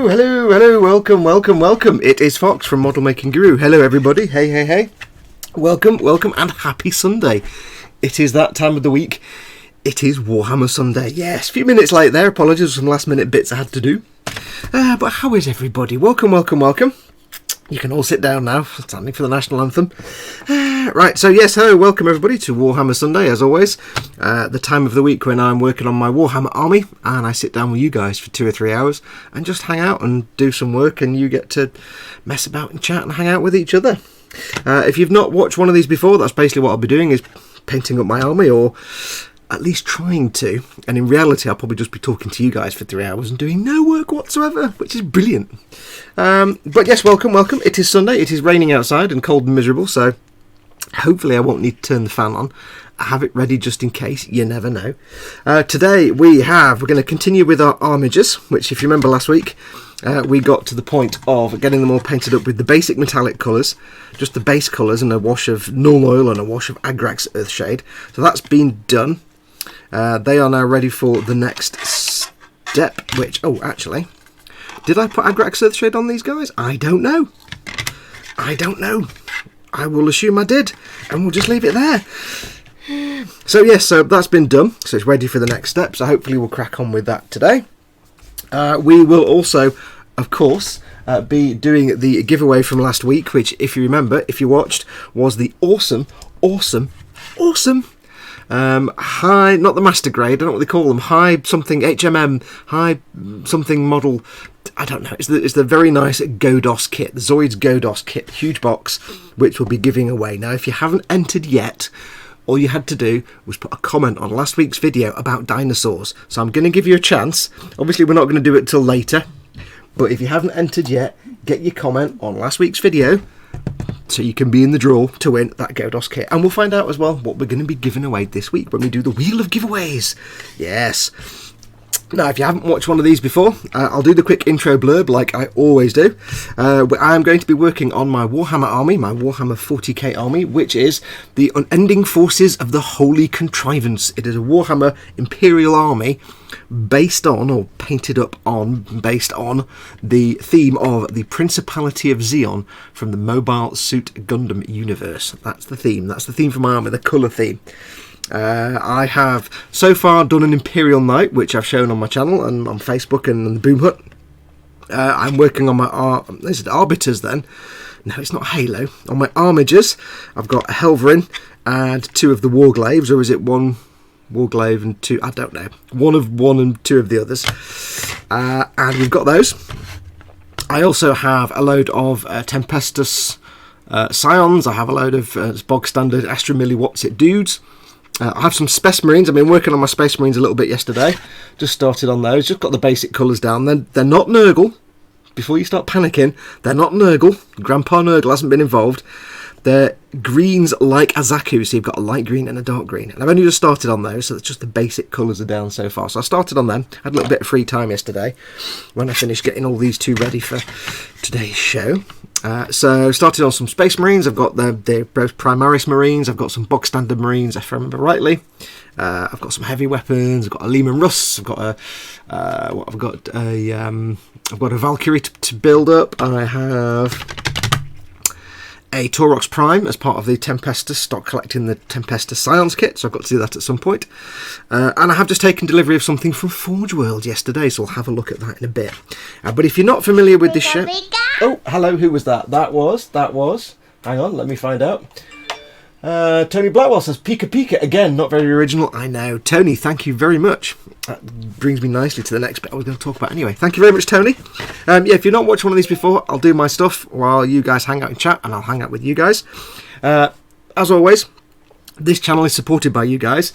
Hello, welcome. It is Fox from Model Making Guru. Hello everybody, hey. Welcome, and happy Sunday. It is that time of the week. It is Warhammer Sunday. Yes, a few minutes late there, apologies for some last minute bits I had to do. But how is everybody? Welcome. You can all sit down now, standing for the national anthem. Right, so yes, hello, welcome everybody to Warhammer Sunday, as always. The time of the week when I'm working on my Warhammer army, and I sit down with you guys for 2 or 3 hours and just hang out and do some work, and you get to mess about and chat and hang out with each other. If you've not watched one of these before, that's basically what I'll be doing, is painting up my army, or at least trying to, and in reality I'll probably just be talking to you guys for 3 hours and doing no work whatsoever, which is brilliant. But yes, welcome. It is Sunday, it is raining outside and cold and miserable, so hopefully I won't need to turn the fan on. I have it ready just in case, you never know. Today we're going to continue with our armigers, which if you remember last week, we got to the point of getting them all painted up with the basic metallic colours, just the base colours, and a wash of Null Oil and a wash of Agrax Earthshade. So that's been done. They are now ready for the next step, which, actually, did I put Agrax Earthshade on these guys? I don't know. I will assume I did, and we'll just leave it there. So yes, so that's been done, so it's ready for the next step, so hopefully we'll crack on with that today. We will also, of course, be doing the giveaway from last week, which, if you remember, if you watched, was the awesome high, not the master grade, I don't know what they call them, high something HMM, high something model, I don't know, it's the very nice Godos kit, the Zoids Godos kit, huge box, which we'll be giving away. Now, if you haven't entered yet, all you had to do was put a comment on last week's video about dinosaurs. So I'm going to give you a chance. Obviously, we're not going to do it till later, but if you haven't entered yet, get your comment on last week's video, so you can be in the draw to win that Godos kit. And we'll find out as well what we're going to be giving away this week when we do the Wheel of Giveaways. Yes. Now, if you haven't watched one of these before, I'll do the quick intro blurb like I always do. I'm going to be working on my Warhammer army, my Warhammer 40k army, which is the unending forces of the Holy Contrivance. It is a Warhammer Imperial army based on the theme of the Principality of Xeon from the Mobile Suit Gundam universe. That's the theme. That's the theme for my army, the colour theme. I have so far done an Imperial Knight, which I've shown on my channel and on Facebook and on the Boom Hut. I'm working on my is it Arbiters then? No, it's not Halo. On my Armigers, I've got a Helverin and 2 of the Warglaves, or is it 1 Warglaive and 2? I don't know. 1 of one and 2 of the others. And we've got those. I also have a load of Tempestus Scions. I have a load of bog standard Astra Milliwatts dudes. I have some Space Marines. I've been working on my Space Marines a little bit yesterday. Just started on those. Just got the basic colours down. They're not Nurgle. Before you start panicking, they're not Nurgle. Grandpa Nurgle hasn't been involved. They're greens like Azaku, so you've got a light green and a dark green. And I've only just started on those, so it's just the basic colours are down so far. So I started on them. Had a little bit of free time yesterday when I finished getting all these 2 ready for today's show. So started on some Space Marines. I've got the both Primaris Marines. I've got some bog standard Marines, if I remember rightly. I've got some heavy weapons. I've got a Lehman Russ. I've got a Valkyrie to build up. I have a Taurox Prime as part of the Tempestus, start collecting the Tempestus Scions kit, so I've got to do that at some point. And I have just taken delivery of something from Forge World yesterday, so we'll have a look at that in a bit. But if you're not familiar with this show... Oh, hello, who was that? That was... Hang on, let me find out. Tony Blackwell says, Pika Pika, again, not very original. I know. Tony, thank you very much. That brings me nicely to the next bit I was going to talk about anyway. Thank you very much, Tony. If you've not watched one of these before, I'll do my stuff while you guys hang out and chat, and I'll hang out with you guys. As always, this channel is supported by you guys,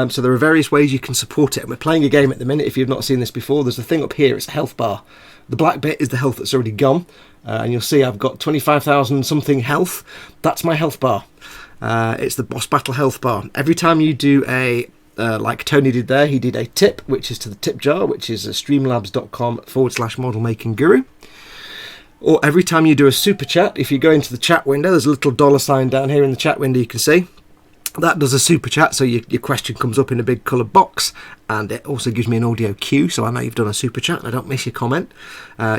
so there are various ways you can support it. And we're playing a game at the minute. If you've not seen this before, there's a thing up here, it's a health bar. The black bit is the health that's already gone, and you'll see I've got 25,000 something health. That's my health bar. It's the boss battle health bar. Every time you do a like Tony did there, he did a tip, which is to the tip jar, which is streamlabs.com/model making guru. Or every time you do a super chat, if you go into the chat window, there's a little $sign down here in the chat window you can see. That does a super chat, so your question comes up in a big coloured box, and it also gives me an audio cue, so I know you've done a super chat and I don't miss your comment.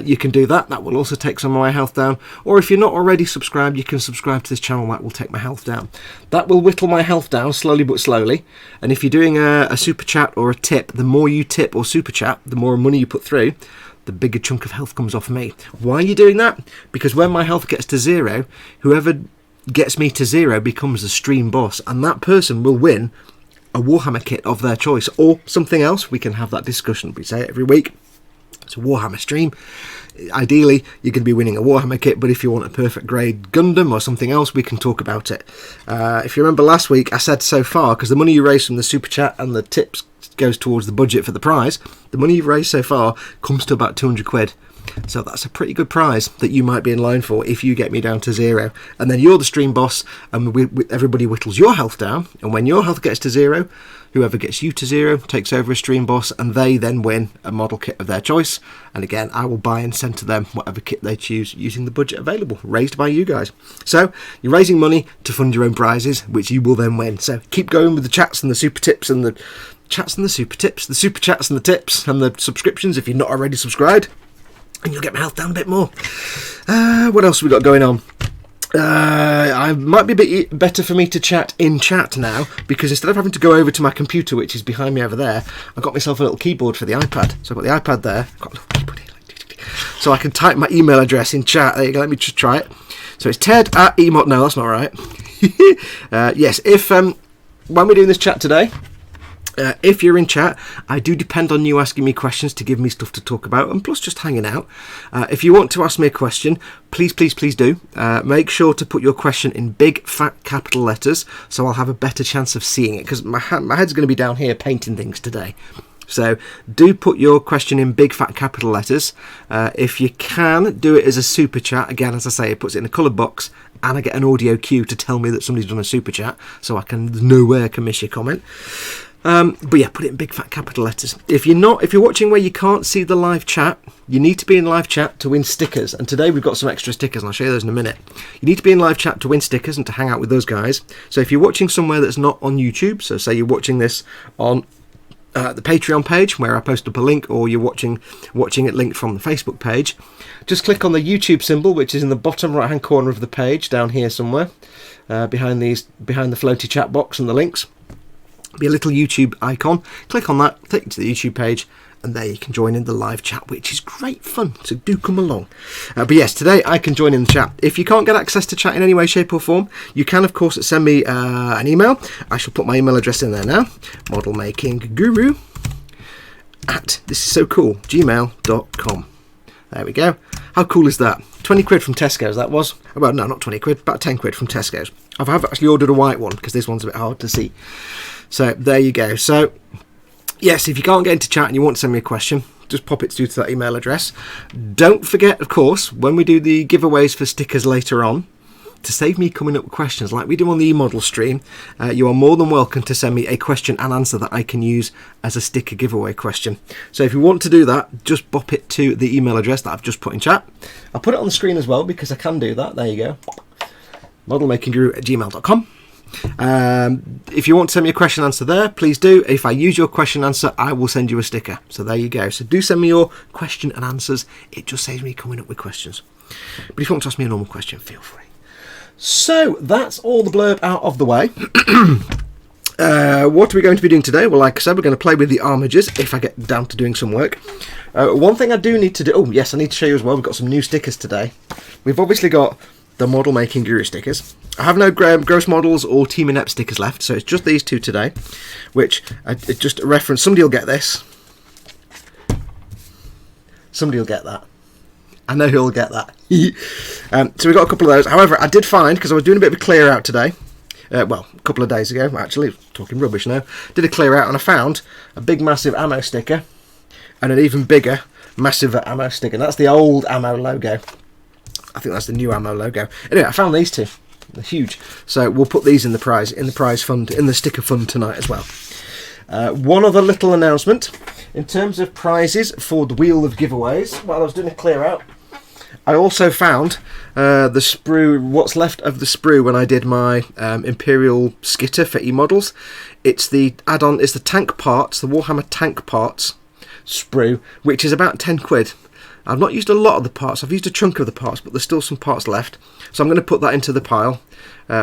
You can do that. That will also take some of my health down. Or if you're not already subscribed, you can subscribe to this channel. That will take my health down. That will whittle my health down slowly but slowly. And if you're doing a super chat or a tip, the more you tip or super chat, the more money you put through, the bigger chunk of health comes off me. Why are you doing that? Because when my health gets to 0, whoever gets me to 0 becomes the stream boss, and that person will win a Warhammer kit of their choice, or something else. We can have that discussion. We say it every week. It's a Warhammer stream. Ideally, you're going to be winning a Warhammer kit, but if you want a perfect grade Gundam or something else, we can talk about it. If you remember last week, I said so far, because the money you raise from the super chat and the tips goes towards the budget for the prize, the money you've raised so far comes to about 200 quid. So that's a pretty good prize that you might be in line for if you get me down to 0. And then you're the stream boss, and everybody whittles your health down. And when your health gets to 0, whoever gets you to 0 takes over as stream boss, and they then win a model kit of their choice. And again, I will buy and send to them whatever kit they choose using the budget available, raised by you guys. So you're raising money to fund your own prizes, which you will then win. So keep going with the chats and the super tips and the chats and the super tips, the super chats and the tips and the subscriptions if you're not already subscribed. And you'll get my health down a bit more. What else have we got going on? It might be a bit better for me to chat in chat now, because instead of having to go over to my computer, which is behind me over there, I've got myself a little keyboard for the iPad. So I've got the iPad there. I've got a little keyboard here, so I can type my email address in chat. There you go. Let me just try it. So it's ted@emot. No, that's not right. Yes, if when we're doing this chat today, if you're in chat, I do depend on you asking me questions to give me stuff to talk about, and plus just hanging out. If you want to ask me a question, please do. Make sure to put your question in big fat capital letters, so I'll have a better chance of seeing it, because my head's going to be down here painting things today. So do put your question in big fat capital letters. If you can, do it as a super chat. Again, as I say, it puts it in a coloured box, and I get an audio cue to tell me that somebody's done a super chat, so I can know where I can miss your comment. But yeah, put it in big fat capital letters. If you're watching where you can't see the live chat, you need to be in live chat to win stickers. And today we've got some extra stickers, and I'll show you those in a minute. You need to be in live chat to win stickers and to hang out with those guys. So if you're watching somewhere that's not on YouTube, so say you're watching this on the Patreon page where I post up a link, or you're watching it linked from the Facebook page, just click on the YouTube symbol, which is in the bottom right hand corner of the page down here somewhere, behind the floaty chat box and the links. Be a little YouTube icon. Click on that, take you to the YouTube page, and there you can join in the live chat, which is great fun, so do come along. But yes, today I can join in the chat. If you can't get access to chat in any way, shape or form, you can of course send me an email. I shall put my email address in there now, modelmakingguru this is so cool, gmail.com. There we go. How cool is that? 20 quid from Tesco's that was. Well, no, not 20 quid, about 10 quid from Tesco's. I have actually ordered a white one, because this one's a bit hard to see. So there you go. So yes, if you can't get into chat and you want to send me a question, just pop it through to that email address. Don't forget, of course, when we do the giveaways for stickers later on, to save me coming up with questions like we do on the e-model stream, you are more than welcome to send me a question and answer that I can use as a sticker giveaway question. So if you want to do that, just pop it to the email address that I've just put in chat. I'll put it on the screen as well, because I can do that. There you go. modelmakingguru@gmail.com. If you want to send me a question answer there, please do. If I use your question answer, I will send you a sticker. So there you go. So do send me your question and answers. It just saves me coming up with questions. But if you want to ask me a normal question, feel free. So that's all the blurb out of the way. What are we going to be doing today? Well, like I said, we're going to play with the armigers if I get down to doing some work. One thing I do need to do... Oh, yes, I need to show you as well. We've got some new stickers today. We've obviously got the Model Making Guru stickers. I have no gross models or Team Inept stickers left, so it's just these two today, which it's just a reference. Somebody will get this. Somebody will get that. I know who'll get that. So we've got a couple of those. However, I did find, because I was doing a bit of a clear out today, well, a couple of days ago, actually, talking rubbish now, did a clear out and I found a big massive ammo sticker and an even bigger massive ammo sticker. And that's the old ammo logo. I think that's the new ammo logo. Anyway, I found these two. They're huge. So we'll put these in the prize fund, in the sticker fund tonight as well. One other little announcement. In terms of prizes for the wheel of giveaways, while I was doing a clear out, I also found the sprue, what's left of the sprue when I did my Imperial Skitter for E-models. It's the add-on, it's the tank parts, the Warhammer tank parts sprue, which is about 10 quid. I've not used a lot of the parts, I've used a chunk of the parts, but there's still some parts left. So I'm going to put that into the pile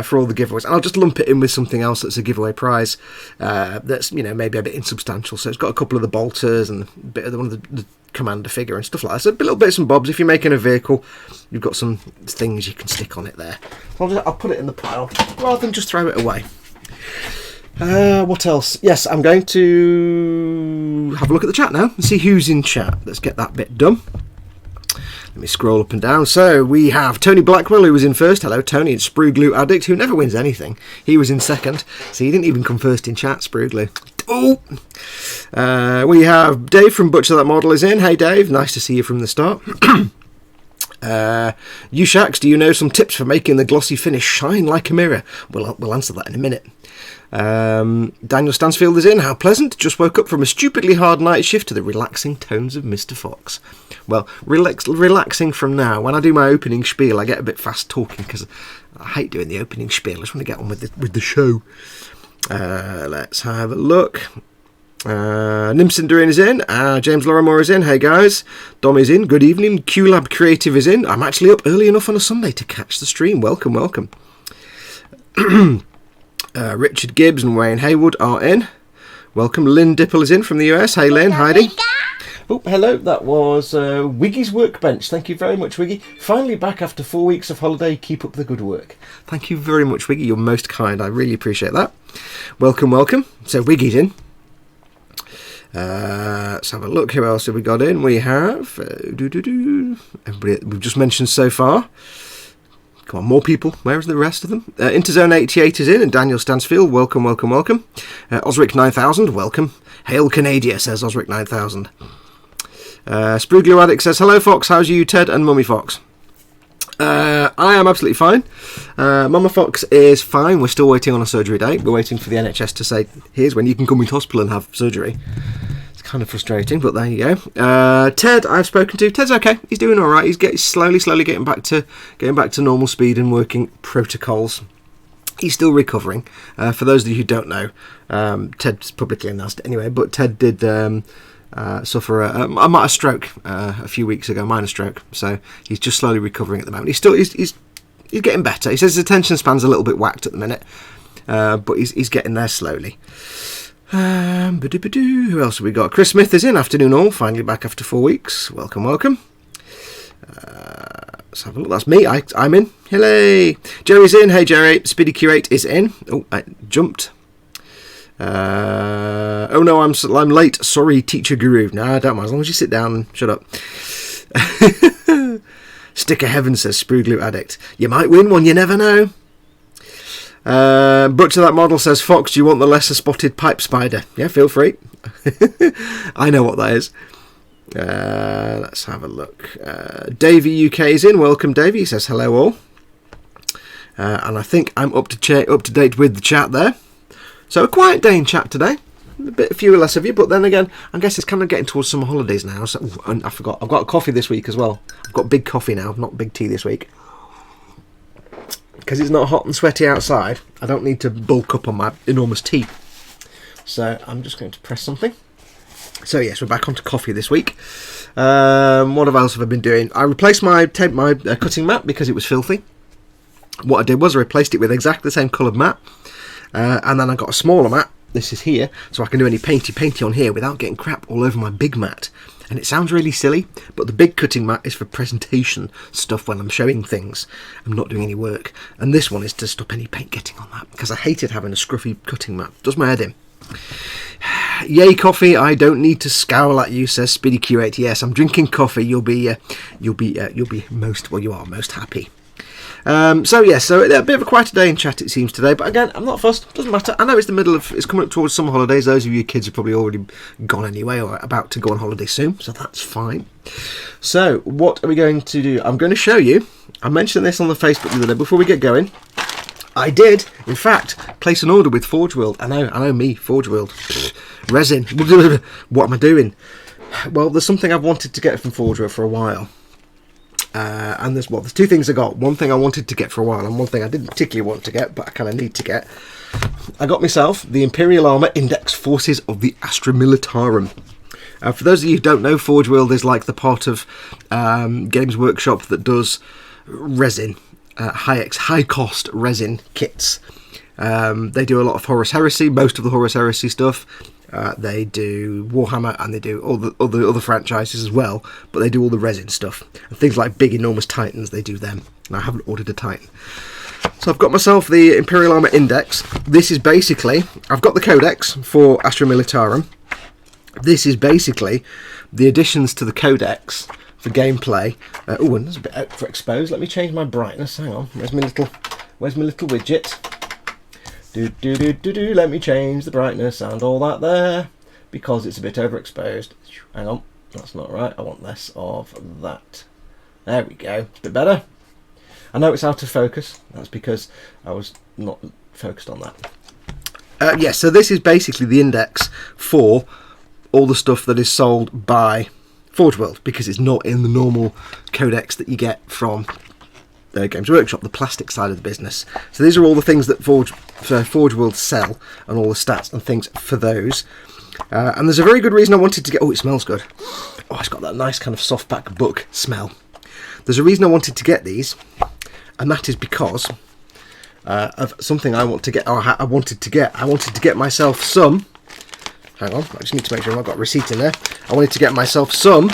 for all the giveaways. And I'll just lump it in with something else that's a giveaway prize that's, you know, maybe a bit insubstantial. So it's got a couple of the bolters and a bit of one of the commander figure and stuff like that. So a little bits and bobs. If you're making a vehicle, you've got some things you can stick on it there. So I'll put it in the pile rather than just throw it away. What else? Yes, I'm going to have a look at the chat now and see who's in chat. Let's get that bit done. Let me scroll up and down. So we have Tony Blackwell, who was in first. Hello, Tony. And Sprue Glue Addict, who never wins anything. He was in second. So he didn't even come first in chat, Sprue Glue. Oh! We have Dave from Butcher That Model is in. Hey, Dave. Nice to see you from the start. Ushax, do you know some tips for making the glossy finish shine like a mirror? We'll answer that in a minute. Daniel Stansfield is in. How pleasant. Just woke up from a stupidly hard night shift to the relaxing tones of Mr. Fox. Well, relaxing from now. When I do my opening spiel, I get a bit fast talking because I hate doing the opening spiel. I just want to get on with the show. Let's have a look. Nimsinderin is in. James Lorimore is in. Hey guys. Dom is in. Good evening. QLab Creative is in. I'm actually up early enough on a Sunday to catch the stream. Welcome, welcome. Richard Gibbs and Wayne Haywood are in. Welcome. Lynn Dipple is in from the US. Hey Lynn. Heidi. Oh, hello. That was Wiggy's Workbench. Thank you very much, Wiggy. Finally back after 4 weeks of holiday. Keep up the good work. Thank you very much, Wiggy. You're most kind. I really appreciate that. Welcome, welcome. So Wiggy's in. Let's have a look. Who else have we got in? We have everybody we've just mentioned so far. Come on, more people. Where is the rest of them? Interzone 88 is in, and Daniel Stansfield. Welcome, welcome, welcome. Osric 9000, welcome. Hail Canada, says Osric 9000. Sprue Glue Addict says, hello Fox, how's you, Ted and Mummy Fox? I am absolutely fine. Mama Fox is fine. We're still waiting on a surgery date. We're waiting for the NHS to say, here's when you can come into hospital and have surgery. It's kind of frustrating, but there you go. Ted, I've spoken to. Ted's okay. He's doing all right. He's slowly getting back to normal speed and working protocols. He's still recovering. For those of you who don't know, Ted's publicly announced it anyway, but Ted did suffer a stroke a few weeks ago, minor stroke. So he's just slowly recovering at the moment. He's getting better. He says his attention span's a little bit whacked at the minute, but he's getting there slowly. Who else have we got? Chris Smith is in. Afternoon all. Finally back after 4 weeks. Welcome, welcome. Let's have a look. That's me. I'm in. Hello. Jerry's in. Hey Jerry. Speedy Q8 is in. Oh, I jumped. Oh no, I'm late. Sorry, Teacher Guru. No, don't mind. As long as you sit down and shut up. Stick of Heaven, says Sprue Glue Addict. You might win one, you never know. Butcher That Model says, Fox, do you want the lesser spotted pipe spider? Yeah, feel free. I know what that is. Let's have a look. Davey UK is in. Welcome, Davey. He says, hello all. And I think I'm up to date with the chat there. So a quiet day in chat today. A bit fewer less of you, but then again, I guess it's kind of getting towards summer holidays now. So and I forgot, I've got a coffee this week as well. I've got big coffee now, not big tea this week. Because it's not hot and sweaty outside, I don't need to bulk up on my enormous tea. So I'm just going to press something. So yes, we're back onto coffee this week. What else have I been doing? I replaced my cutting mat because it was filthy. What I did was I replaced it with exactly the same coloured mat. And then I got a smaller mat, this is here, so I can do any painty on here without getting crap all over my big mat. And it sounds really silly, but the big cutting mat is for presentation stuff when I'm showing things. I'm not doing any work. And this one is to stop any paint getting on that, because I hated having a scruffy cutting mat. Does my head in. Yay coffee, I don't need to scowl at you, says Speedy Q8. Yes, I'm drinking coffee, you are most happy. So a bit of a quieter day in chat it seems today, but again, I'm not fussed, doesn't matter. I know it's it's coming up towards summer holidays. Those of you kids are probably already gone anyway or about to go on holiday soon, so that's fine. So what are we going to do? I'm going to show you, I mentioned this on the Facebook the other day before we get going. I did, in fact, place an order with Forge World. I know me, Forge World. Resin. What am I doing? Well, there's something I've wanted to get from Forge World for a while. And there's two things I got. One thing I wanted to get for a while, and one thing I didn't particularly want to get, but I kind of need to get. I got myself the Imperial Armour Index Forces of the Astra Militarum. For those of you who don't know, Forge World is like the part of Games Workshop that does resin, high cost resin kits. They do a lot of Horus Heresy, most of the Horus Heresy stuff. They do Warhammer, and they do all the other franchises as well, but they do all the resin stuff. And things like big enormous Titans, they do them. And I haven't ordered a Titan. So I've got myself the Imperial Armour Index. This is basically, I've got the Codex for Astra Militarum. This is basically the additions to the Codex for gameplay. Oh, and there's a bit out for exposed. Let me change my brightness. Hang on. Where's my little widget? Let me change the brightness and all that there, because it's a bit overexposed. Hang on, that's not right. I want less of that. There we go. It's a bit better. I know it's out of focus. That's because I was not focused on that. Yeah, so this is basically the index for all the stuff that is sold by Forge World, because it's not in the normal codex that you get from Games Workshop, the plastic side of the business. So these are all the things that Forge World sell, and all the stats and things for those. And there's a very good reason I wanted to get... Oh, it smells good. Oh, it's got that nice kind of softback book smell. There's a reason I wanted to get these, and that is because of something I want to get. I wanted to get myself some... Hang on, I just need to make sure I've got a receipt in there. I wanted to get myself some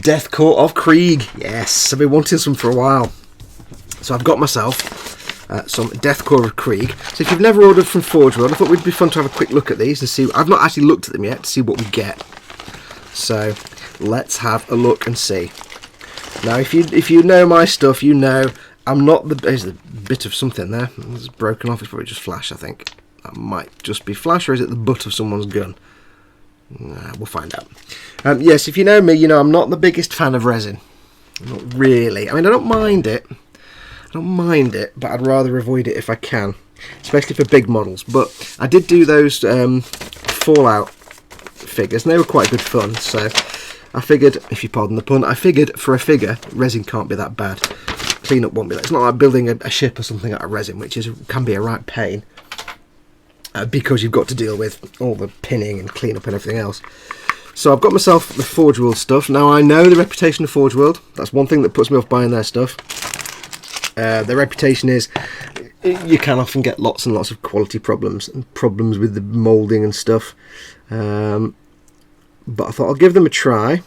Death Court of Krieg. Yes, I've been wanting some for a while. So I've got myself some Death Court of Krieg. So if you've never ordered from Forge World, I thought it would be fun to have a quick look at these and see. I've not actually looked at them yet to see what we get. So let's have a look and see. Now, if you know my stuff, you know I'm not the... There's a bit of something there. It's broken off. It's probably just flash, I think. That might just be flash, or is it the butt of someone's gun? We'll find out. Yes, if you know me, you know I'm not the biggest fan of resin. Not really. I mean, I don't mind it, but I'd rather avoid it if I can, especially for big models. But I did do those Fallout figures, and they were quite good fun. So I figured, if you pardon the pun, for a figure, resin can't be that bad. Cleanup won't be that. It's not like building a ship or something out of resin, which can be a right pain. Because you've got to deal with all the pinning and cleanup and everything else. So I've got myself the Forge World stuff. Now, I know the reputation of Forge World. That's one thing that puts me off buying their stuff. Their reputation is you can often get lots and lots of quality problems and problems with the moulding and stuff. But I thought I'll give them a try.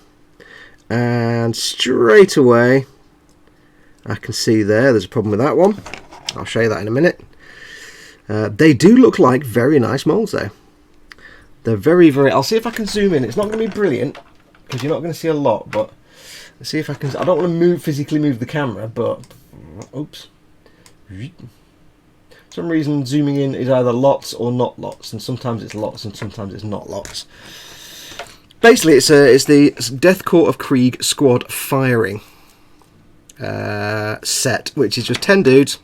And straight away, I can see there's a problem with that one. I'll show you that in a minute. They do look like very nice moulds, though. They're very, very... I'll see if I can zoom in. It's not going to be brilliant, because you're not going to see a lot, but... Let's see if I can... I don't want to physically move the camera, but... Oops. For some reason, zooming in is either lots or not lots, and sometimes it's lots and sometimes it's not lots. Basically, it's the Death Court of Krieg Squad Firing set, which is just 10 dudes,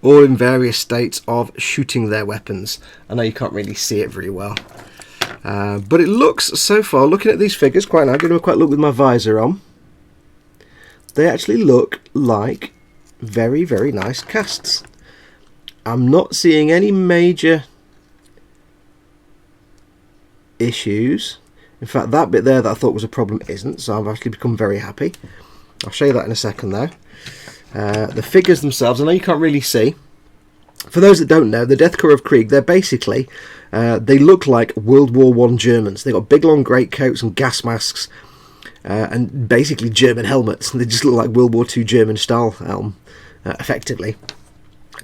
all in various states of shooting their weapons. I know you can't really see it very well, but it looks, so far, looking at these figures, quite nice. I'm going to quite look with my visor on. They actually look like very, very nice casts. I'm not seeing any major issues. In fact, that bit there that I thought was a problem isn't, so I've actually become very happy. I'll show you that in a second, though. The figures themselves, I know you can't really see. For those that don't know, the Death Corps of Krieg, they're basically, they look like World War I Germans. They've got big long greatcoats and gas masks, and basically German helmets. They just look like World War II German style helm, effectively.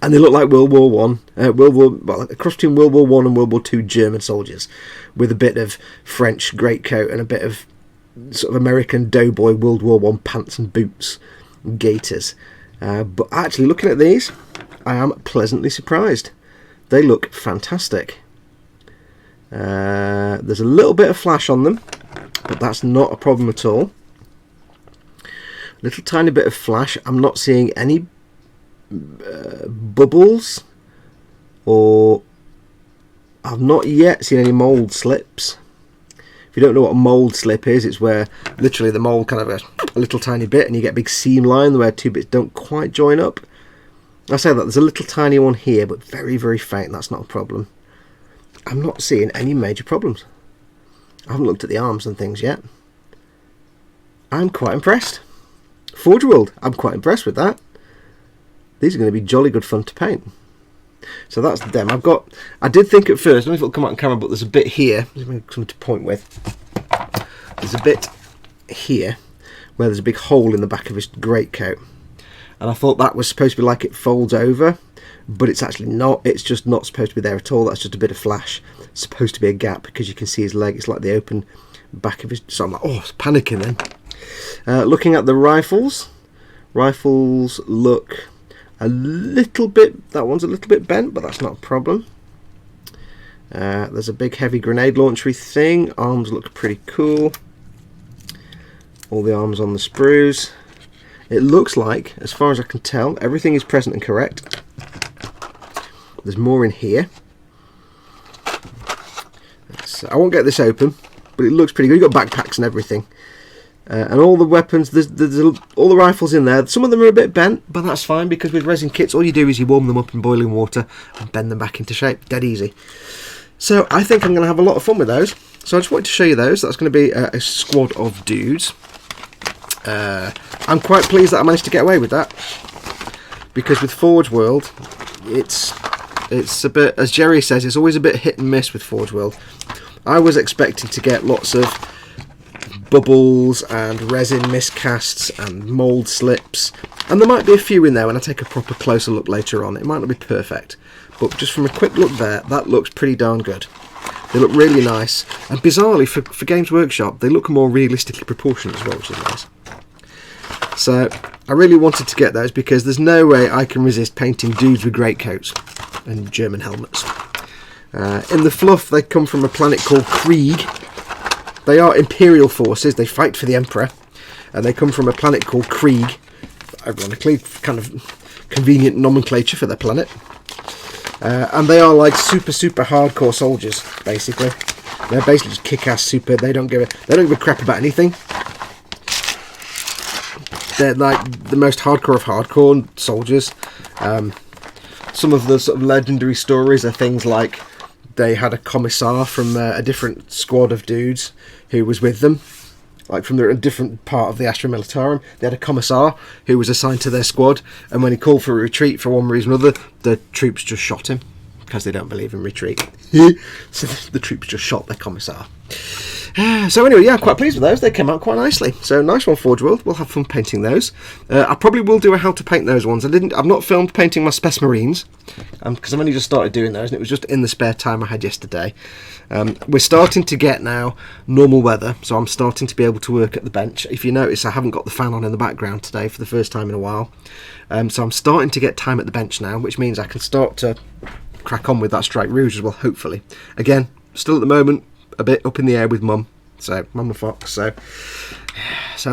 And they look like a cross between World War I and World War II German soldiers, with a bit of French greatcoat and a bit of sort of American doughboy World War I pants and boots and gaiters. But actually, looking at these, I am pleasantly surprised. They look fantastic. There's a little bit of flash on them, but that's not a problem at all. Little tiny bit of flash. I'm not seeing any bubbles, or I've not yet seen any mould slips. If you don't know what a mould slip is, it's where literally the mould kind of a little tiny bit and you get a big seam line where two bits don't quite join up. I say that, there's a little tiny one here, but very, very faint. That's not a problem. I'm not seeing any major problems. I haven't looked at the arms and things yet. I'm quite impressed. Forge World, I'm quite impressed with that. These are going to be jolly good fun to paint. So that's them. I did think at first, I don't know if it'll come out on camera, but there's a bit here, something to point with. There's a bit here where there's a big hole in the back of his greatcoat. And I thought that was supposed to be like it folds over, but it's actually not. It's just not supposed to be there at all. That's just a bit of flash. It's supposed to be a gap because you can see his leg. It's like the open back of his... So I'm like, oh, I was panicking then. Looking at the rifles. Rifles look... a little bit, that one's a little bit bent, but that's not a problem. There's a big heavy grenade launchery thing. Arms look pretty cool. All the arms on the sprues. It looks like, as far as I can tell, everything is present and correct. There's more in here. I won't get this open, but it looks pretty good. You've got backpacks and everything. And all the weapons, there's all the rifles in there. Some of them are a bit bent, but that's fine because with resin kits, all you do is you warm them up in boiling water and bend them back into shape. Dead easy. So I think I'm going to have a lot of fun with those. So I just wanted to show you those. That's going to be a squad of dudes. I'm quite pleased that I managed to get away with that, because with Forge World, it's a bit, as Jerry says, it's always a bit hit and miss with Forge World. I was expecting to get lots of bubbles and resin miscasts and mould slips, and there might be a few in there when I take a proper closer look later on. It might not be perfect, but just from a quick look there, that looks pretty darn good. They look really nice, and bizarrely for Games Workshop, they look more realistically proportioned as well, which is nice. So I really wanted to get those because there's no way I can resist painting dudes with greatcoats and German helmets. In the fluff, they come from a planet called Krieg. They are Imperial forces, they fight for the Emperor, and they come from a planet called Krieg, ironically, kind of convenient nomenclature for their planet. And they are like super hardcore soldiers, basically. They're basically just kick-ass super, they don't give a crap about anything. They're like the most hardcore of hardcore soldiers. Some of the sort of legendary stories are things like they had a commissar from a different squad of dudes who was with them, like from a different part of the Astra Militarum. They had a commissar who was assigned to their squad, and when he called for a retreat for one reason or other, the troops just shot him because they don't believe in retreat. So the troops just shot their commissar. So anyway, yeah, I'm quite pleased with those. They came out quite nicely. So nice one, Forge World. We'll have fun painting those. I probably will do a how to paint those ones. I've not filmed painting my Space Marines because I've only just started doing those, and it was just in the spare time I had yesterday. We're starting to get now normal weather, so I'm starting to be able to work at the bench. If you notice, I haven't got the fan on in the background today for the first time in a while. So I'm starting to get time at the bench now, which means I can start to crack on with that Strike Rouge as well, hopefully. Again, still at the moment a bit up in the air with Mum, so Mum and Fox. So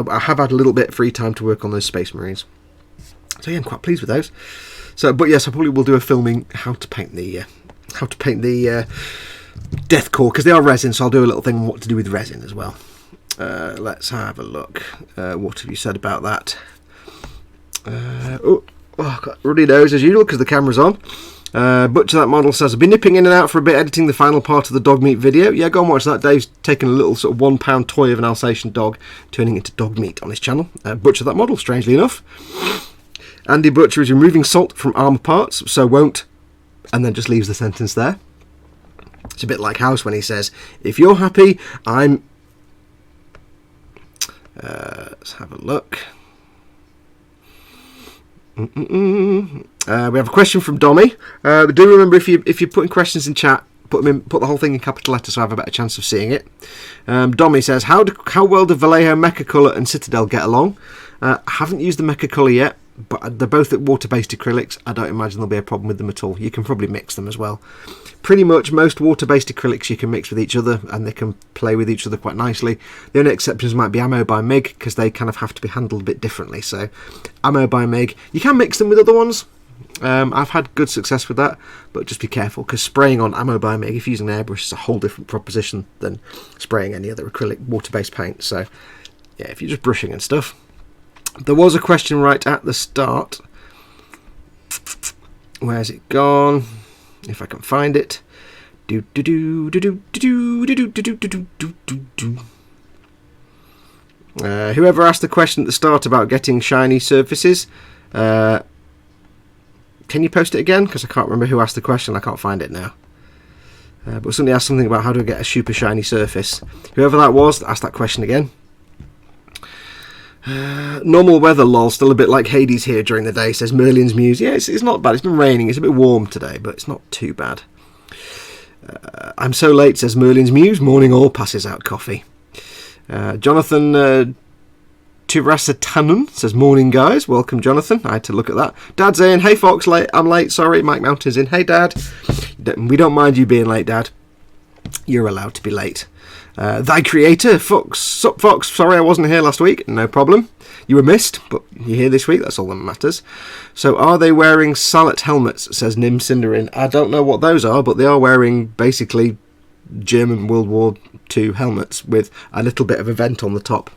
I have had a little bit of free time to work on those Space Marines. So yeah, I'm quite pleased with those. So, but yes, I probably will do a filming how to paint the Death Core, because they are resin. So I'll do a little thing on what to do with resin as well. Let's have a look. What have you said about that? I've got ruddy nose as usual because the camera's on. Butcher That Model says, I've been nipping in and out for a bit editing the final part of the dog meat video. Yeah, go and watch that. Dave's taken a little sort of £1 toy of an Alsatian dog, turning it into dog meat on his channel. Butcher That Model, strangely enough. Andy Butcher is removing salt from armour parts, so won't, and then just leaves the sentence there. It's a bit like House when he says, if you're happy, I'm... let's have a look. We have a question from Dommy. Do remember if you're putting questions in chat, put the whole thing in capital letters so I have a better chance of seeing it. Dommy says, how well do Vallejo, Mecha Colour and Citadel get along? I haven't used the Mecha Colour yet, but they're both water-based acrylics. I don't imagine there'll be a problem with them at all. You can probably mix them as well. Pretty much most water-based acrylics you can mix with each other, and they can play with each other quite nicely. The only exceptions might be Ammo by MIG, because they kind of have to be handled a bit differently. So Ammo by MIG, you can mix them with other ones, I've had good success with that, but just be careful, because spraying on ammo by MIG, if you're using an airbrush, is a whole different proposition than spraying any other acrylic water-based paint. So yeah, if you're just brushing and stuff. There was a question right at the start. Where's it gone? If I can find it. Whoever asked the question at the start about getting shiny surfaces, can you post it again? Because I can't remember who asked the question. I can't find it now. But somebody asked something about how do I get a super shiny surface. Whoever that was, ask that question again. Normal weather, lol. Still a bit like Hades here during the day, says Merlin's Muse. Yeah, it's not bad. It's been raining. It's a bit warm today, but it's not too bad. I'm so late, says Merlin's Muse. Morning all, passes out coffee. Jonathan Tirasatanen says, morning guys. Welcome, Jonathan. I had to look at that. Dad's in. Hey, Fox, I'm late. Sorry, Mike Mountain's in. Hey, Dad. We don't mind you being late, Dad. You're allowed to be late. Thy creator, Fox. Sup, Fox. Sorry I wasn't here last week. No problem. You were missed, but you're here this week. That's all that matters. So are they wearing Salet helmets, says Nim Cinderin. I don't know what those are, but they are wearing basically German World War II helmets with a little bit of a vent on the top.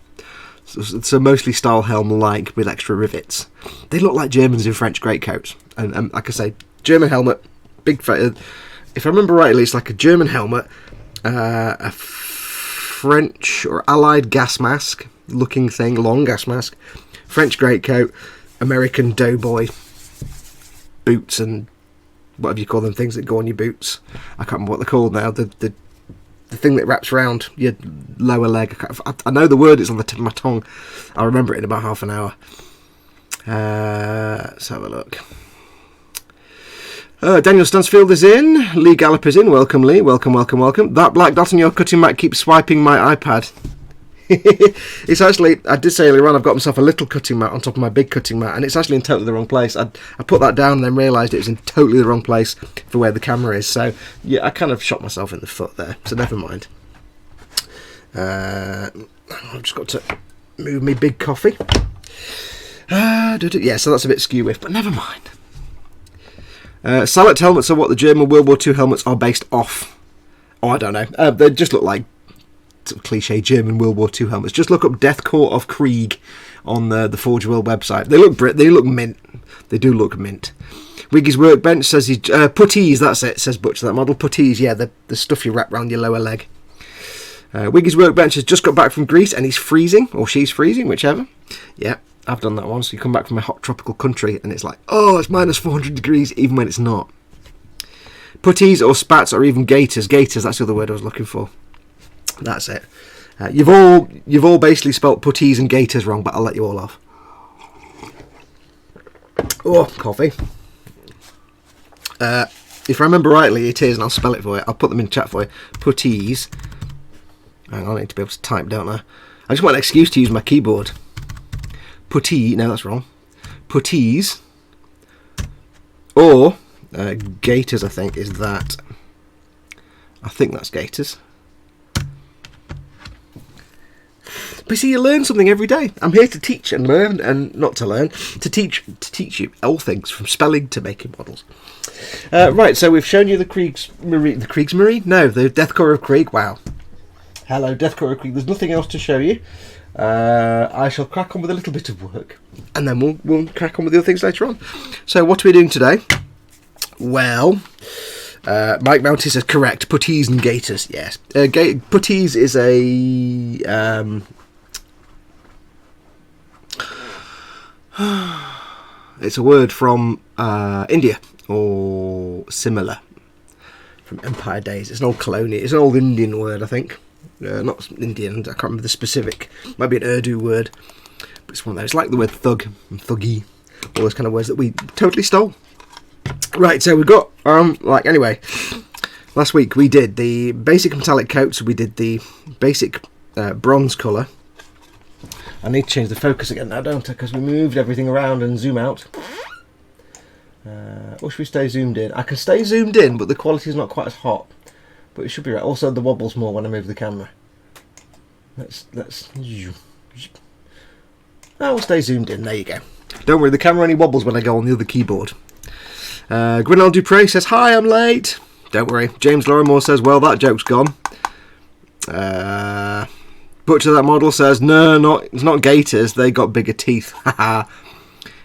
So mostly style helm-like with extra rivets. They look like Germans in French greatcoats. And like I say, German helmet, big... If I remember rightly, it's like a German helmet, a French or Allied gas mask looking thing, long gas mask, French greatcoat, American doughboy boots and whatever you call them, things that go on your boots. I can't remember what they're called now. The thing that wraps around your lower leg. I know the word is on the tip of my tongue. I'll remember it in about half an hour. Let's have a look. Daniel Stansfield is in. Lee Gallop is in. Welcome, Lee. Welcome, welcome, welcome. That black dot on your cutting mat keeps swiping my iPad. It's actually, I did say earlier on, I've got myself a little cutting mat on top of my big cutting mat, and it's actually in totally the wrong place. I put that down and then realised it was in totally the wrong place for where the camera is. So, yeah, I kind of shot myself in the foot there. So, never mind. I've just got to move me big coffee. Yeah, so that's a bit skew with, but never mind. Salet helmets are what the German World War II helmets are based off. Oh, I don't know. They just look like sort of cliche German World War II helmets. Just look up Deathcore of Krieg on the Forge World website. They look mint. They do look mint. Wiggy's Workbench says he's puttees. That's it. Says Butcher. That model puttees. Yeah, the stuff you wrap around your lower leg. Wiggy's Workbench has just got back from Greece and he's freezing, or she's freezing, whichever. Yeah. I've done that once. You come back from a hot tropical country and it's like, oh, it's minus 400 degrees, even when it's not. Puttees or spats or even gaiters. Gaiters, that's the other word I was looking for. That's it. You've all basically spelt puttees and gaiters wrong, but I'll let you all off. Oh, coffee. If I remember rightly, it is, and I'll spell it for you. I'll put them in chat for you. Puttees. Hang on, I need to be able to type, don't I? I just want an excuse to use my keyboard. Puttee, no, that's wrong. Puttees, or gaiters, I think, is that. I think that's gaiters. But see, you learn something every day. I'm here to teach and learn, and not to learn, to teach you all things, from spelling to making models. Right, so we've shown you the Kriegsmarine. The Kriegsmarine? No, the Deathcore of Krieg. Wow. Hello, Deathcore of Krieg. There's nothing else to show you. I shall crack on with a little bit of work, and then we'll crack on with the other things later on. So what are we doing today? Well, Mike Mounty says correct. Puttees and gaiters, yes. Puttees is a it's a word from India or similar, from Empire days. It's an old colonial. It's an old Indian word, I think. Not Indian, I can't remember the specific. Might be an Urdu word, but it's one of those, like the word thug and thuggy, all those kind of words that we totally stole. Right, so we've got anyway, last week we did the basic metallic coats. We did the basic bronze colour. I need to change the focus again now, don't I? Because we moved everything around and zoom out. Or should we stay zoomed in? I can stay zoomed in, but the quality is not quite as hot. But it should be right. Also, the wobbles more when I move the camera. Let's. We'll stay zoomed in. There you go. Don't worry, the camera only wobbles when I go on the other keyboard. Gwynel Dupre says, hi, I'm late. Don't worry. James Lorimore says, well, that joke's gone. Butcher That Model says, no, it's not gators. They got bigger teeth. Haha.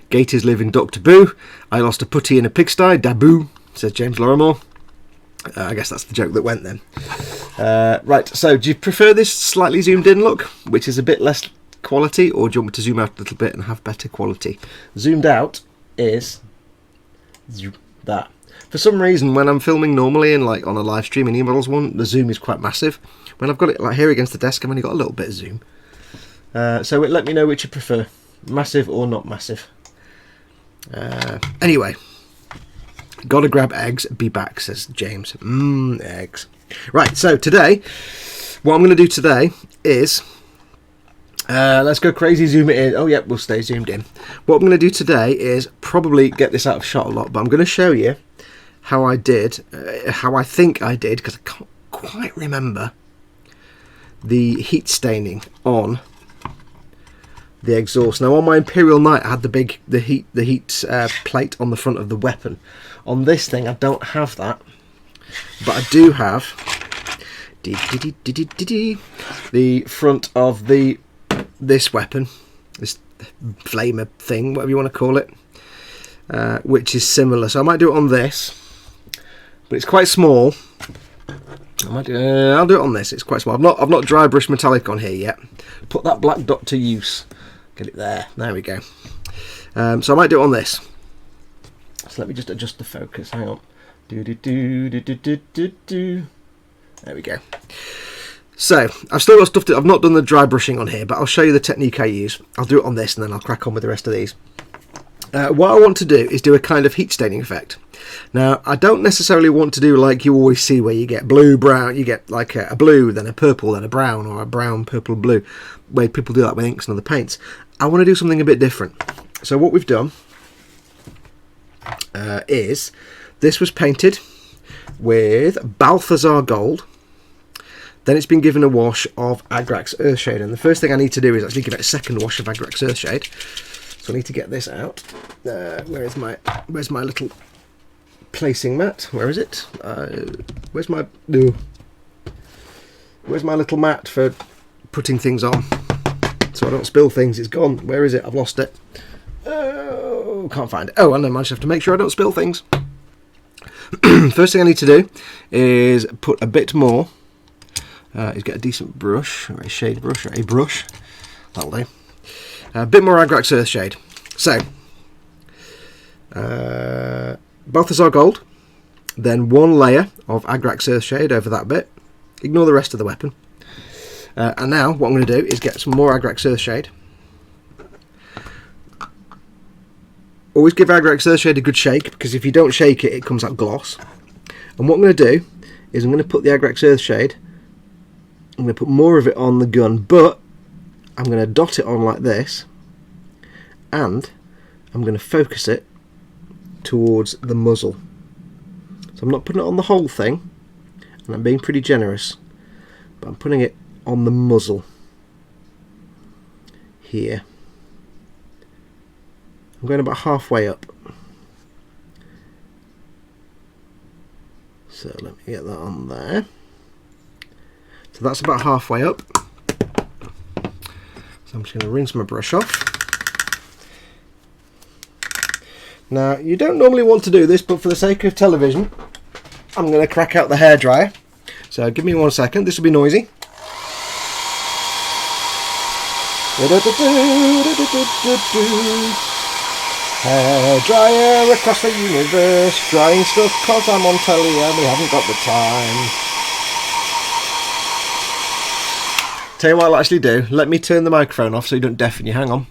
Gators live in Dr. Boo. I lost a putty in a pigsty. Daboo, says James Lorimore. I guess that's the joke that went then. Right, so do you prefer this slightly zoomed in look, which is a bit less quality, or do you want me to zoom out a little bit and have better quality? Zoomed out is that. For some reason, when I'm filming normally and like on a live stream in eModels one, the zoom is quite massive. When I've got it like here against the desk, I've only got a little bit of zoom. So let me know which you prefer, massive or not massive. Anyway, gotta grab eggs, be back, says James. Eggs. Right, so today, what I'm going to do today is, let's go crazy, zoom it in. Oh, yep, we'll stay zoomed in. What I'm going to do today is probably get this out of shot a lot, but I'm going to show you how I did, how I think I did, because I can't quite remember the heat staining on the exhaust. Now on my Imperial Knight I had the heat plate on the front of the weapon. On this thing I don't have that, but I do have the front of this weapon, this flamer thing, whatever you want to call it, which is similar. So I might do it on this, but it's quite small. I'll do it on this. It's quite small. I've not dry brush metallic on here yet. Put that black dot to use. Get it there. There we go. So I might do it on this. So let me just adjust the focus. Hang on. There we go. So I've still got stuff I've not done the dry brushing on here, but I'll show you the technique I use. I'll do it on this and then I'll crack on with the rest of these. What I want to do is do a kind of heat staining effect. Now I don't necessarily want to do like you always see, where you get blue, brown, you get like a blue, then a purple, then a brown, or a brown, purple, blue, where people do that with inks and other paints. I want to do something a bit different. So what we've done is, this was painted with Balthazar Gold, then it's been given a wash of Agrax Earthshade, and the first thing I need to do is actually give it a second wash of Agrax Earthshade. So I need to get this out. Where's my little placing mat? Where is it? Where's my little mat for putting things on so I don't spill things? It's gone. Where is it? I've lost it. Oh, can't find it. Oh, and then I just have to make sure I don't spill things. First thing I need to do is put a bit more. Is get a decent brush, or a shade brush, or a brush. That'll do. A bit more Agrax Earthshade. So, Balthazar Gold, then one layer of Agrax Earthshade over that bit. Ignore the rest of the weapon. And now what I'm going to do is get some more Agrax Earthshade. Always give Agrax Earthshade a good shake, because if you don't shake it, it comes out gloss. And what I'm going to do is I'm going to put the Agrax Earthshade, I'm going to put more of it on the gun, but I'm going to dot it on like this, and I'm going to focus it towards the muzzle. So I'm not putting it on the whole thing, and I'm being pretty generous, but I'm putting it on the muzzle here. I'm going about halfway up. So let me get that on there. So that's about halfway up. So I'm just going to rinse my brush off. Now, you don't normally want to do this, but for the sake of television, I'm going to crack out the hairdryer. So give me 1 second, this will be noisy. Hairdryer across the universe, drying stuff cause I'm on telly and we haven't got the time. Tell you what I'll actually do, let me turn the microphone off so you don't deafen you, hang on.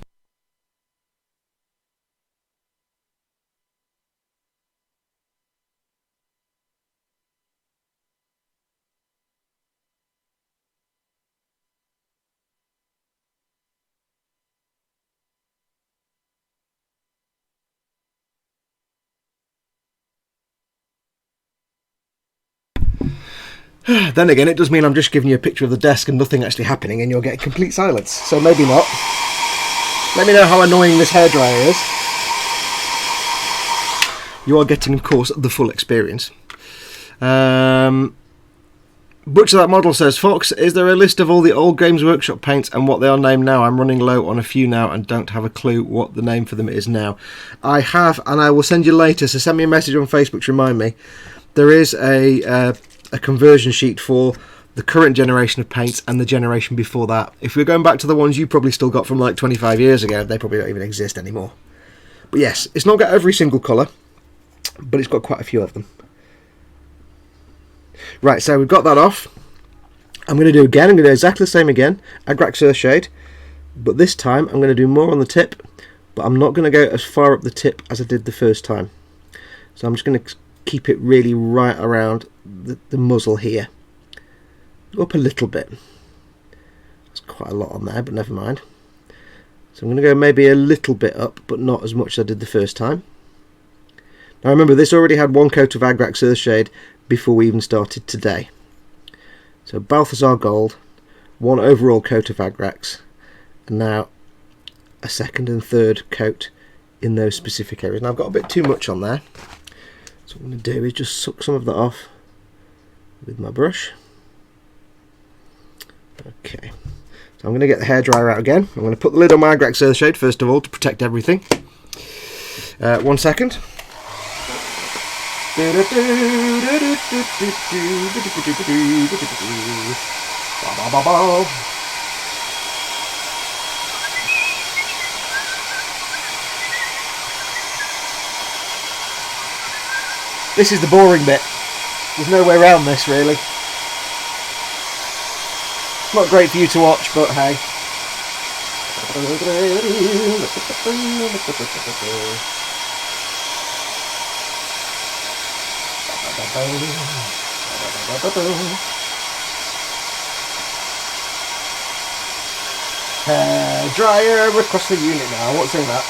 Then again, it does mean I'm just giving you a picture of the desk and nothing actually happening, and you'll get complete silence. So maybe not. Let me know how annoying this hairdryer is. you are getting, of course, the full experience. Butcher That Model says, Fox, is there a list of all the old Games Workshop paints and what they are named now? I'm running low on a few now and don't have a clue what the name for them is now. I have, and I will send you later, so send me a message on Facebook to remind me. There is a conversion sheet for the current generation of paints and the generation before that. If we're going back to the ones you probably still got from like 25 years ago, they probably don't even exist anymore. But yes, it's not got every single colour, but it's got quite a few of them. Right, so we've got that off. I'm going to do exactly the same again, Agrax Earthshade, but this time I'm going to do more on the tip, but I'm not going to go as far up the tip as I did the first time. So I'm just going to keep it really right around the muzzle here. Up a little bit. That's quite a lot on there, but never mind. So I'm going to go maybe a little bit up, but not as much as I did the first time. Now remember, this already had one coat of Agrax Earthshade before we even started today. So Balthazar Gold, one overall coat of Agrax, and now a second and third coat in those specific areas. Now I've got a bit too much on there, so what I'm going to do is just suck some of that off with my brush. Okay, so I'm going to get the hairdryer out again. I'm going to put the lid on my Agrax Earthshade first of all to protect everything. 1 second. This is the boring bit. There's no way around this, really. It's not great for you to watch, but hey. Dryer across the unit now. What's in that?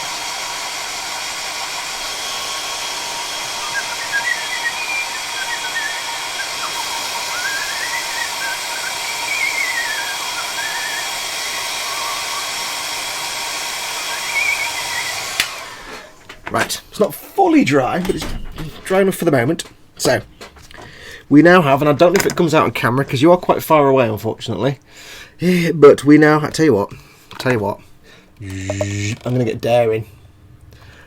Right, it's not fully dry, but it's dry enough for the moment. So, we now have, and I don't know if it comes out on camera because you are quite far away, unfortunately. But we now, I tell you what, I'm going to get daring.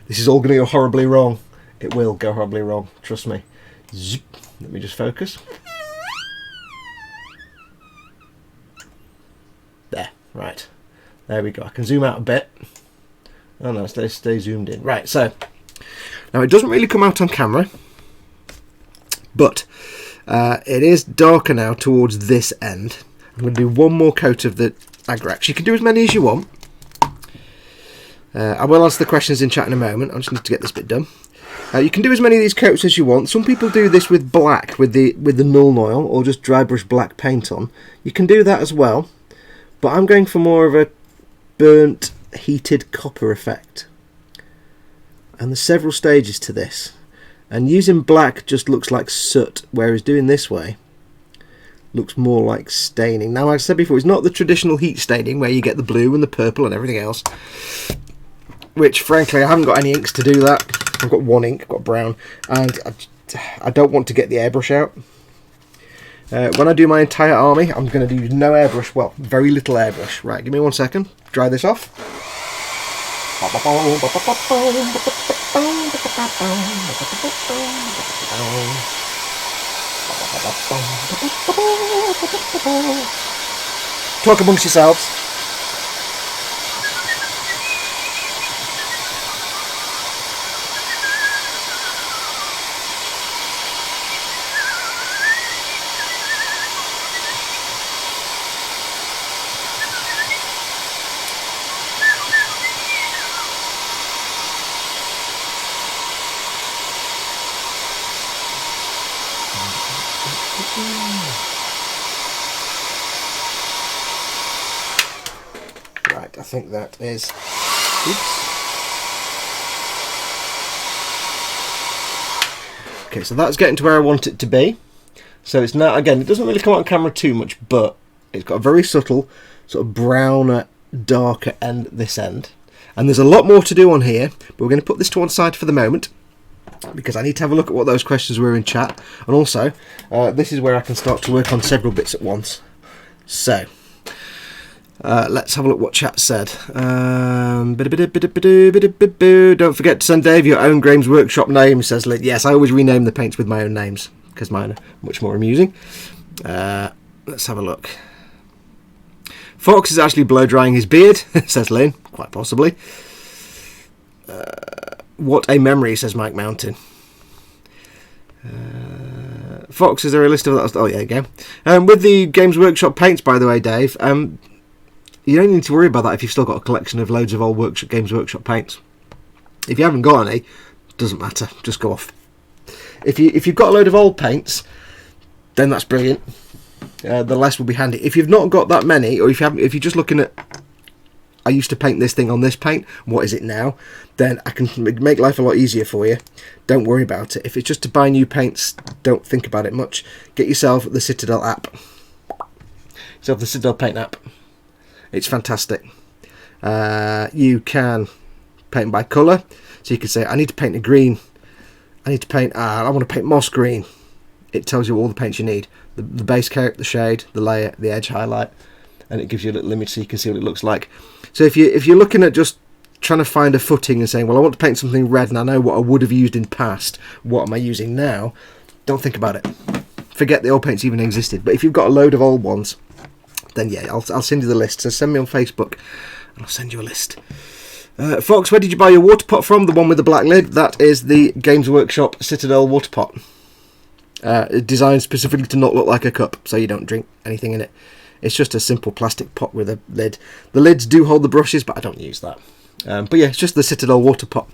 This is all going to go horribly wrong. It will go horribly wrong, trust me. Let me just focus. There, right. There we go. I can zoom out a bit. Oh no, stay zoomed in. Right, so now it doesn't really come out on camera, but it is darker now towards this end. I'm going to do one more coat of the Agrax. You can do as many as you want. I will answer the questions in chat in a moment. I just need to get this bit done. You can do as many of these coats as you want. Some people do this with black, with the Nuln Oil, or just dry brush black paint on. You can do that as well, but I'm going for more of a burnt, heated copper effect. And there's several stages to this. And using black just looks like soot, whereas doing this way looks more like staining. Now, like I said before, it's not the traditional heat staining where you get the blue and the purple and everything else, which frankly I haven't got any inks to do that. I've got one ink, got brown, and I don't want to get the airbrush out. When I do my entire army, I'm going to do no airbrush, well, very little airbrush. Right, give me 1 second, dry this off. Talk amongst yourselves. Right, I think that is... Oops. Okay, so that's getting to where I want it to be. So it's now, again, it doesn't really come out on camera too much, but it's got a very subtle, sort of browner, darker end this end. And there's a lot more to do on here, but we're going to put this to one side for the moment. because I need to have a look at what those questions were in chat. And also, this is where I can start to work on several bits at once. So, let's have a look what chat said. Don't forget to send Dave your own Games Workshop name, says Lynn. Yes, I always rename the paints with my own names, because mine are much more amusing. Let's have a look. Fox is actually blow drying his beard, says Lynn. Quite possibly. What a memory, says Mike Mountain. Fox, is there a list of that? Oh, yeah, there you go. With the Games Workshop paints, by the way, Dave, you don't need to worry about that if you've still got a collection of loads of old Games Workshop paints. If you haven't got any, doesn't matter. Just go off. If you've got a load of old paints, then that's brilliant. The less will be handy. If you've not got that many, or if you're just looking at, I used to paint this thing on this paint, what is it now? Then I can make life a lot easier for you. Don't worry about it. If it's just to buy new paints, don't think about it much. Get yourself the Citadel app. Yourself the Citadel paint app. It's fantastic. You can paint by colour. So you can say, I need to paint a green. I need to paint, I want to paint moss green. It tells you all the paints you need. The base coat, the shade, the layer, the edge highlight. And it gives you a little image so you can see what it looks like. So if you're looking at just trying to find a footing and saying, well, I want to paint something red and I know what I would have used in past, what am I using now? Don't think about it. Forget the old paints even existed. But if you've got a load of old ones, then yeah, I'll send you the list. So send me on Facebook and I'll send you a list. Fox, where did you buy your water pot from? The one with the black lid? That is the Games Workshop Citadel water pot. Designed specifically to not look like a cup, so you don't drink anything in it. It's just a simple plastic pot with a lid. The lids do hold the brushes, but I don't use that. But yeah, it's just the Citadel water pot.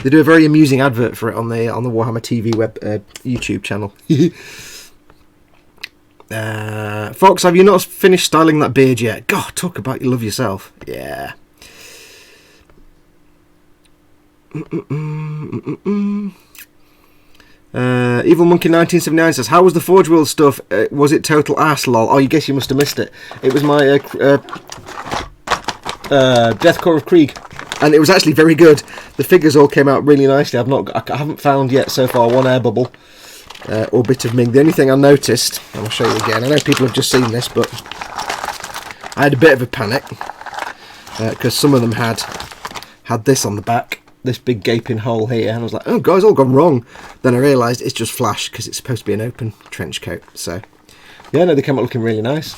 They do a very amusing advert for it on the Warhammer TV web YouTube channel. Fox, have you not finished styling that beard yet? God, talk about you love yourself. Yeah. Evil Monkey 1979 says, how was the Forge World stuff? Was it total ass, lol? Oh, you guess you must have missed it. It was my Deathcore of Krieg, and it was actually very good. The figures all came out really nicely. I haven't found yet so far one air bubble or bit of Ming. The only thing I noticed, and I'll show you again, I know people have just seen this, but I had a bit of a panic because some of them had this on the back. This big gaping hole here, and I was like, oh guys, all gone wrong. Then I realised it's just flash because it's supposed to be an open trench coat. So yeah, no, they came out looking really nice.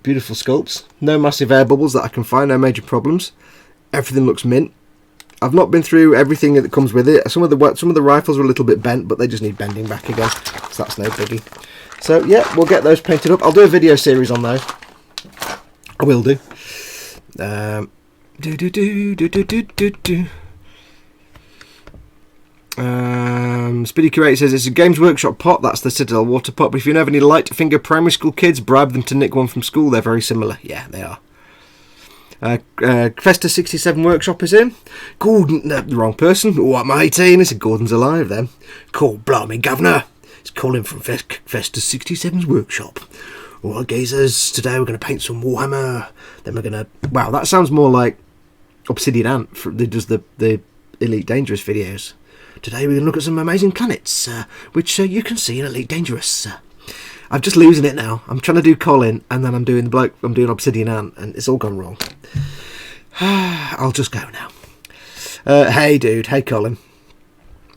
Beautiful sculpts, no massive air bubbles that I can find, no major problems. Everything looks mint. I've not been through everything that comes with it. Some of the rifles are a little bit bent, but they just need bending back again, so that's no biggie. So yeah, we'll get those painted up. I'll do a video series on those. I will do. Speedy Curate says it's a Games Workshop pot. That's the Citadel water pot. But if you know of any light finger primary school kids, bribe them to nick one from school. They're very similar. Yeah, they are. Festa 67 Workshop is in. Gordon, the wrong person. What am I 18? I said Gordon's alive then. Call blimey governor. It's calling from Festa 67's workshop. Alright, geezers, today we're going to paint some Warhammer. Then we're going to... Wow, that sounds more like Obsidian Ant that does the Elite Dangerous videos. Today we're going to look at some amazing planets, which you can see in Elite Dangerous. I'm just losing it now. I'm trying to do Colin, and then I'm doing Obsidian Ant, and it's all gone wrong. I'll just go now. Hey, dude. Hey, Colin.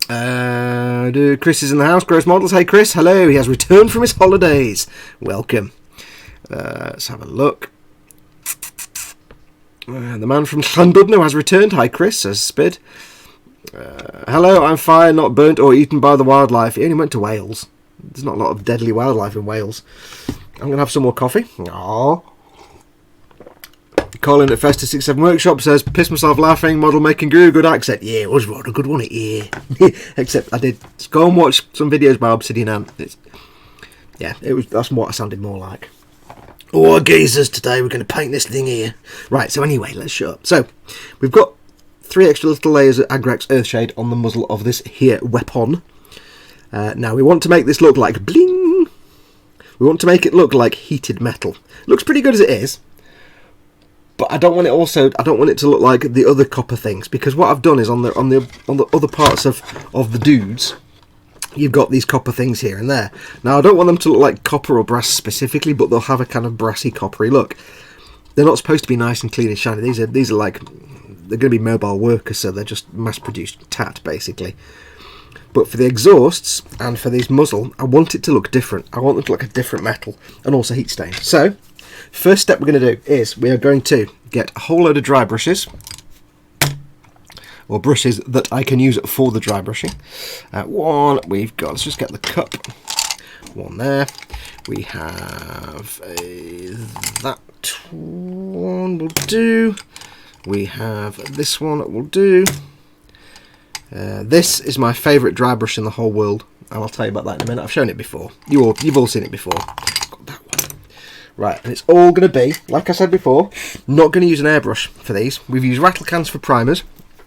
Chris is in the house. Gross Models. Hey, Chris. Hello. He has returned from his holidays. Welcome. Let's have a look. The man from Llandudno has returned. Hi, Chris, says Spid. Hello, I'm fine, not burnt or eaten by the wildlife. He only went to Wales. There's not a lot of deadly wildlife in Wales. I'm going to have some more coffee. Aww. Colin at Festa 67 Workshop says, piss myself laughing, model making guru, good accent. Yeah, it was rather good, wasn't it? Yeah. Except I did go and watch some videos by Obsidian Ant. That's what I sounded more like. Oh, geezers, today we're going to paint this thing here. Right, so anyway, let's shut up. So, we've got 3 extra little layers of Agrax Earthshade on the muzzle of this here weapon. Now, we want to make this look like bling. We want to make it look like heated metal. It looks pretty good as it is. but I don't want it to look like the other copper things, because what I've done is on the other parts of the dudes, you've got these copper things here and there. Now I don't want them to look like copper or brass specifically, but they'll have a kind of brassy, coppery look. They're not supposed to be nice and clean and shiny. These are like, they're going to be mobile workers, so they're just mass-produced tat basically. But for the exhausts and for this muzzle, I want it to look different. I want it to look like a different metal and also heat stained. So, first step we're going to do is we are going to get a whole load of dry brushes, or brushes that I can use for the dry brushing. One we've got, let's just get the cup. One there. We have that one will do. We have this one that will do. This is my favourite dry brush in the whole world, and I'll tell you about that in a minute. I've shown it before. You've all seen it before. Got that one. Right, and it's all going to be, like I said before, not going to use an airbrush for these. We've used rattle cans for primers,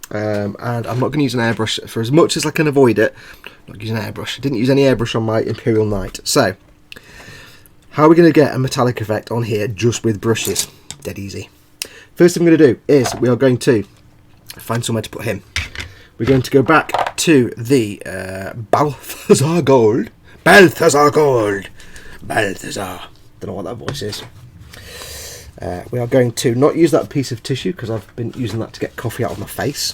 and I'm not going to use an airbrush for as much as I can avoid it. I'm not using an airbrush. I didn't use any airbrush on my Imperial Knight. So, how are we going to get a metallic effect on here just with brushes? Dead easy. First thing I'm going to do is we are going to find somewhere to put him. We're going to go back to the Balthazar Gold. Balthazar Gold. Balthazar. Don't know what that voice is. We are going to not use that piece of tissue because I've been using that to get coffee out of my face.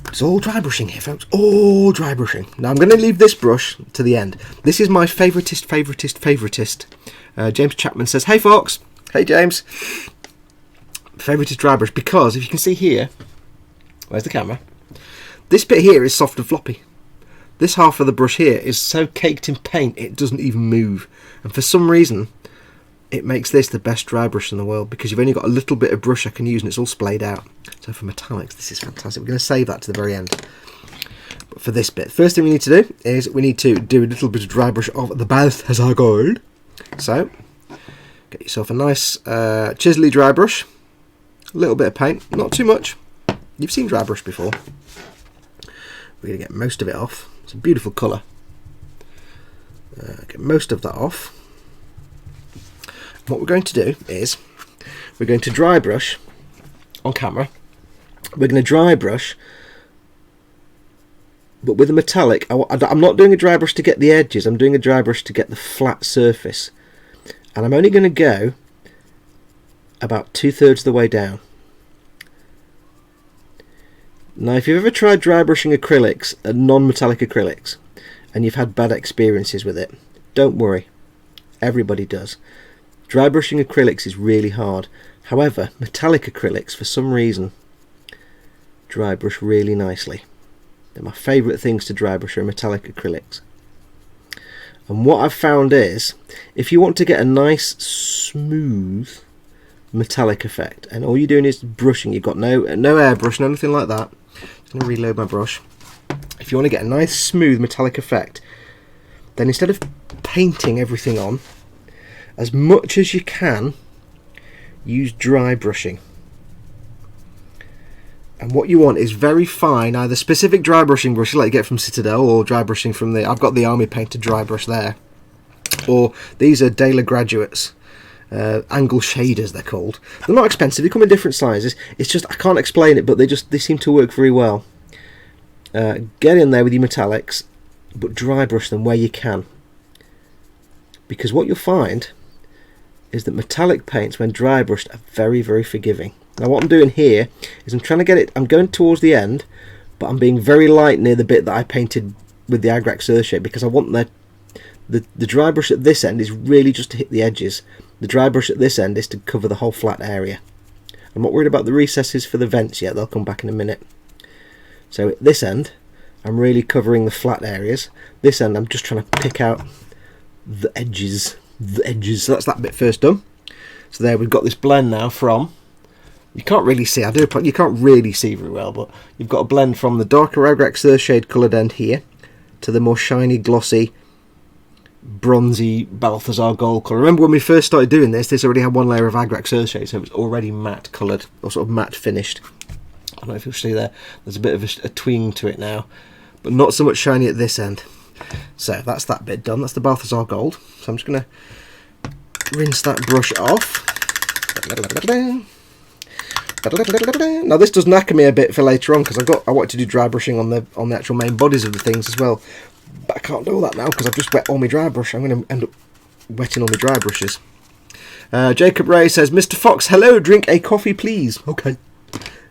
It's all dry brushing here, folks. All dry brushing. Now I'm going to leave this brush to the end. This is my favoritist. James Chapman says, "Hey Fox." Hey James. Favoritist dry brush, because if you can see here, where's the camera? This bit here is soft and floppy. This half of the brush here is so caked in paint it doesn't even move. And for some reason, it makes this the best dry brush in the world, because you've only got a little bit of brush I can use and it's all splayed out. So for metallics, this is fantastic. We're going to save that to the very end. But for this bit, first thing we need to do is we need to do a little bit of dry brush of the Balthazar Gold. So, get yourself a nice chisely dry brush. A little bit of paint, not too much. You've seen dry brush before. We're going to get most of it off. It's a beautiful colour. Get most of that off. What we're going to do is we're going to dry brush on camera. We're going to dry brush, but with a metallic. I'm not doing a dry brush to get the edges. I'm doing a dry brush to get the flat surface. And I'm only going to go about 2/3 of the way down. Now, if you've ever tried dry brushing acrylics, non-metallic acrylics, and you've had bad experiences with it, don't worry. Everybody does. Dry brushing acrylics is really hard. However, metallic acrylics, for some reason, dry brush really nicely. They're my favourite things to dry brush are metallic acrylics. And what I've found is, if you want to get a nice, smooth metallic effect, and all you're doing is brushing, you've got no airbrush, no anything like that. I'm going to reload my brush. If you want to get a nice, smooth metallic effect, then instead of painting everything on, as much as you can, use dry brushing. And what you want is very fine, either specific dry brushing brushes like you get from Citadel, or dry brushing from the, I've got the Army painted dry brush there, or these are Dela Graduates angle shaders, they're called. They're not expensive, they come in different sizes. It's just, I can't explain it, but they seem to work very well. Get in there with your metallics, but dry brush them where you can, because what you'll find is that metallic paints, when dry brushed, are very, very forgiving. Now what I'm doing here is I'm trying to get it, I'm going towards the end, but I'm being very light near the bit that I painted with the Agrax Earthshade, because I want the dry brush at this end is really just to hit the edges. The dry brush at this end is to cover the whole flat area. I'm not worried about the recesses for the vents yet, they'll come back in a minute. So at this end, I'm really covering the flat areas. This end, I'm just trying to pick out the edges. So that's that bit first done. So there we've got this blend now from, you can't really see, you can't really see very well, but you've got a blend from the darker Agrax Earthshade coloured end here to the more shiny, glossy, bronzy Balthazar Gold colour. Remember when we first started doing this already had one layer of Agrax Earthshade, so it was already matte coloured, or sort of matte finished. I don't know if you'll see there's a bit of a twing to it now, but not so much shiny at this end. So that's that bit done. That's the Balthazar Gold. So I'm just going to rinse that brush off. Now this does knacker me a bit for later on because I wanted to do dry brushing on the actual main bodies of the things as well, but I can't do all that now because I've just wet all my dry brush. I'm going to end up wetting all my dry brushes. Jacob Ray says, Mr. Fox, hello, drink a coffee please. Okay,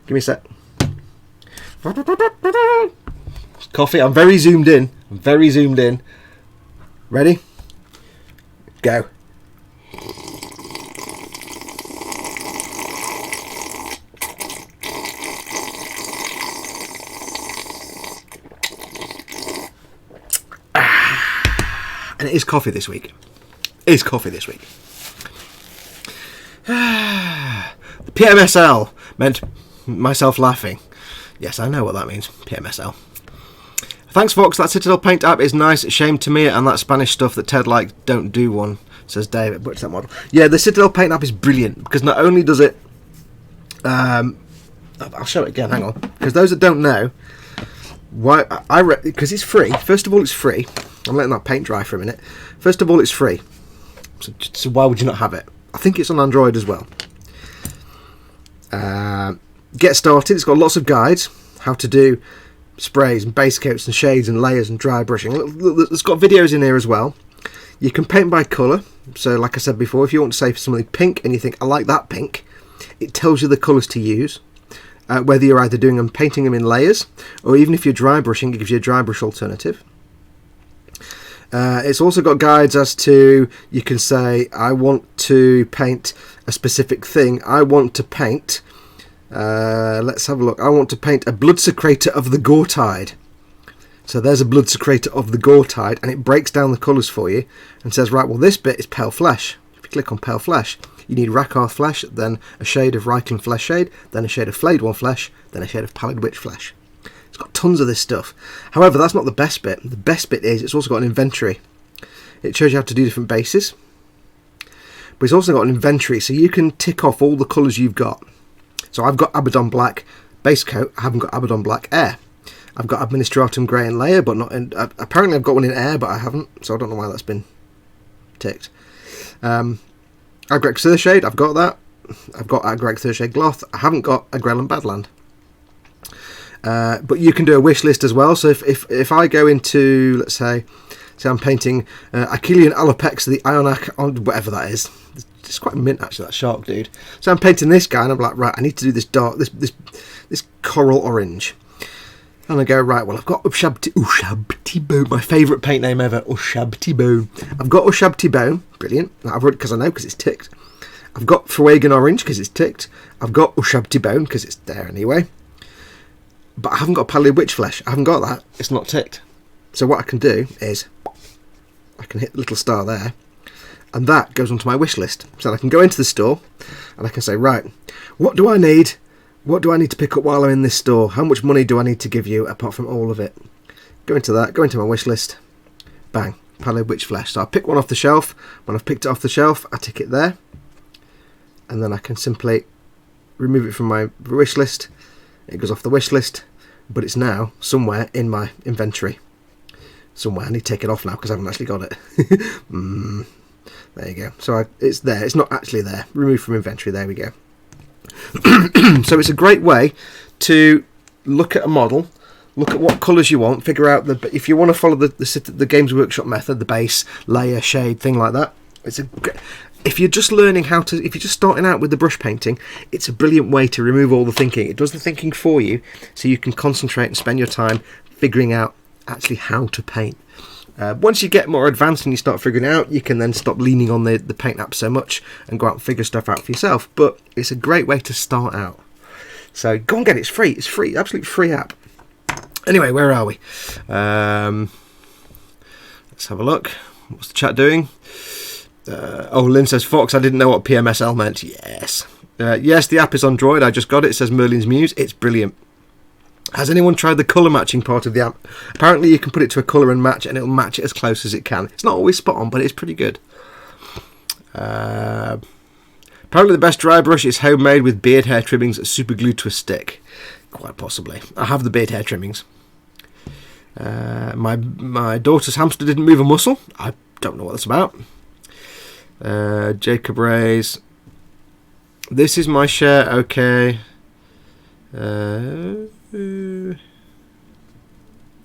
give me a sec. Coffee, I'm very zoomed in. Ready? Go. And it is coffee this week. The PMSL meant myself laughing. Yes, I know what that means. PMSL. Thanks, Fox. That Citadel Paint app is nice. Shame to me and that Spanish stuff that Ted likes don't do one, says David. What's that model? Yeah, the Citadel Paint app is brilliant because not only does it... I'll show it again. Hang on. Because those that don't know, why because it's free. First of all, it's free. I'm letting that paint dry for a minute. First of all, it's free. So why would you not have it? I think it's on Android as well. Get started. It's got lots of guides how to do sprays and base coats and shades and layers and dry brushing. It's got videos in here as well. You can paint by colour. So like I said before, if you want to say for something pink and you think I like that pink, it tells you the colours to use. Whether you're either doing them, painting them in layers, or even if you're dry brushing, it gives you a dry brush alternative. It's also got guides as to, you can say, I want to paint a specific thing. I want to paint, let's have a look. I want to paint a blood secretor of the Gore-Tide. So there's a blood secretor of the Gore-Tide, and it breaks down the colours for you and says, right, well, this bit is pale flesh. If you click on pale flesh, you need Rakarth flesh, then a shade of Reikland flesh shade, then a shade of Flayed One flesh, then a shade of Pallid Witch flesh. It's got tons of this stuff. However, that's not the best bit. The best bit is it's also got an inventory. It shows you how to do different bases. But it's also got an inventory, so you can tick off all the colours you've got. So I've got Abaddon Black base coat. I haven't got Abaddon Black Air. I've got Administratum Grey and Layer, but not in... apparently I've got one in Air, but I haven't. So I don't know why that's been ticked. Agrek Surshade, I've got that. I've got Agrek Surshade Gloth. I haven't got a Grelin Badland. But you can do a wish list as well. So if I go into, let's say I'm painting Achillean Alopex, the Ionac, on whatever that is. It's quite mint actually, that shark dude. So I'm painting this guy and I'm like, right, I need to do this dark, this coral orange. And I go, right, well, I've got Ushabti-Bone, my favourite paint name ever, Ushabti-Bone. I've got Ushabti-Bone, brilliant. I've already, because I know, because it's ticked. I've got Fuegan Orange, because it's ticked. I've got Ushabti-Bone, because it's there anyway. But I haven't got Pallid Witch Flesh. I haven't got that. It's not ticked. So what I can do is, I can hit the little star there, and that goes onto my wish list. So I can go into the store, and I can say, right, what do I need? What do I need to pick up while I'm in this store? How much money do I need to give you apart from all of it? Go into that, go into my wish list. Bang, Pallid Witch Flesh. So I pick one off the shelf. When I've picked it off the shelf, I tick it there. And then I can simply remove it from my wish list. It goes off the wish list, but it's now somewhere in my inventory. Somewhere. I need to take it off now because I haven't actually got it. There you go. So it's there. It's not actually there. Remove from inventory. There we go. So it's a great way to look at a model, look at what colours you want, figure out if you want to follow the Games Workshop method, the base, layer, shade, thing like that. If you're just learning if you're just starting out with the brush painting, it's a brilliant way to remove all the thinking. It does the thinking for you, so you can concentrate and spend your time figuring out actually how to paint. Once you get more advanced and you start figuring out, you can then stop leaning on the paint app so much and go out and figure stuff out for yourself. But it's a great way to start out. So go and get it. It's free. It's free. Absolute free app. Anyway, where are we? Let's have a look. What's the chat doing? Lynn says, Fox, I didn't know what PMSL meant. Yes. Yes, the app is on Droid. I just got it. It says Merlin's Muse. It's brilliant. Has anyone tried the colour matching part of the app? Apparently you can put it to a colour and match, and it'll match it as close as it can. It's not always spot on, but it's pretty good. Apparently the best dry brush is homemade with beard hair trimmings super glued to a stick. Quite possibly. I have the beard hair trimmings. My daughter's hamster didn't move a muscle. I don't know what that's about. Jacob Ray's This is my share, okay.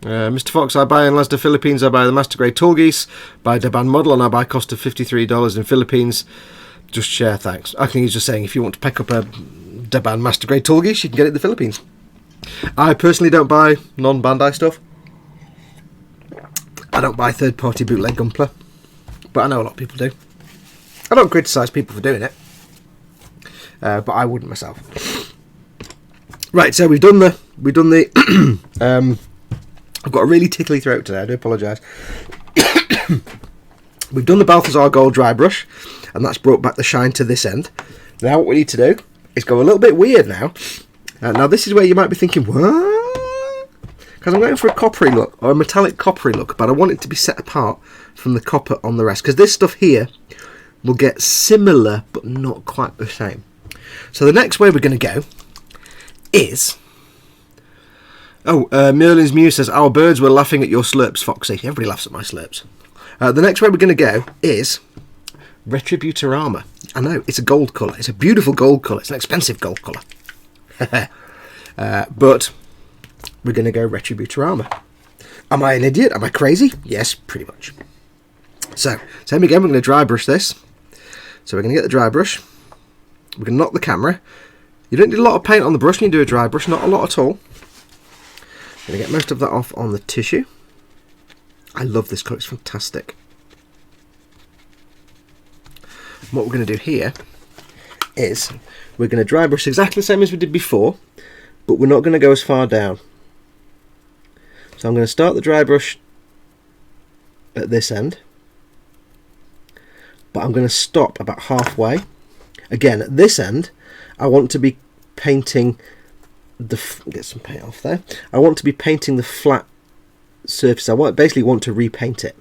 Mr. Fox, I buy in Lasda Philippines, I buy the Master Grade Tallgeese, buy Deban model, and I buy cost of $53 in Philippines. Just share, thanks. I think he's just saying if you want to pick up a Deban Master Grade Tallgeese, you can get it in the Philippines. I personally don't buy non-Bandai stuff. I don't buy third-party bootleg Gunpla, but I know a lot of people do. I don't criticise people for doing it, but I wouldn't myself. Right, so we've done the I've got a really tickly throat today, I do apologise. We've done the Balthazar Gold dry brush, and that's brought back the shine to this end. Now what we need to do is go a little bit weird now. Now this is where you might be thinking, what? Because I'm going for a coppery look, or a metallic coppery look, but I want it to be set apart from the copper on the rest, because this stuff here will get similar, but not quite the same. So the next way we're going to go is... Merlin's Mew says, our birds were laughing at your slurps, Foxy. Everybody laughs at my slurps. The next way we're going to go is Retributor Armour. I know, it's a gold colour. It's a beautiful gold colour. It's an expensive gold colour. But we're going to go Retributor Armour. Am I an idiot? Am I crazy? Yes, pretty much. So, same again, we're going to dry brush this. So we're going to get the dry brush. We're going to knock the camera. You don't need a lot of paint on the brush when you do a dry brush, not a lot at all. I'm going to get most of that off on the tissue. I love this colour, it's fantastic. And what we're going to do here is we're going to dry brush exactly the same as we did before, but we're not going to go as far down. So I'm going to start the dry brush at this end, but I'm going to stop about halfway. Again, at this end, I want to be painting get some paint off there. I want to be painting the flat surface. I basically want to repaint it.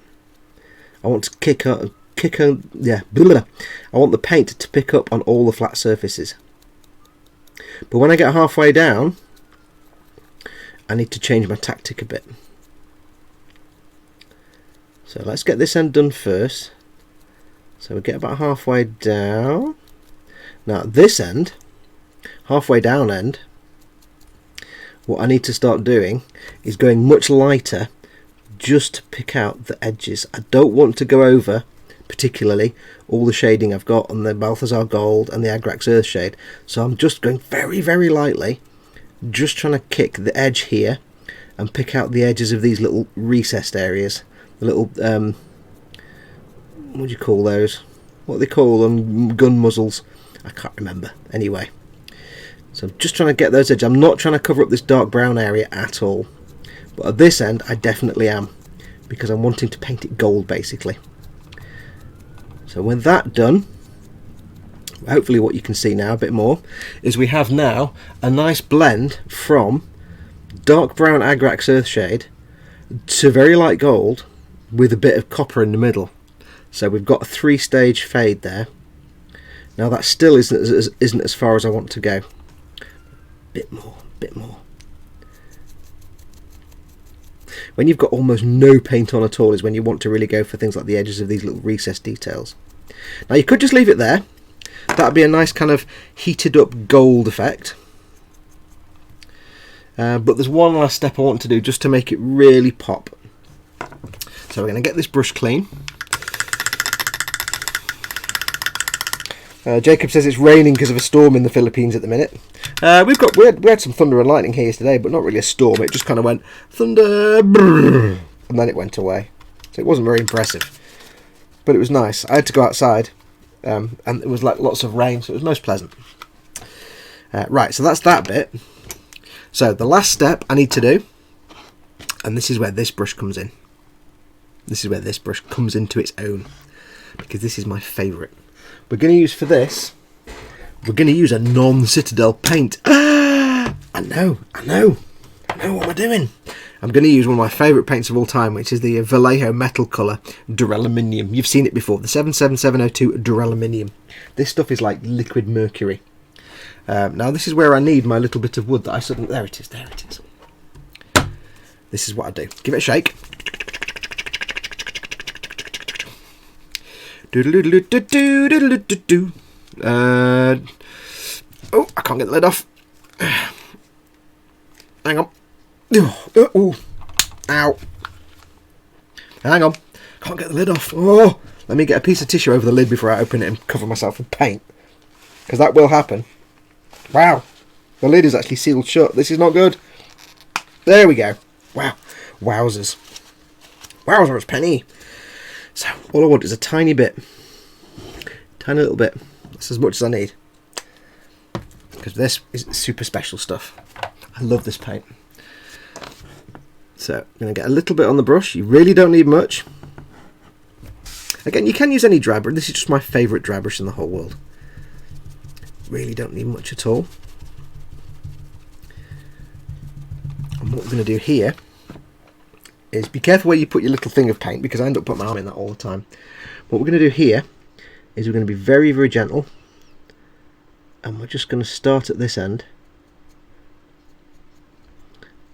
I want to kick on, yeah, blah. I want the paint to pick up on all the flat surfaces. But when I get halfway down, I need to change my tactic a bit. So let's get this end done first. So we get about halfway down. Now this end, halfway down end, what I need to start doing is going much lighter just to pick out the edges. I don't want to go over particularly all the shading I've got on the Balthazar Gold and the Agrax Earthshade, so I'm just going very, very lightly, just trying to kick the edge here and pick out the edges of these little recessed areas, the little what do you call those? What do they call them? Gun muzzles? I can't remember. Anyway, so I'm just trying to get those edges. I'm not trying to cover up this dark brown area at all, but at this end I definitely am, because I'm wanting to paint it gold basically. So with that done, hopefully what you can see now a bit more is we have now a nice blend from dark brown Agrax Earthshade to very light gold with a bit of copper in the middle. So we've got a 3-stage fade there. Now that still isn't as far as I want to go. Bit more, bit more. When you've got almost no paint on at all is when you want to really go for things like the edges of these little recessed details. Now you could just leave it there. That'd be a nice kind of heated up gold effect. But there's one last step I want to do just to make it really pop. So we're going to get this brush clean. Jacob says it's raining because of a storm in the Philippines at the minute. We had some thunder and lightning here today, but not really a storm. It just kind of went thunder, brrr, and then it went away. So it wasn't very impressive, but it was nice. I had to go outside, and it was like lots of rain, so it was most pleasant. Right, so that's that bit. So the last step I need to do, and this is where this brush comes in. This is where this brush comes into its own, because this is my favourite. We're going to use for this, we're going to use a non-Citadel paint. I know what we're doing. I'm going to use one of my favourite paints of all time, which is the Vallejo metal colour Duraluminium. You've seen it before, the 77702 Duraluminium. This stuff is like liquid mercury. Now this is where I need my little bit of wood that I suddenly... There it is. This is what I do. Give it a shake. Oh, I can't get the lid off. Hang on. Oh, ow. Hang on. Can't get the lid off. Oh, let me get a piece of tissue over the lid before I open it and cover myself in paint. Because that will happen. Wow. The lid is actually sealed shut. This is not good. There we go. Wow. Wowzers. Wowzers, Penny. So, all I want is a tiny bit. Tiny little bit. That's as much as I need. Because this is super special stuff. I love this paint. So, I'm going to get a little bit on the brush. You really don't need much. Again, you can use any dry brush. This is just my favourite dry brush in the whole world. Really don't need much at all. And what we're going to do here is be careful where you put your little thing of paint, because I end up putting my arm in that all the time. What we're going to do here is we're going to be very, very gentle, and we're just going to start at this end.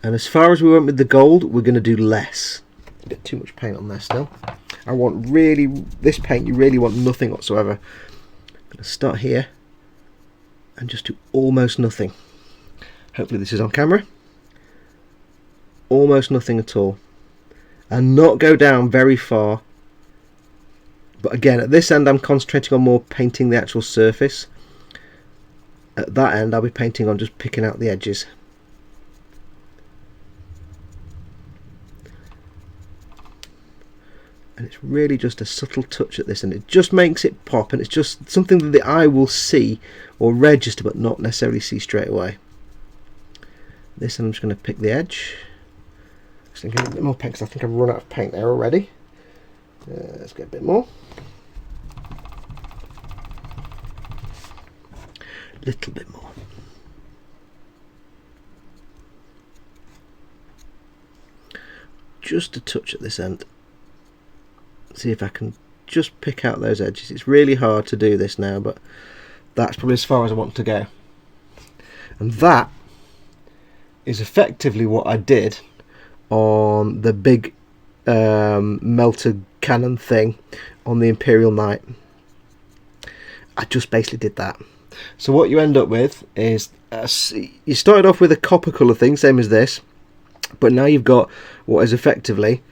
And as far as we went with the gold, we're going to do less. A bit too much paint on there still. I want really, this paint, you really want nothing whatsoever. I'm going to start here and just do almost nothing. Hopefully this is on camera. Almost nothing at all. And not go down very far. But again, at this end I'm concentrating on more painting the actual surface. At that end I'll be painting on just picking out the edges. And it's really just a subtle touch at this end. It just makes it pop, and it's just something that the eye will see or register but not necessarily see straight away. This end I'm just going to pick the edge. Just thinking a bit more paint because I think I've run out of paint there already. Let's get a bit more. Little bit more. Just a touch at this end. See if I can just pick out those edges. It's really hard to do this now, but that's probably as far as I want to go. And that is effectively what I did on the big melted cannon thing on the Imperial Knight. I just basically did that. So what you end up with is you started off with a copper colour thing, same as this, but now you've got what is effectively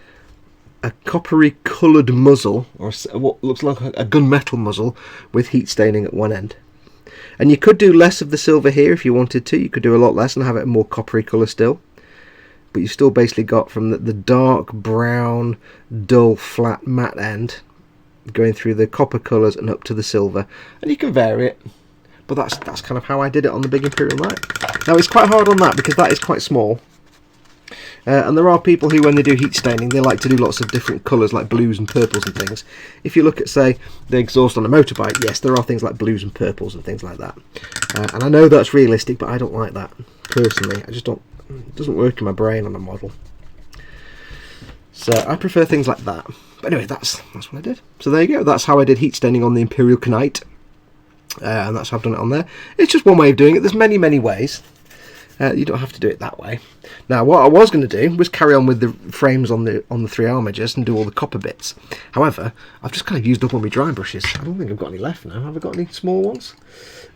a coppery coloured muzzle, or what looks like a gunmetal muzzle with heat staining at one end. And you could do less of the silver here if you wanted to. You could do a lot less and have it a more coppery colour still. But you still basically got from the dark brown, dull, flat, matte end going through the copper colours and up to the silver. And you can vary it. But that's kind of how I did it on the big Imperial Knight. Now it's quite hard on that because that is quite small. And there are people who, when they do heat staining, they like to do lots of different colours like blues and purples and things. If you look at, say, the exhaust on a motorbike, yes, there are things like blues and purples and things like that. And I know that's realistic, but I don't like that personally. I just don't. It doesn't work in my brain on a model. So I prefer things like that. But anyway, that's what I did. So there you go. That's how I did heat staining on the Imperial Knight. And that's how I've done it on there. It's just one way of doing it. There's many, many ways. You don't have to do it that way. Now, what I was going to do was carry on with the frames on the 3 Armigers and do all the copper bits. However, I've just kind of used up all my dry brushes. I don't think I've got any left now. Have I got any small ones?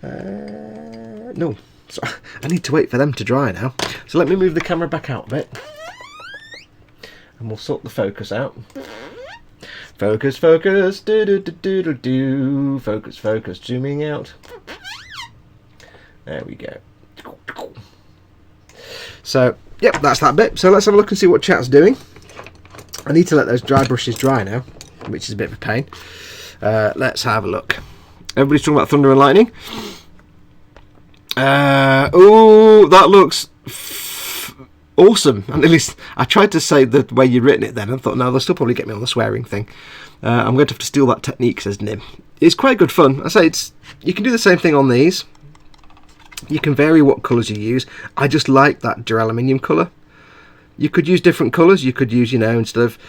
No. So I need to wait for them to dry now. So let me move the camera back out a bit. And we'll sort the focus out. Focus, focus, do do do do do do. Focus, focus, zooming out. There we go. So, yep, that's that bit. So let's have a look and see what chat's doing. I need to let those dry brushes dry now, which is a bit of a pain. Let's have a look. Everybody's talking about thunder and lightning. Oh, that looks awesome. And at least I tried to say the way you'd written it then. I thought, no, they'll still probably get me on the swearing thing. I'm going to have to steal that technique, says Nim. It's quite good fun. I say you can do the same thing on these. You can vary what colours you use. I just like that duraluminum colour. You could use different colours. You could use, instead of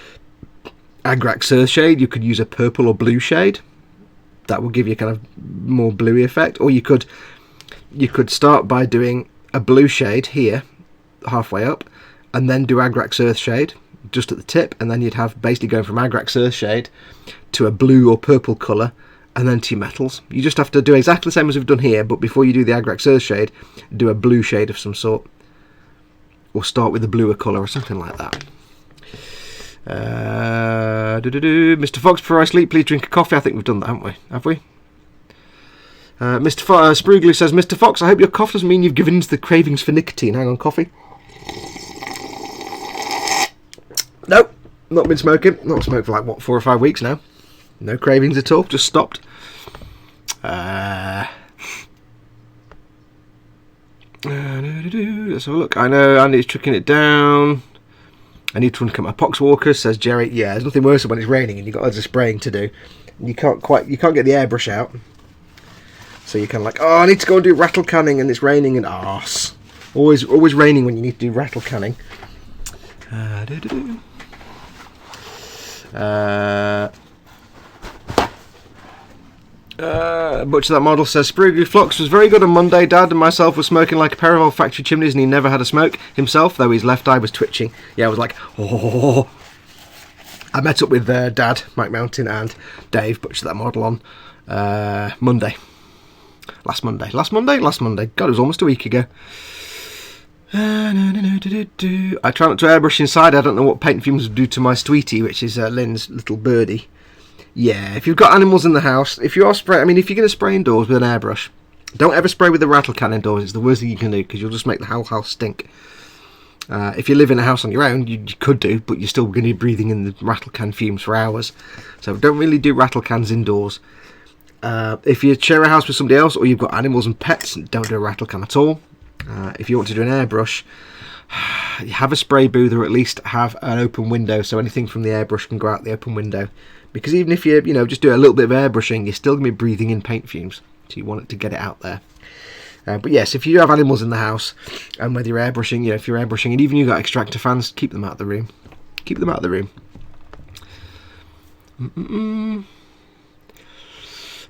Agrax Earth shade, you could use a purple or blue shade. That will give you kind of more bluey effect. Or you could start by doing a blue shade here, halfway up, and then do Agrax Earth shade just at the tip, and then you'd have basically going from Agrax Earth shade to a blue or purple colour, and then to your metals. You just have to do exactly the same as we've done here, but before you do the Agrax Earth shade, do a blue shade of some sort. Or start with a bluer colour or something like that. Mr. Fox, before I sleep, please drink a coffee. I think we've done that, haven't we? Have we? Mr. Sprugly says, Mr. Fox, I hope your cough doesn't mean you've given in to the cravings for nicotine. Hang on, coffee. Nope, not been smoking. Not smoked for like, what, 4 or 5 weeks now. No cravings at all, just stopped. Let's have a look. I know Andy's tricking it down. I need to look at my pox walker, says Jerry. Yeah, there's nothing worse than when it's raining and you've got loads of spraying to do. You can't get the airbrush out. So you're kind of like, oh, I need to go and do rattle canning and it's raining and arse. Always raining when you need to do rattle canning. Butcher That Model says, Sprugly Flux was very good on Monday. Dad and myself were smoking like a pair of old factory chimneys and he never had a smoke himself, though his left eye was twitching. Yeah, I was like, oh. I met up with Dad, Mike Mountain, and Dave, Butcher That Model, on Monday. Last Monday. God, it was almost a week ago. I try not to airbrush inside. I don't know what paint fumes would do to my Sweetie, which is Lynn's little birdie. Yeah, if you've got animals in the house, if you are spray, I mean, if you're going to spray indoors with an airbrush, don't ever spray with the rattle can indoors. It's the worst thing you can do because you'll just make the whole house stink. If you live in a house on your own, you could do, but you're still going to be breathing in the rattle can fumes for hours. So don't really do rattle cans indoors. If you share a house with somebody else or you've got animals and pets, don't do a rattle can at all. If you want to do an airbrush, you have a spray booth or at least have an open window so anything from the airbrush can go out the open window. Because even if you just do a little bit of airbrushing, you're still going to be breathing in paint fumes. So you want it to get it out there. But yes, if you have animals in the house, and whether you're airbrushing, if you're airbrushing, and even you've got extractor fans, keep them out of the room. Keep them out of the room.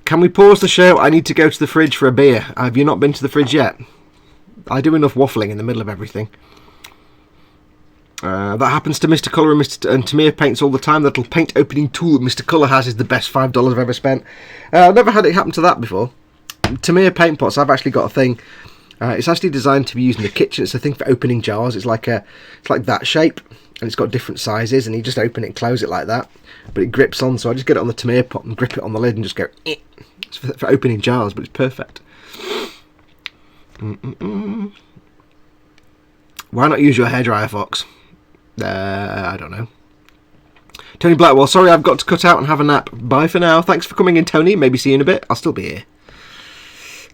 Can we pause the show? I need to go to the fridge for a beer. Have you not been to the fridge yet? I do enough waffling in the middle of everything. That happens to Mr. Colour and Tamir paints all the time. The little paint opening tool that Mr. Colour has is the best $5 I've ever spent. I've never had it happen to that before. Tamir paint pots, I've actually got a thing. It's actually designed to be used in the kitchen. It's a thing for opening jars. It's like that shape, and it's got different sizes, and you just open it and close it like that. But it grips on, so I just get it on the Tamir pot and grip it on the lid and just go, eh. It's for opening jars, but it's perfect. Why not use your hairdryer, Fox? I don't know. Tony Blackwell, sorry I've got to cut out and have a nap. Bye for now. Thanks for coming in, Tony. Maybe see you in a bit. I'll still be here.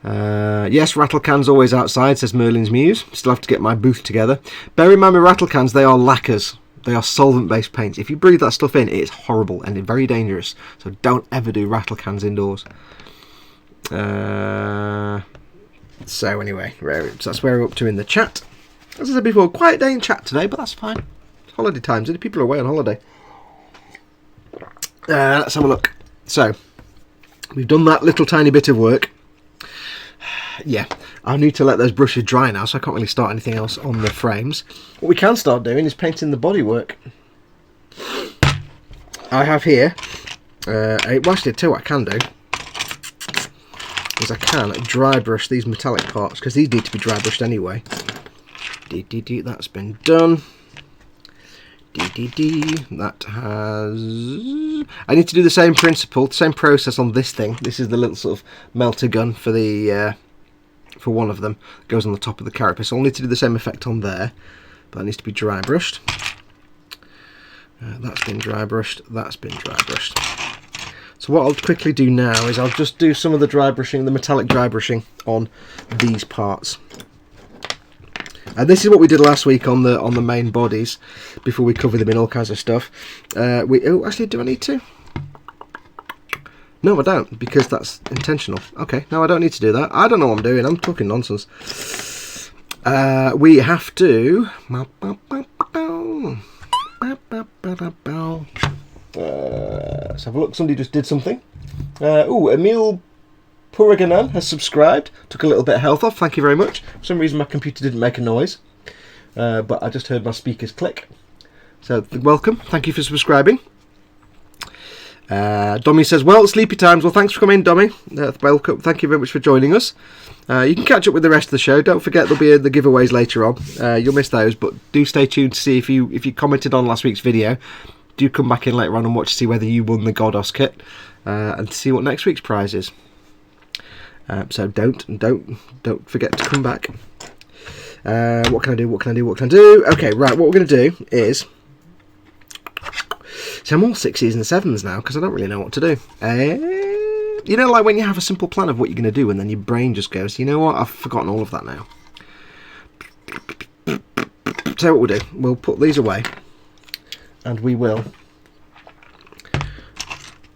Yes, rattle cans always outside, says Merlin's Muse. Still have to get my booth together. Bear in mind with rattle cans, they are lacquers. They are solvent-based paints. If you breathe that stuff in, it's horrible and it's very dangerous. So don't ever do rattle cans indoors. So anyway, that's where we're up to in the chat. As I said before, quiet day in chat today, but that's fine. Holiday times, people are away on holiday. Let's have a look. So, we've done that little tiny bit of work. Yeah, I need to let those brushes dry now, so I can't really start anything else on the frames. What we can start doing is painting the bodywork. I have here, well actually I tell you what I can do, is I can dry brush these metallic parts, because these need to be dry brushed anyway. That's been done. That has... I need to do the same principle, the same process on this thing. This is the little sort of melter gun for the for one of them. It goes on the top of the carapace. So I'll need to do the same effect on there, but that needs to be dry brushed. That's been dry brushed. That's been dry brushed. So what I'll quickly do now is I'll just do some of the dry brushing, the metallic dry brushing on these parts. And this is what we did last week on the main bodies, before we covered them in all kinds of stuff. Oh, actually, do I need to? No, I don't, because that's intentional. Okay, no, I don't need to do that. I don't know what I'm doing. I'm talking nonsense. We have to... let's have a look. Somebody just did something. Emil Puraganan has subscribed. Took a little bit of health off. Thank you very much. For some reason my computer didn't make a noise, but I just heard my speakers click. So welcome. Thank you for subscribing. Dommy says, well, sleepy times. Well, thanks for coming, Dommy. Welcome. Thank you very much for joining us. You can catch up with the rest of the show. Don't forget there'll be the giveaways later on. You'll miss those, but do stay tuned to see if you commented on last week's video. Do come back in later on and watch to see whether you won the Godos kit and to see what next week's prize is. So don't forget to come back. What can I do? Okay, right. What we're going to do is. So I'm all 6s and 7s now because I don't really know what to do. You know, like when you have a simple plan of what you're going to do and then your brain just goes, you know what, I've forgotten all of that now. So what we'll do, we'll put these away and we will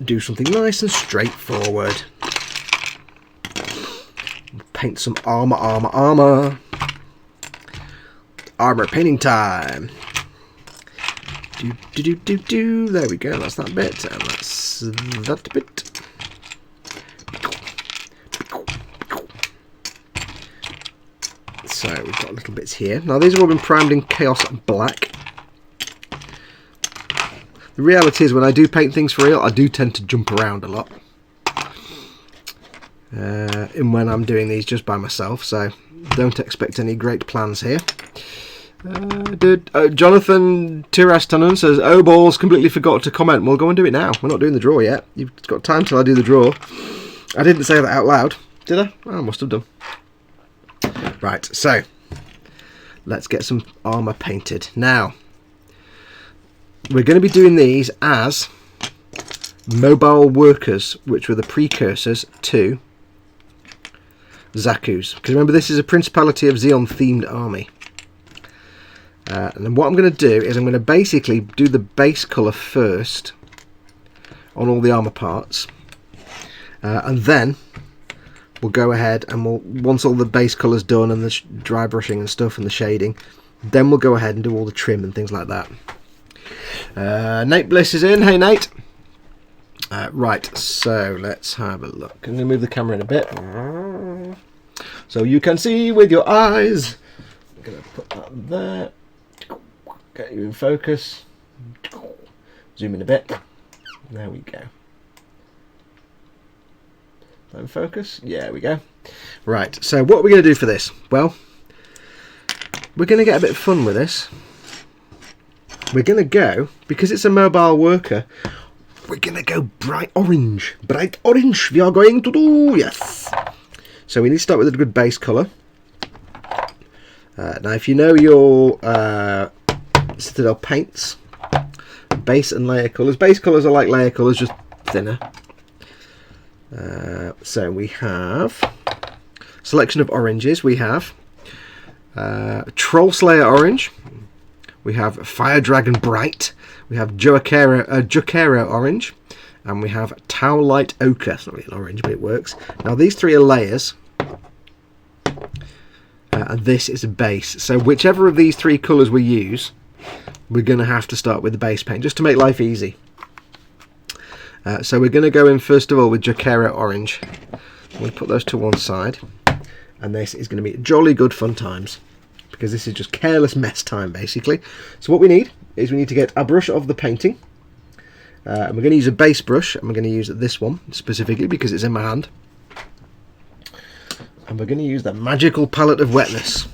do something nice and straightforward. Paint some armour. Armour painting time. There we go, that's that bit, and that's that bit. So we've got little bits here. Now these have all been primed in Chaos Black. The reality is when I do paint things for real, I do tend to jump around a lot. And when I'm doing these just by myself, so don't expect any great plans here. Jonathan Tirastanon says, oh balls, completely forgot to comment. We'll go and do it now. We're not doing the draw yet. You've got time till I do the draw. I didn't say that out loud, did I? Oh, I must have done. Right, so let's get some armour painted. Now, we're going to be doing these as mobile workers, which were the precursors to Zaku's. Because remember, this is a Principality of Xeon themed army. And then what I'm going to do is I'm going to basically do the base colour first on all the armour parts. And then we'll go ahead and once all the base colour's done and the dry brushing and stuff and the shading, then we'll go ahead and do all the trim and things like that. Nate Bliss is in. Hey Nate. Right, so let's have a look. I'm going to move the camera in a bit so you can see with your eyes. I'm going to put that there. Get you in focus. Zoom in a bit. There we go. In focus. Yeah, there we go. Right, so what are we going to do for this? Well, we're going to get a bit of fun with this. We're going to go, because it's a mobile worker, we're going to go bright orange. Bright orange we are going to do, yes. So we need to start with a good base colour. Now if you know your Citadel paints, base and layer colours. Base colours are like layer colours, just thinner. So we have selection of oranges. We have Troll Slayer orange. We have Fire Dragon bright. We have Jokero orange. And we have Tau Light Ochre. It's not really an orange, but it works. Now these three are layers. And this is a base. So whichever of these three colours we use, we're going to have to start with the base paint, just to make life easy. So we're going to go in first of all with Jokero orange. I'm going to put those to one side. And this is going to be jolly good fun times, because this is just careless mess time basically. So what we need is we need to get a brush of the painting. And we're going to use a base brush, and we're going to use this one specifically because it's in my hand. And we're going to use the magical palette of wetness.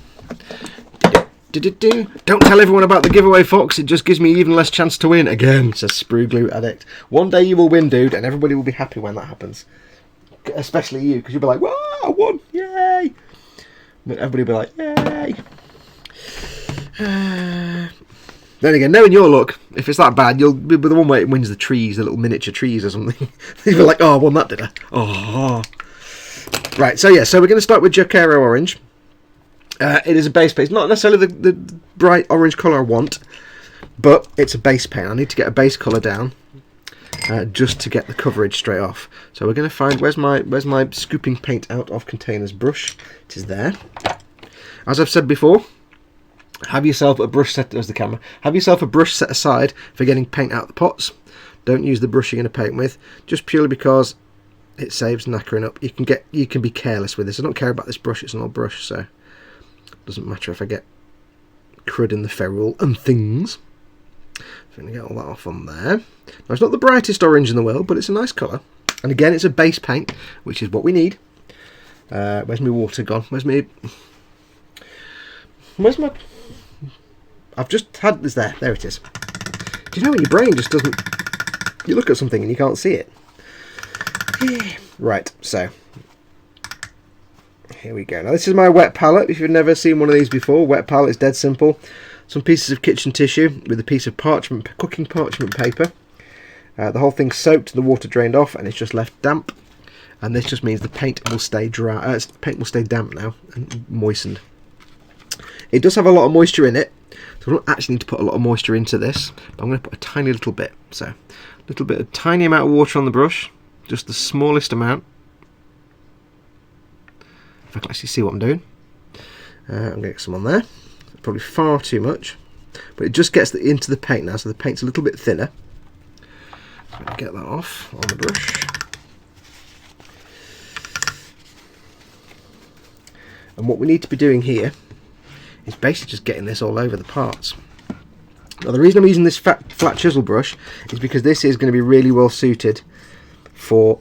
Don't tell everyone about the giveaway, Fox. It just gives me even less chance to win again, says Sprue Glue Addict. One day you will win, dude, and everybody will be happy when that happens. Especially you, because you'll be like, "Wow, I won! Yay!" But everybody will be like, "Yay!" Then again, knowing your luck, if it's that bad, you'll be the one where it wins the trees, the little miniature trees or something. You'll be like, "Oh, I won that, did I?" Oh. Right, so yeah, so we're going to start with Jokero orange. It is a base paint. It's not necessarily the bright orange colour I want, but it's a base paint. I need to get a base colour down just to get the coverage straight off. So we're going to find, where's my scooping paint out of containers brush? It is there. As I've said before, have yourself a brush set. There's the camera. Have yourself a brush set aside for getting paint out the pots. Don't use the brush you're going to paint with, just purely because it saves knackering up. You can be careless with this. I don't care about this brush. It's an old brush, so doesn't matter if I get crud in the ferrule and things. I'm going to get all that off on there. Now, it's not the brightest orange in the world, but it's a nice colour. And again, it's a base paint, which is what we need. Where's my water gone? Where's my... I've just had this there. There it is. Do you know when your brain just doesn't... You look at something and you can't see it. Right, so... Here we go. Now this is my wet palette. If you've never seen one of these before, wet palette is dead simple. Some pieces of kitchen tissue with a piece of parchment, cooking parchment paper. The whole thing's soaked, the water drained off, and it's just left damp. And this just means the paint will stay dry. Paint will stay damp now and moistened. It does have a lot of moisture in it, so I don't actually need to put a lot of moisture into this. But I'm going to put a tiny little bit. So, a tiny amount of water on the brush, just the smallest amount. If I can actually see what I'm doing. I'm going to get some on there. Probably far too much, but it just gets into the paint now, so the paint's a little bit thinner. So I'm going to get that off on the brush. And what we need to be doing here is basically just getting this all over the parts. Now the reason I'm using this flat chisel brush is because this is going to be really well suited for...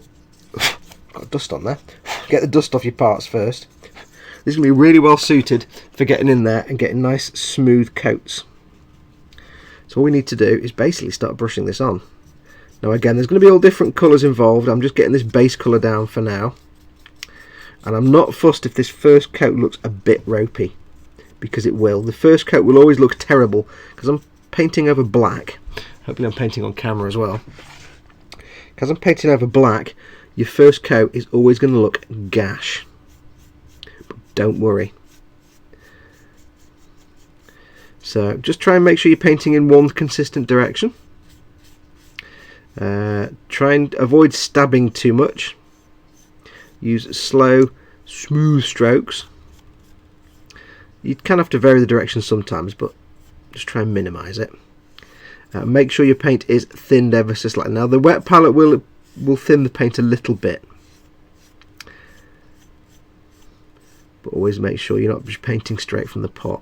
got dust on there. Get the dust off your parts first. This is going to be really well suited for getting in there and getting nice smooth coats. So all we need to do is basically start brushing this on. Now again, there's going to be all different colours involved. I'm just getting this base colour down for now. And I'm not fussed if this first coat looks a bit ropey, because it will. The first coat will always look terrible because I'm painting over black. Hopefully I'm painting on camera as well. Because I'm painting over black, your first coat is always going to look gash. But don't worry. So just try and make sure you're painting in one consistent direction. Try and avoid stabbing too much. Use slow, smooth strokes. You can have to vary the direction sometimes, but just try and minimise it. Make sure your paint is thinned ever so slightly. Now the wet palette will thin the paint a little bit, but always make sure you're not just painting straight from the pot.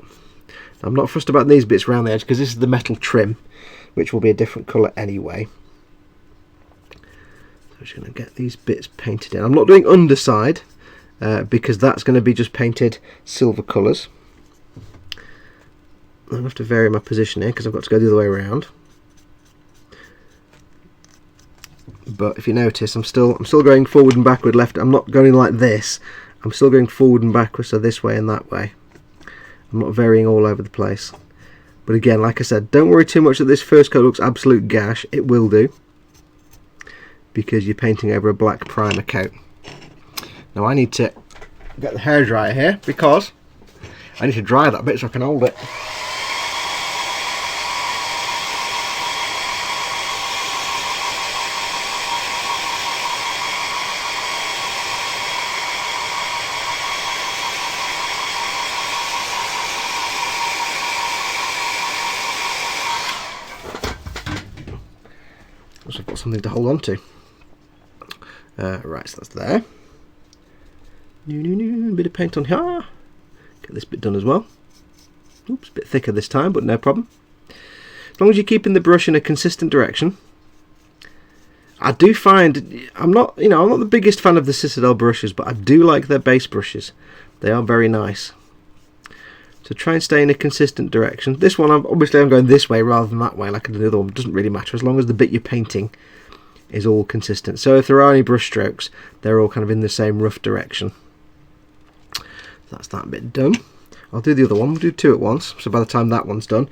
Now, I'm not fussed about these bits around the edge because this is the metal trim, which will be a different colour anyway. So I'm just going to get these bits painted in. I'm not doing underside because that's going to be just painted silver colours. I'll have to vary my position here because I've got to go the other way around. But if you notice, I'm still going forward and backward, left. I'm not going like this. I'm still going forward and backwards, so this way and that way. I'm not varying all over the place. But again, like I said, don't worry too much that this first coat looks absolute gash. It will do, because you're painting over a black primer coat. Now I need to get the hairdryer here because I need to dry that bit so I can hold it. So I've got something to hold on to. Right, so that's there. Bit of paint on here. Get this bit done as well. Oops, a bit thicker this time, but no problem. As long as you're keeping the brush in a consistent direction. I do find I'm not the biggest fan of the Citadel brushes, but I do like their base brushes. They are very nice. So try and stay in a consistent direction. This one, I'm going this way rather than that way like I did the other one. It doesn't really matter as long as the bit you're painting is all consistent. So if there are any brush strokes, they're all kind of in the same rough direction. So that's that bit done. I'll do the other one. We'll do two at once. So by the time that one's done,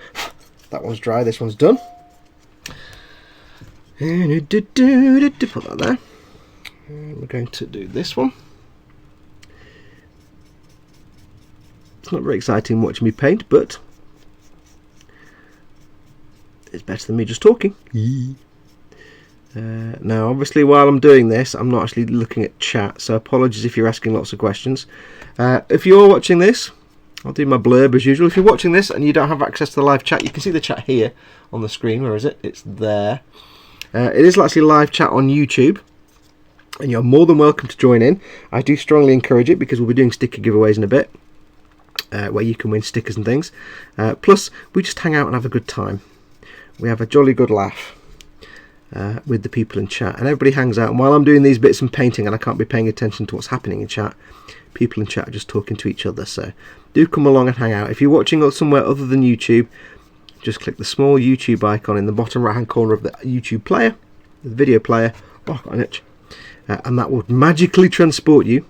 that one's dry, this one's done. Put that there. And we're going to do this one. It's not very exciting watching me paint, but it's better than me just talking. Now obviously while I'm doing this I'm not actually looking at chat, so apologies if you're asking lots of questions. If you're watching this, I'll do my blurb as usual. If you're watching this and you don't have access to the live chat, you can see the chat here on the screen. Where is it? It's there. It is actually live chat on YouTube, and you're more than welcome to join in. I do strongly encourage it because we'll be doing sticker giveaways in a bit, where you can win stickers and things. Plus we just hang out and have a good time. we have a jolly good laugh with the people in chat, and everybody hangs out. And while I'm doing these bits and painting and I can't be paying attention to what's happening in chat, people in chat are just talking to each other. So do come along and hang out. If you're watching somewhere other than YouTube, just click the small YouTube icon in the bottom right hand corner of the YouTube player, the video player. Oh, I've got an itch. And that will magically transport you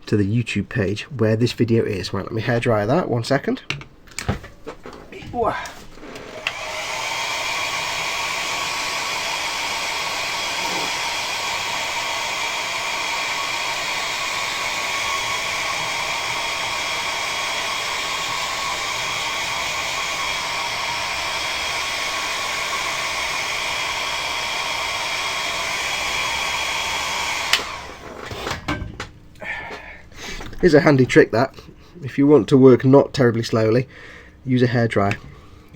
to the YouTube page where this video is. Right, let me hairdryer that, 1 second. Ooh. Here's a handy trick that, if you want to work not terribly slowly, use a hairdryer.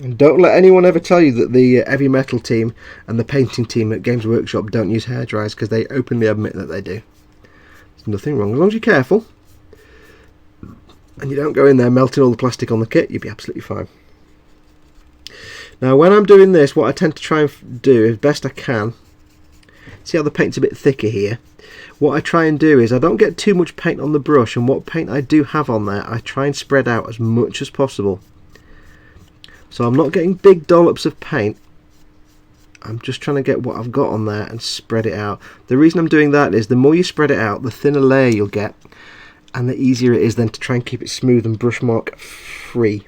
And don't let anyone ever tell you that the heavy metal team and the painting team at Games Workshop don't use hairdryers, because they openly admit that they do. There's nothing wrong. As long as you're careful and you don't go in there melting all the plastic on the kit, you'll be absolutely fine. Now when I'm doing this, what I tend to try and do as best I can, see how the paint's a bit thicker here? What I try and do is I don't get too much paint on the brush, and what paint I do have on there I try and spread out as much as possible. So I'm not getting big dollops of paint, I'm just trying to get what I've got on there and spread it out. The reason I'm doing that is the more you spread it out, the thinner layer you'll get, and the easier it is then to try and keep it smooth and brush mark free.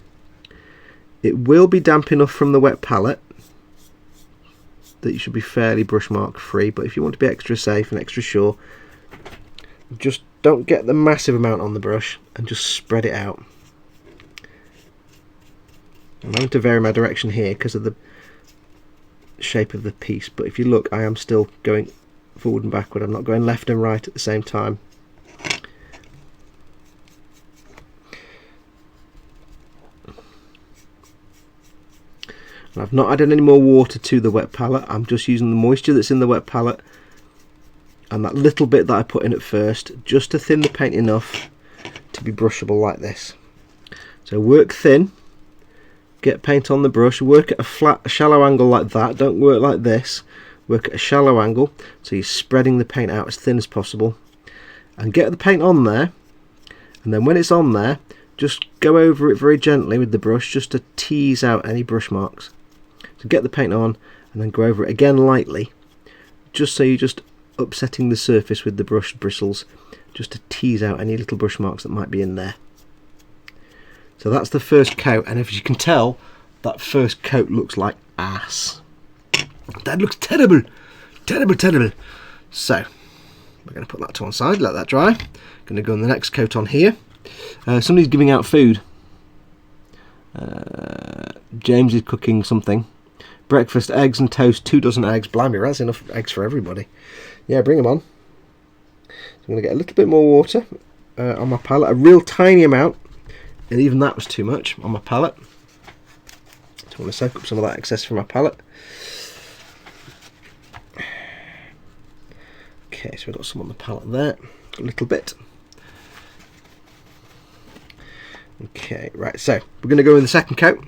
It will be damp enough from the wet palette that you should be fairly brush mark free, but if you want to be extra safe and extra sure, just don't get the massive amount on the brush and just spread it out. I'm having to vary my direction here because of the shape of the piece, but if you look, I am still going forward and backward. I'm not going left and right at the same time. And I've not added any more water to the wet palette. I'm just using the moisture that's in the wet palette and that little bit that I put in at first, just to thin the paint enough to be brushable like this. So work thin, get paint on the brush, work at a flat, shallow angle like that. Don't work like this, work at a shallow angle, so you're spreading the paint out as thin as possible, and get the paint on there. And then when it's on there, just go over it very gently with the brush, just to tease out any brush marks. So get the paint on and then go over it again lightly, just so you're just upsetting the surface with the brush bristles, just to tease out any little brush marks that might be in there. So that's the first coat, and if you can tell, that first coat looks like ass. That looks terrible, terrible, terrible. So we're going to put that to one side, let that dry. Going to go on the next coat on here. Somebody's giving out food. James is cooking something. Breakfast, eggs and toast, 2 dozen eggs. Blimey, that's enough eggs for everybody. Yeah, bring them on. So I'm going to get a little bit more water on my palette, a real tiny amount, and even that was too much on my palette. So I want to soak up some of that excess from my palette. Okay, so we've got some on the palette there, a little bit. Okay, right, so we're going to go in the second coat.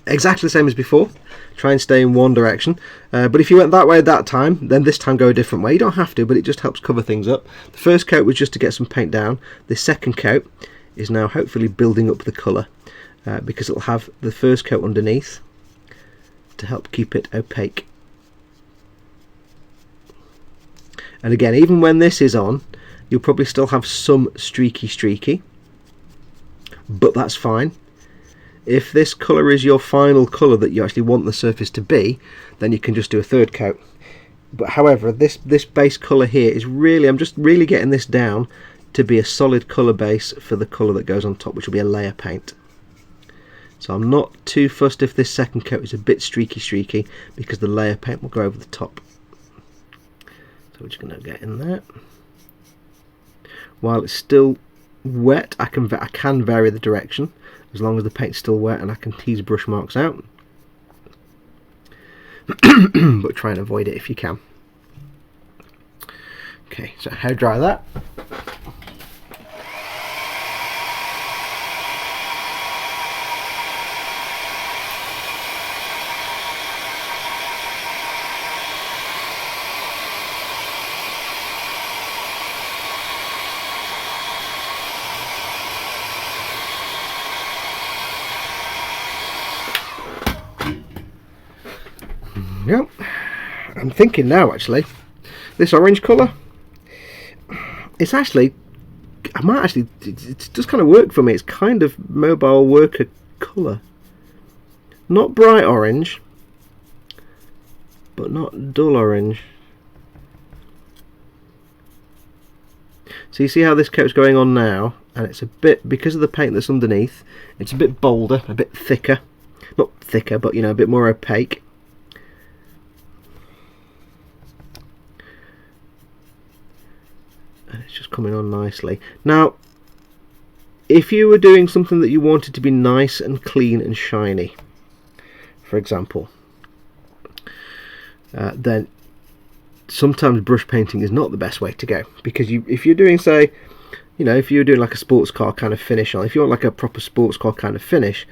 Exactly the same as before. Try and stay in one direction. But if you went that way at that time, then this time go a different way. You don't have to, but it just helps cover things up. The first coat was just to get some paint down. The second coat is now hopefully building up the colour, because it'll have the first coat underneath to help keep it opaque. And again, even when this is on, you'll probably still have some streaky, but that's fine. If this colour is your final colour that you actually want the surface to be, then you can just do a third coat. But however, this base colour here is really, I'm just really getting this down to be a solid colour base for the colour that goes on top, which will be a layer paint. So I'm not too fussed if this second coat is a bit streaky, because the layer paint will go over the top. So we're just going to get in there. While it's still wet, I can vary the direction, as long as the paint's still wet and I can tease brush marks out. But try and avoid it if you can. Okay, so hair dry that. I'm thinking now, actually, this orange colour, it's actually, it does kind of work for me. It's kind of mobile worker colour. Not bright orange, but not dull orange. So you see how this coat's going on now, and it's a bit, because of the paint that's underneath, it's a bit bolder, a bit thicker. Not thicker, but you know, a bit more opaque. And it's just coming on nicely. Now, if you were doing something that you wanted to be nice and clean and shiny, for example, then sometimes brush painting is not the best way to go, because if you're doing, say, you know, if you're doing like a sports car kind of finish on, if you want like a proper sports car kind of finish,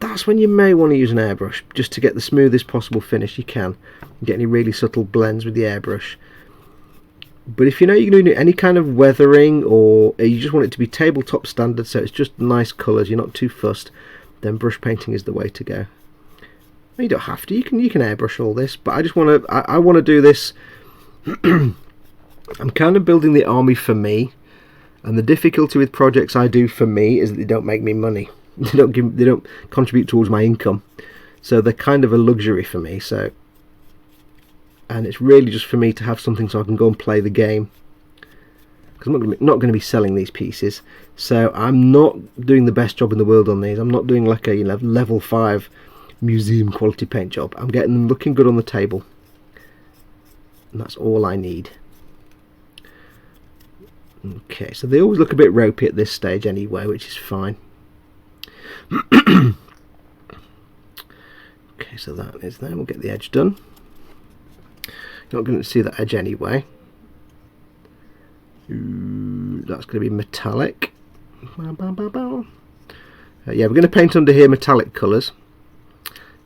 that's when you may want to use an airbrush, just to get the smoothest possible finish you can, and get any really subtle blends with the airbrush. But if you know you're going to do any kind of weathering, or you just want it to be tabletop standard, so it's just nice colours, you're not too fussed, then brush painting is the way to go. You don't have to. You can airbrush all this, but I just want to. I want to do this. I'm kind of building the army for me, and the difficulty with projects I do for me is that they don't make me money. They don't contribute towards my income, so they're kind of a luxury for me. So, and it's really just for me to have something so I can go and play the game. Because I'm not going to be selling these pieces, so I'm not doing the best job in the world on these. I'm not doing like a level 5 museum quality paint job. I'm getting them looking good on the table, and that's all I need. Okay, so they always look a bit ropey at this stage anyway, which is fine. Okay, so that is there. We'll get the edge done. You're not going to see that edge anyway. That's going to be metallic. Yeah, we're going to paint under here metallic colours.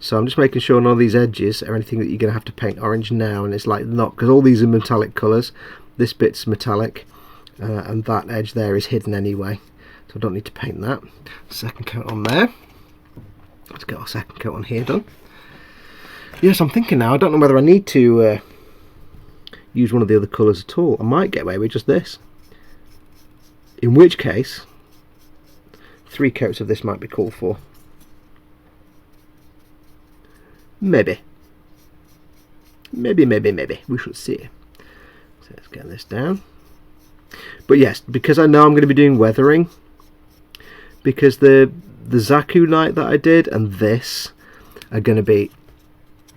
So I'm just making sure none of these edges are anything that you're going to have to paint orange now, and it's like not, because all these are metallic colours. This bit's metallic, and that edge there is hidden anyway, so I don't need to paint that. Second coat on there. Let's get our second coat on here done. Yes, I'm thinking now, I don't know whether I need to use one of the other colours at all. I might get away with just this, in which case 3 coats of this might be called for. Maybe. Maybe. We shall see. So let's get this down. But yes, because I know I'm going to be doing weathering, because the Zaku Knight that I did and this are going to be,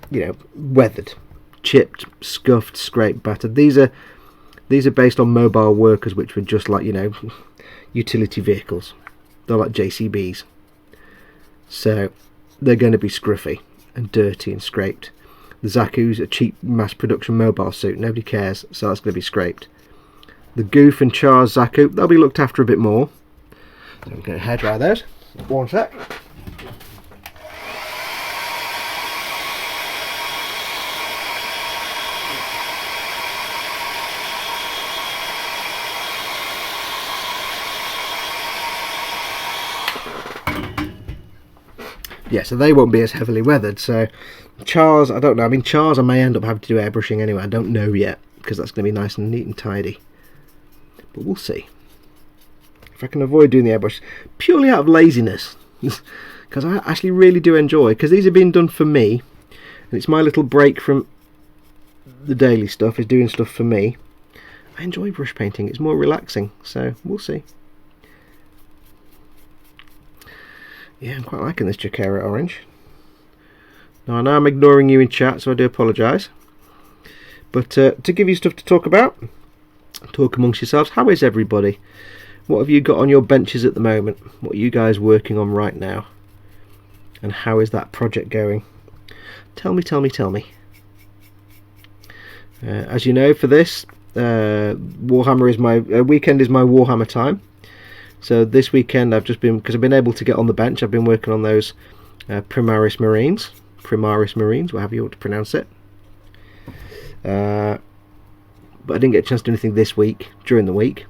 you know, weathered, chipped, scuffed, scraped, battered. These are based on mobile workers, which were just like, you know, utility vehicles. They're like JCBs. So they're going to be scruffy and dirty and scraped. The Zaku's a cheap mass production mobile suit, nobody cares, so that's going to be scraped. The Goof and Char's Zaku, they'll be looked after a bit more. So I'm going to hairdry those. One sec. Yeah, so they won't be as heavily weathered. So Char's, I don't know. I mean, Char's I may end up having to do airbrushing anyway. I don't know yet, because that's going to be nice and neat and tidy. But we'll see. If I can avoid doing the airbrush, purely out of laziness, because I actually really do enjoy, because these are being done for me, and it's my little break from the daily stuff, is doing stuff for me. I enjoy brush painting. It's more relaxing, so we'll see. Yeah, I'm quite liking this Jacquera orange. Now I know I'm ignoring you in chat, so I do apologise. But to give you stuff to talk about, talk amongst yourselves. How is everybody? What have you got on your benches at the moment? What are you guys working on right now? And how is that project going? Tell me. As you know, for this, Warhammer is my weekend is my Warhammer time. So this weekend I've just been, because I've been able to get on the bench, I've been working on those Primaris Marines, whatever you want to pronounce it. But I didn't get a chance to do anything this week, during the week.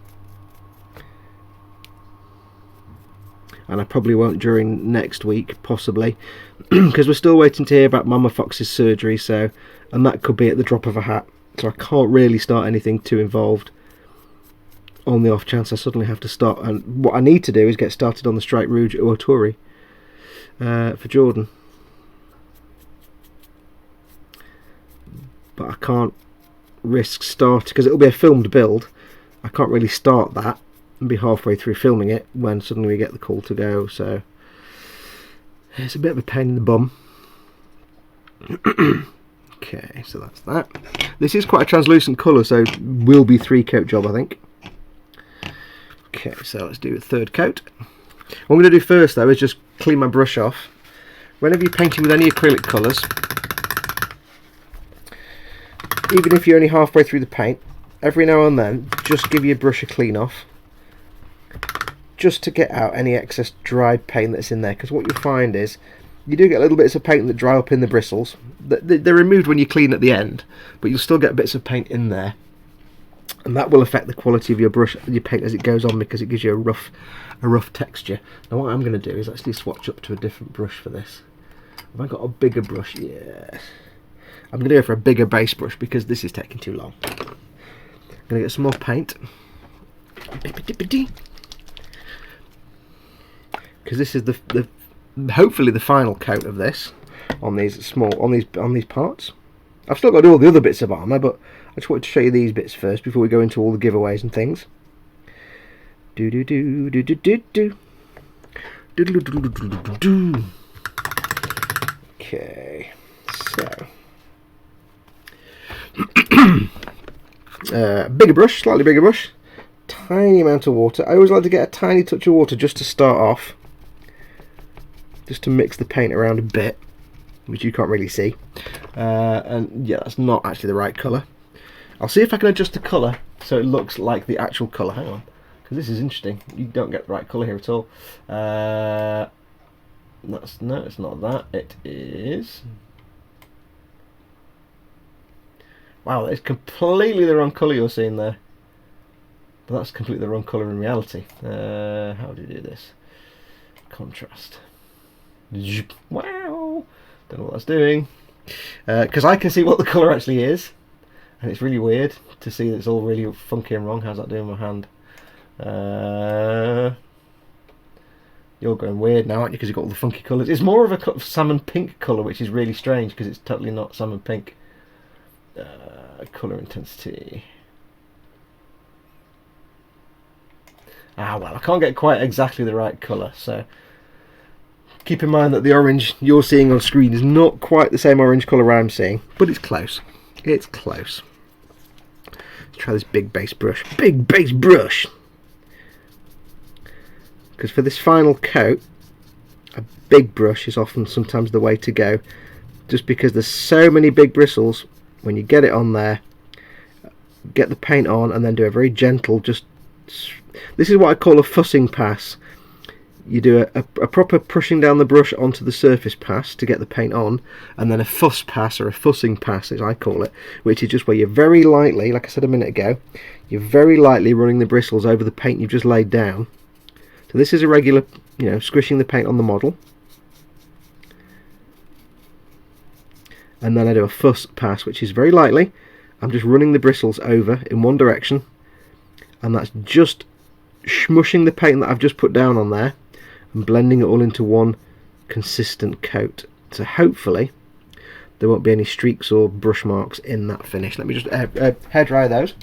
and I probably won't during next week, possibly, because we're still waiting to hear about Mama Fox's surgery, so, and that could be at the drop of a hat, so I can't really start anything too involved on the off chance I suddenly have to start. And what I need to do is get started on the Strike Rouge Otori for Jordan, but I can't risk start, because it'll be a filmed build. I can't really start that and be halfway through filming it when suddenly we get the call to go, so it's a bit of a pain in the bum. Okay, so that's that. This is quite a translucent colour, so will be 3-coat job, I think. Okay, so let's do a 3rd coat. What I'm going to do first though is just clean my brush off. Whenever you're painting with any acrylic colours, even if you're only halfway through the paint, every now and then just give your brush a clean off, just to get out any excess dried paint that's in there, because what you'll find is you do get little bits of paint that dry up in the bristles. They're removed when you clean at the end, but you'll still get bits of paint in there, and that will affect the quality of your brush, your paint, as it goes on, because it gives you a rough texture. Now what I'm going to do is actually swatch up to a different brush for this. Have I got a bigger brush? Yeah. I'm going to go for a bigger base brush because this is taking too long. I'm going to get some more paint, because this is the hopefully the final coat of this on these parts. I've still got to do all the other bits of armour, but I just wanted to show you these bits first before we go into all the giveaways and things. Okay, so bigger brush, slightly bigger brush, tiny amount of water. I always like to get a tiny touch of water just to start off, just to mix the paint around a bit, which you can't really see. And yeah, that's not actually the right colour. I'll see if I can adjust the colour so it looks like the actual colour. Hang on, because this is interesting. You don't get the right colour here at all. No, it's not that. It is. Wow, that is completely the wrong colour you're seeing there. But that's completely the wrong colour in reality. How do you do this? Contrast. Wow! Don't know what that's doing. Because I can see what the colour actually is. And it's really weird to see that it's all really funky and wrong. How's that doing with my hand? You're going weird now, aren't you? Because you've got all the funky colours. It's more of a salmon pink colour, which is really strange because it's totally not salmon pink. Colour intensity. Ah, well, I can't get quite exactly the right colour, so keep in mind that the orange you're seeing on screen is not quite the same orange colour I'm seeing, but it's close. It's close. Let's try this big base brush. Big base brush! Because for this final coat, a big brush is often sometimes the way to go, just because there's so many big bristles. When you get it on there, get the paint on and then do a very gentle, this is what I call a fussing pass. You do a proper pushing down the brush onto the surface pass to get the paint on, and then a fuss pass, or a fussing pass as I call it, which is just where you're very lightly, like I said a minute ago, you're very lightly running the bristles over the paint you've just laid down. So this is a regular, squishing the paint on the model. And then I do a fuss pass, which is very lightly. I'm just running the bristles over in one direction, and that's just smushing the paint that I've just put down on there and blending it all into one consistent coat. So hopefully there won't be any streaks or brush marks in that finish. Let me just hair dry those.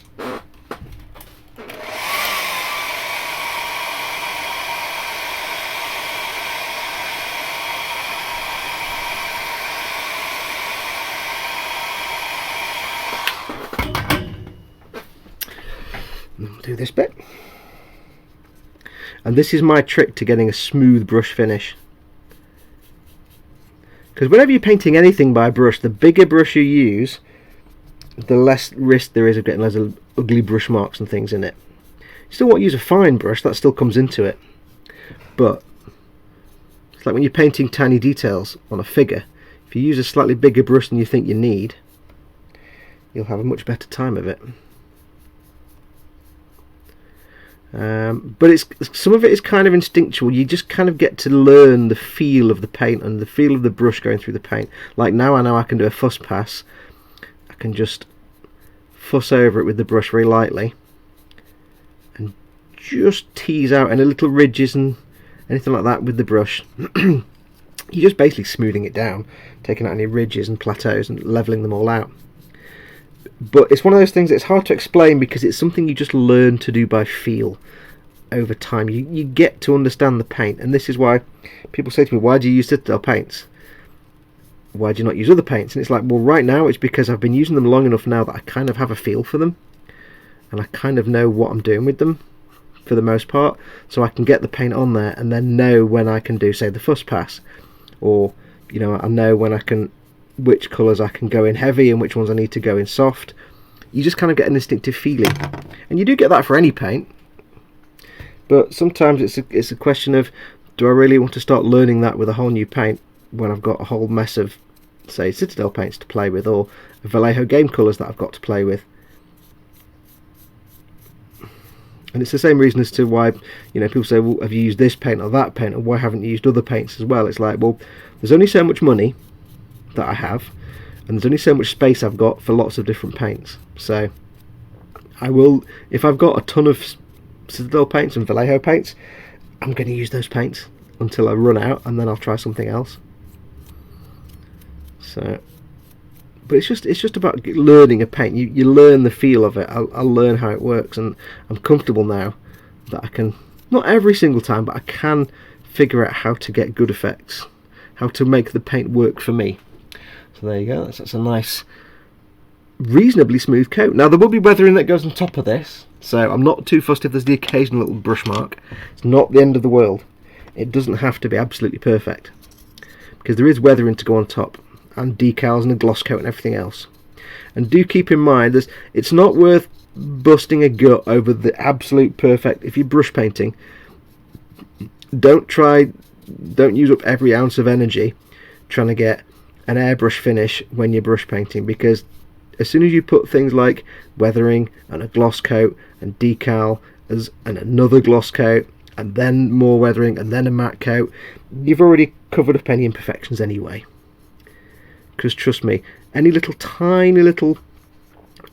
Do this bit, and this is my trick to getting a smooth brush finish, because whenever you're painting anything by brush, the bigger brush you use, the less risk there is of getting loads of ugly brush marks and things in it. You still want to use a fine brush, that still comes into it, but it's like when you're painting tiny details on a figure. If you use a slightly bigger brush than you think you need, you'll have a much better time of it. But some of it is kind of instinctual. You just kind of get to learn the feel of the paint and the feel of the brush going through the paint. Like now I know I can do a fuss pass. I can just fuss over it with the brush very lightly and just tease out any little ridges and anything like that with the brush. You're just basically smoothing it down, taking out any ridges and plateaus and leveling them all out. But it's one of those things that's hard to explain because it's something you just learn to do by feel over time. You get to understand the paint, and this is why people say to me, why do you use Citadel paints? Why do you not use other paints? And it's like, well, right now it's because I've been using them long enough now that I kind of have a feel for them, and I kind of know what I'm doing with them for the most part, so I can get the paint on there and then know when I can do, say, the fuss pass, or I know when I can, which colours I can go in heavy and which ones I need to go in soft. You just kind of get an instinctive feeling, and you do get that for any paint, but sometimes it's a question of, do I really want to start learning that with a whole new paint when I've got a whole mess of, say, Citadel paints to play with, or Vallejo game colours that I've got to play with. And it's the same reason as to why people say, well, have you used this paint or that paint, or why haven't you used other paints as well? It's like, well, there's only so much money that I have, and there's only so much space I've got for lots of different paints. So I will, if I've got a ton of Citadel paints and Vallejo paints, I'm going to use those paints until I run out, and then I'll try something else. So, but it's just about learning a paint. You learn the feel of it. I'll learn how it works, and I'm comfortable now that I can, not every single time, but I can figure out how to get good effects, how to make the paint work for me. So there you go. That's a nice, reasonably smooth coat. Now there will be weathering that goes on top of this, so I'm not too fussed if there's the occasional little brush mark. It's not the end of the world. It doesn't have to be absolutely perfect, because there is weathering to go on top, and decals and a gloss coat and everything else. And do keep in mind, it's not worth busting a gut over the absolute perfect. If you're brush painting, don't use up every ounce of energy trying to get an airbrush finish when you're brush painting, because as soon as you put things like weathering and a gloss coat and decal and another gloss coat and then more weathering and then a matte coat, you've already covered up any imperfections anyway. Because trust me, any little tiny little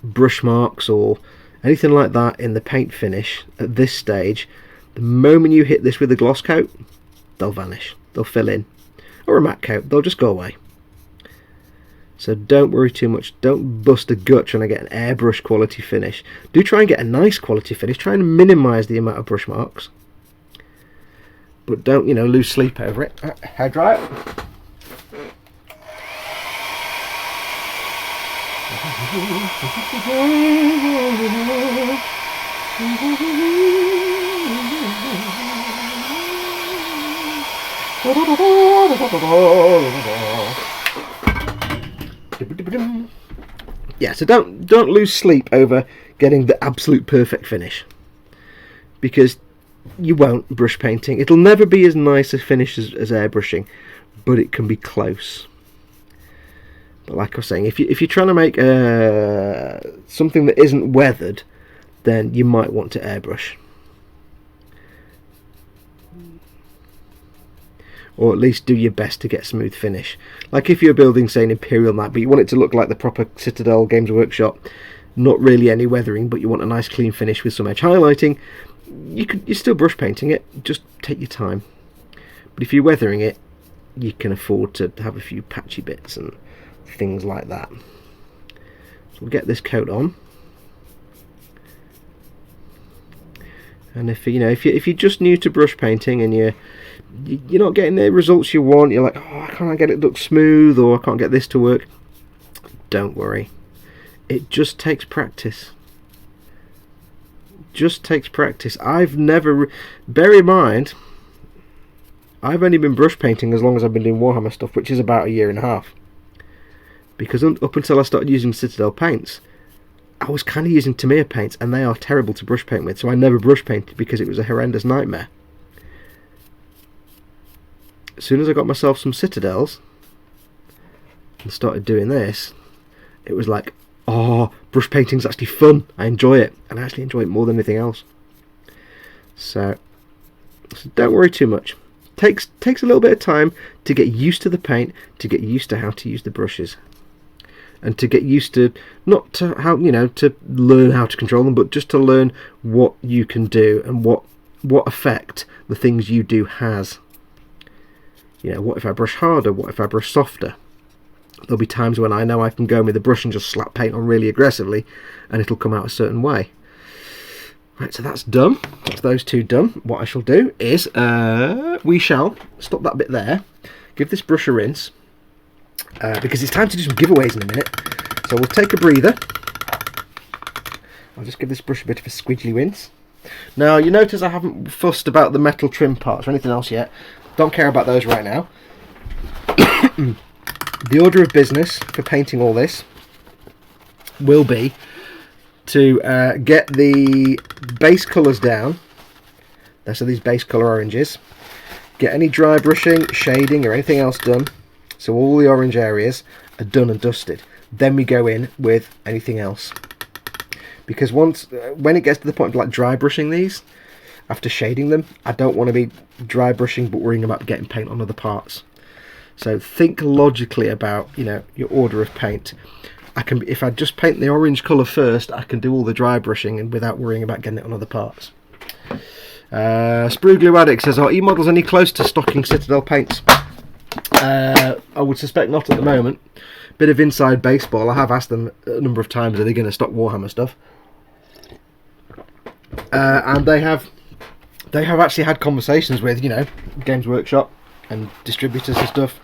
brush marks or anything like that in the paint finish at this stage, the moment you hit this with a gloss coat, they'll vanish, they'll fill in, or a matte coat, they'll just go away. So don't worry too much. Don't bust a gut trying to get an airbrush quality finish. Do try and get a nice quality finish. Try and minimise the amount of brush marks, but don't lose sleep over it. Hair dry it. Yeah, so don't lose sleep over getting the absolute perfect finish, because you won't brush painting. It'll never be as nice a finish as airbrushing, but it can be close. But like I was saying, if you're trying to make something that isn't weathered, then you might want to airbrush, or at least do your best to get smooth finish. Like if you're building, say, an Imperial Knight, but you want it to look like the proper Citadel Games Workshop, not really any weathering, but you want a nice clean finish with some edge highlighting, you're still brush painting it, just take your time. But if you're weathering it, you can afford to have a few patchy bits and things like that. So we'll get this coat on, and if you're just new to brush painting and you're not getting the results you want, you're like, oh, I can't get it to look smooth, or I can't get this to work, don't worry. It just takes practice. Just takes practice. Bear in mind, I've only been brush painting as long as I've been doing Warhammer stuff, which is about 1.5 years. Because up until I started using Citadel paints, I was kind of using Tamiya paints, and they are terrible to brush paint with, so I never brush painted because it was a horrendous nightmare. As soon as I got myself some Citadels and started doing this, it was like, oh, brush painting's actually fun. I enjoy it, and I actually enjoy it more than anything else. So don't worry too much. Takes a little bit of time to get used to the paint, to get used to how to use the brushes, and to get used to not to how to learn how to control them, but just to learn what you can do and what effect the things you do has. What if I brush harder? What if I brush softer? There'll be times when I know I can go with the brush and just slap paint on really aggressively, and it'll come out a certain way. Right, so that's done. That's those two done. What I shall do is we shall stop that bit there, give this brush a rinse, because it's time to do some giveaways in a minute. So we'll take a breather. I'll just give this brush a bit of a squidgy rinse. Now you notice I haven't fussed about the metal trim parts or anything else yet. Don't care about those right now. The order of business for painting all this will be to get the base colours down. So these base colour oranges. Get any dry brushing, shading or anything else done. So all the orange areas are done and dusted. Then we go in with anything else. Because when it gets to the point of like dry brushing these, after shading them, I don't want to be dry brushing but worrying about getting paint on other parts. So think logically about your order of paint. If I just paint the orange colour first, I can do all the dry brushing and without worrying about getting it on other parts. Sprue Glue Addict says, are E-models any close to stocking Citadel paints? I would suspect not at the moment. Bit of inside baseball. I have asked them a number of times, are they going to stock Warhammer stuff? And they have actually had conversations with Games Workshop and distributors and stuff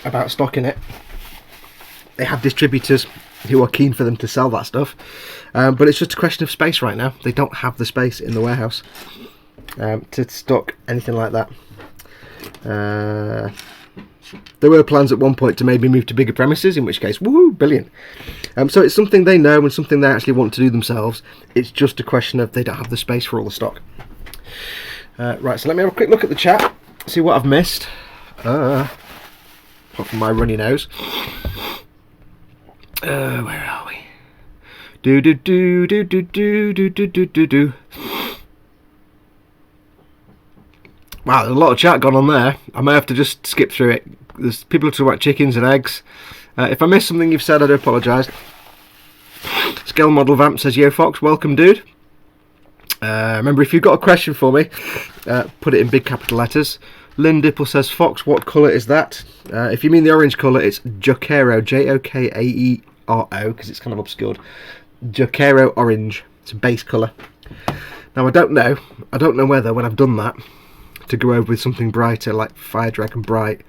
about stocking it. They have distributors who are keen for them to sell that stuff, but it's just a question of space right now. They don't have the space in the warehouse to stock anything like that. There were plans at one point to maybe move to bigger premises, in which case, woohoo, brilliant. So it's something they know and something they actually want to do themselves. It's just a question of they don't have the space for all the stock. Right, so let me have a quick look at the chat, see what I've missed. Apart from my runny nose. Where are we? Do. Wow, there's a lot of chat gone on there. I may have to just skip through it. There's people talking about chickens and eggs. If I missed something you've said, I do apologise. Scale Model Vamp says, yo Fox, welcome dude. Remember, if you've got a question for me, put it in big capital letters. Lynn Dipple says, Fox, what colour is that? If you mean the orange colour, it's Jokero, Jokaero, because it's kind of obscured. Jokero orange. It's a base colour. Now, I don't know whether, when I've done that, to go over with something brighter like Fire Dragon Bright,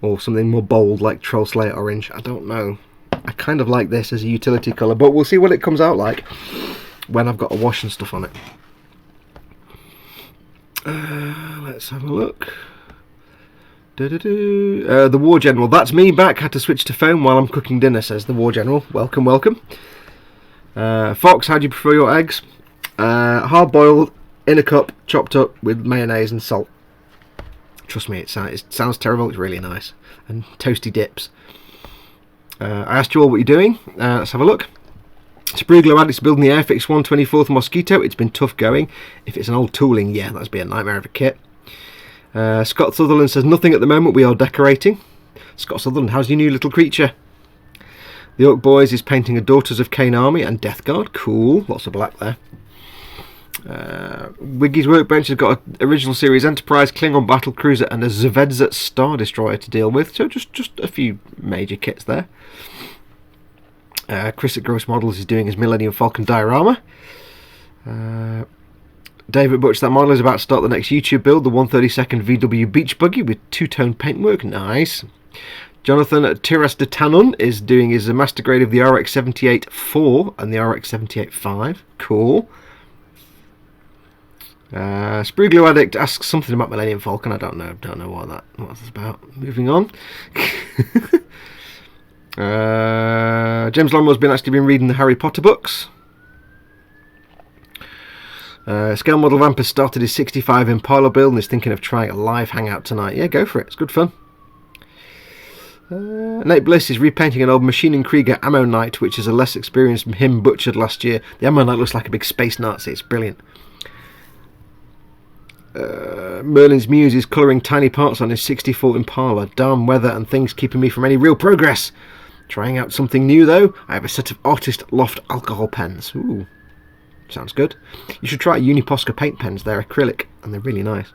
or something more bold like Troll Slayer Orange. I don't know. I kind of like this as a utility colour, but we'll see what it comes out like when I've got a wash and stuff on it. Let's have a look. The War General, that's me back. Had to switch to phone while I'm cooking dinner, says the War General. Welcome, welcome. Fox, how do you prefer your eggs? Hard boiled, in a cup, chopped up with mayonnaise and salt. Trust me, it sounds terrible. It's really nice. And toasty dips. I asked you all what you're doing. Let's have a look. Sprue Glue Addict's building the Airfix 124th Mosquito. It's been tough going. If it's an old tooling, yeah, that'd be a nightmare of a kit. Scott Sutherland says, nothing at the moment, we are decorating. Scott Sutherland, how's your new little creature? The Orc Boys is painting a Daughters of Cain Army and Death Guard. Cool, lots of black there. Wiggy's Workbench has got an original series Enterprise, Klingon Battle Cruiser and a Zvezda Star Destroyer to deal with. So just a few major kits there. Chris at Gross Models is doing his Millennium Falcon diorama. David Butch, that model is about to start the next YouTube build, the 132nd VW Beach Buggy with two-tone paintwork. Nice. Jonathan at Tiras de Tanun is doing his master grade of the RX-78-4 and the RX-78-5. Cool. Sprue Glue Addict asks something about Millennium Falcon. I don't know what that's about. Moving on. James Longmore's actually been reading the Harry Potter books. Scale Model Vamp has started his 65 Impala build and is thinking of trying a live hangout tonight. Yeah, go for it. It's good fun. Nate Bliss is repainting an old Maschinen Krieger Ammo Knight, which is a less experienced him butchered last year. The Ammo Knight looks like a big space Nazi. It's brilliant. Merlin's muse is colouring tiny parts on his 64 Impala. Damn weather and things keeping me from any real progress. Trying out something new though. I have a set of Artist Loft alcohol pens. Ooh, sounds good. You should try Uniposca paint pens. They're acrylic and they're really nice.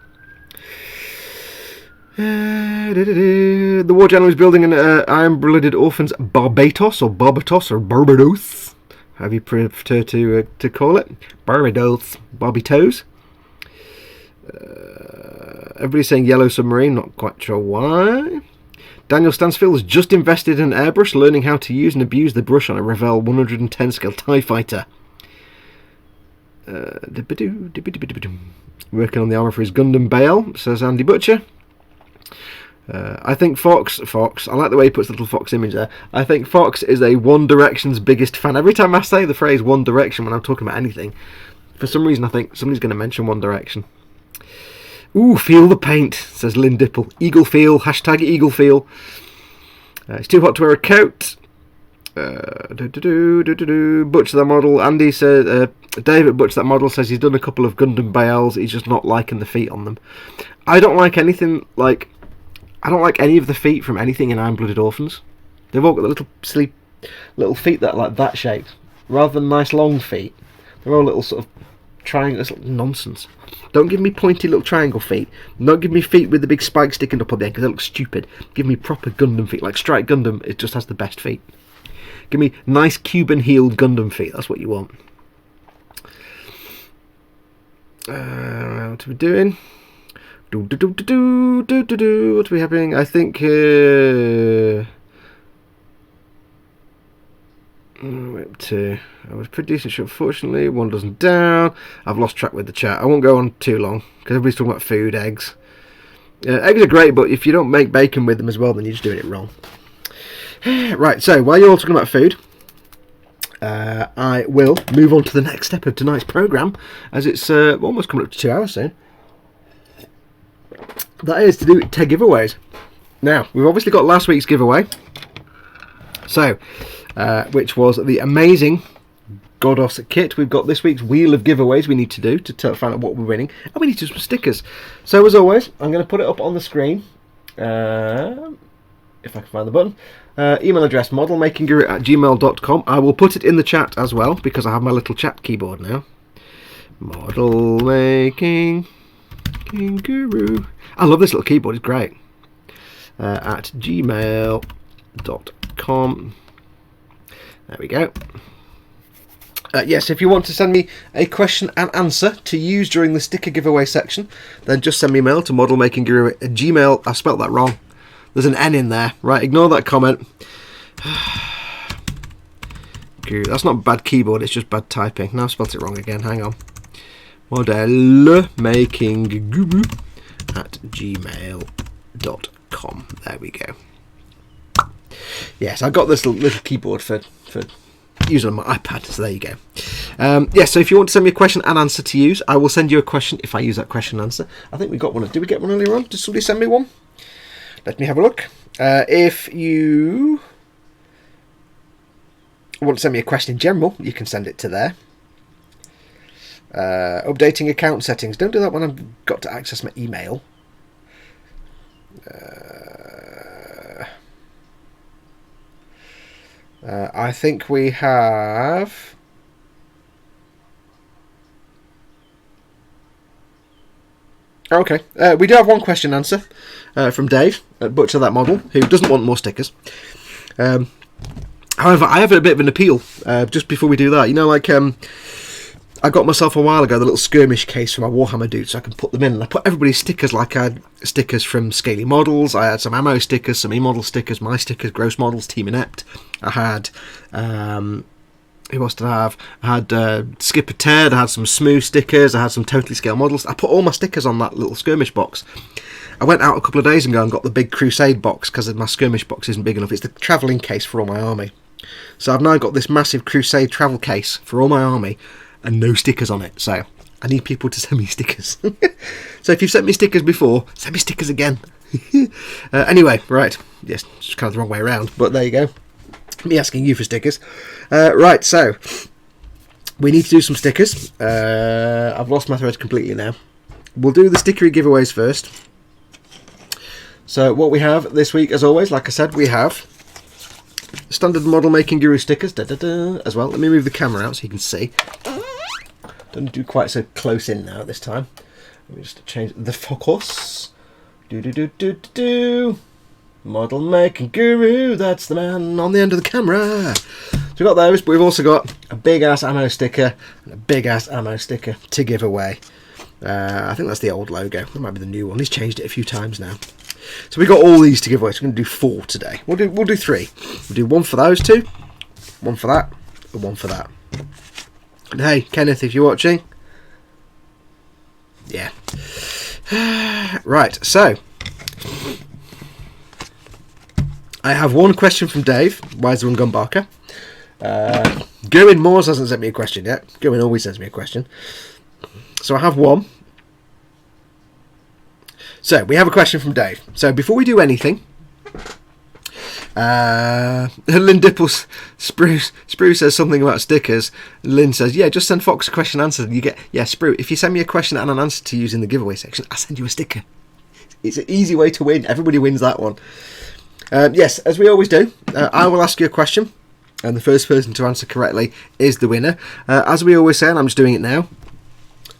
The War General is building an Iron-Blooded Orphans Barbados or Barbados. However you prefer to call it. Barbados. Barbados. Everybody's saying Yellow Submarine, not quite sure why. Daniel Stansfield has just invested in an airbrush, learning how to use and abuse the brush on a Revell 110 scale TIE fighter. Working on the armour for his Gundam Bale, says Andy Butcher. I think Foxx, I like the way he puts the little fox image there. I think Foxx is a One Direction's biggest fan. Every time I say the phrase One Direction when I'm talking about anything, for some reason I think somebody's going to mention One Direction. Ooh, feel the paint, says Lynn Dipple. Eagle feel, hashtag Eagle feel. It's too hot to wear a coat. Butcher that model. Andy says, David Butcher that model says he's done a couple of Gundam Bales. He's just not liking the feet on them. I don't like anything like. I don't like any of the feet from anything in Iron-Blooded Orphans. They've all got the little silly little feet that are like that shape, rather than nice long feet. They're all little sort of triangles. Nonsense. Don't give me pointy little triangle feet. Don't give me feet with the big spike sticking up on the end because they look stupid. Give me proper Gundam feet. Like Strike Gundam, it just has the best feet. Give me nice Cuban-heeled Gundam feet. That's what you want. What are we doing? What are we having? I think up to. I was pretty decent, unfortunately. One doesn't down. I've lost track with the chat. I won't go on too long because everybody's talking about food, eggs. Eggs are great, but if you don't make bacon with them as well, then you're just doing it wrong. Right, so while you're all talking about food, I will move on to the next step of tonight's programme, as it's almost coming up to 2 hours soon. That is to do with 10 giveaways. Now, we've obviously got last week's giveaway, so which was the amazing Godos kit. We've got this week's wheel of giveaways we need to do to find out what we're winning, and we need to do some stickers. So as always, I'm going to put it up on the screen, if I can find the button. Email address modelmakingguru@gmail.com. I will put it in the chat as well because I have my little chat keyboard now. Modelmakingguru. I love this little keyboard, it's great. At gmail.com. There we go. Yes, if you want to send me a question and answer to use during the sticker giveaway section, then just send me a mail to modelmakingguru@gmail. I spelt that wrong. There's an N in there. Right, ignore that comment. That's not bad keyboard, it's just bad typing. Now I've spelt it wrong again, hang on. modelmakingguru@gmail.com. There we go. Yes, I got this little keyboard for using on my iPad, so there you go. So if you want to send me a question and answer to use, I will send you a question if I use that question and answer. I think we got one. Did we get one earlier on? Did somebody send me one? Let me have a look. If you want to send me a question in general, you can send it to there. Updating account settings. Don't do that when I've got to access my email. I think we have... Okay, we do have one question and answer from Dave at Butcher That Model, who doesn't want more stickers. However, I have a bit of an appeal just before we do that. You know, like I got myself a while ago the little skirmish case for my Warhammer dude, so I can put them in. And I put everybody's stickers, like I had stickers from Scaly Models, I had some ammo stickers, some E-model stickers, my stickers, Gross Models, Team Inept. I had... who else did I have? I had Skipper Ted, I had some Smooth stickers, I had some Totally Scale Models. I put all my stickers on that little skirmish box. I went out a couple of days ago and got the big Crusade box because my skirmish box isn't big enough. It's the travelling case for all my army. So I've now got this massive Crusade travel case for all my army and no stickers on it. So I need people to send me stickers. So if you've sent me stickers before, send me stickers again. Anyway, right. Yes, it's kind of the wrong way around, but there you go. Me asking you for stickers. Right, so we need to do some stickers. I've lost my thread completely now. we'll do the stickery giveaways first. So what we have this week, as always, like I said, we have standard model making guru stickers as well. Let me move the camera out so you can see. Don't do quite so close in now this time. Let me just change the focus. Model making guru, that's the man on the end of the camera. So we've got those, but we've also got a big ass ammo sticker and a big ass ammo sticker to give away. I think that's the old logo. That might be the new one. He's changed it a few times now. So we've got all these to give away. So we're going to do 4 today. We'll do 3. We'll do 1 for those 2, 1 for that, and 1 for that. And hey, Kenneth, if you're watching, yeah. Right, so I have one question from Dave. Why is the one gone Barker? Gerwin Moores hasn't sent me a question yet. Gerwin always sends me a question. So I have one. So we have a question from Dave. So before we do anything, Lynn Dipples Sprue says something about stickers. Lynn says, yeah, just send Fox a question and answer. You get, yeah, Sprue, if you send me a question and an answer to use in the giveaway section, I'll send you a sticker. It's an easy way to win. Everybody wins that one. Yes, as we always do, I will ask you a question, and the first person to answer correctly is the winner. As we always say, and I'm just doing it now,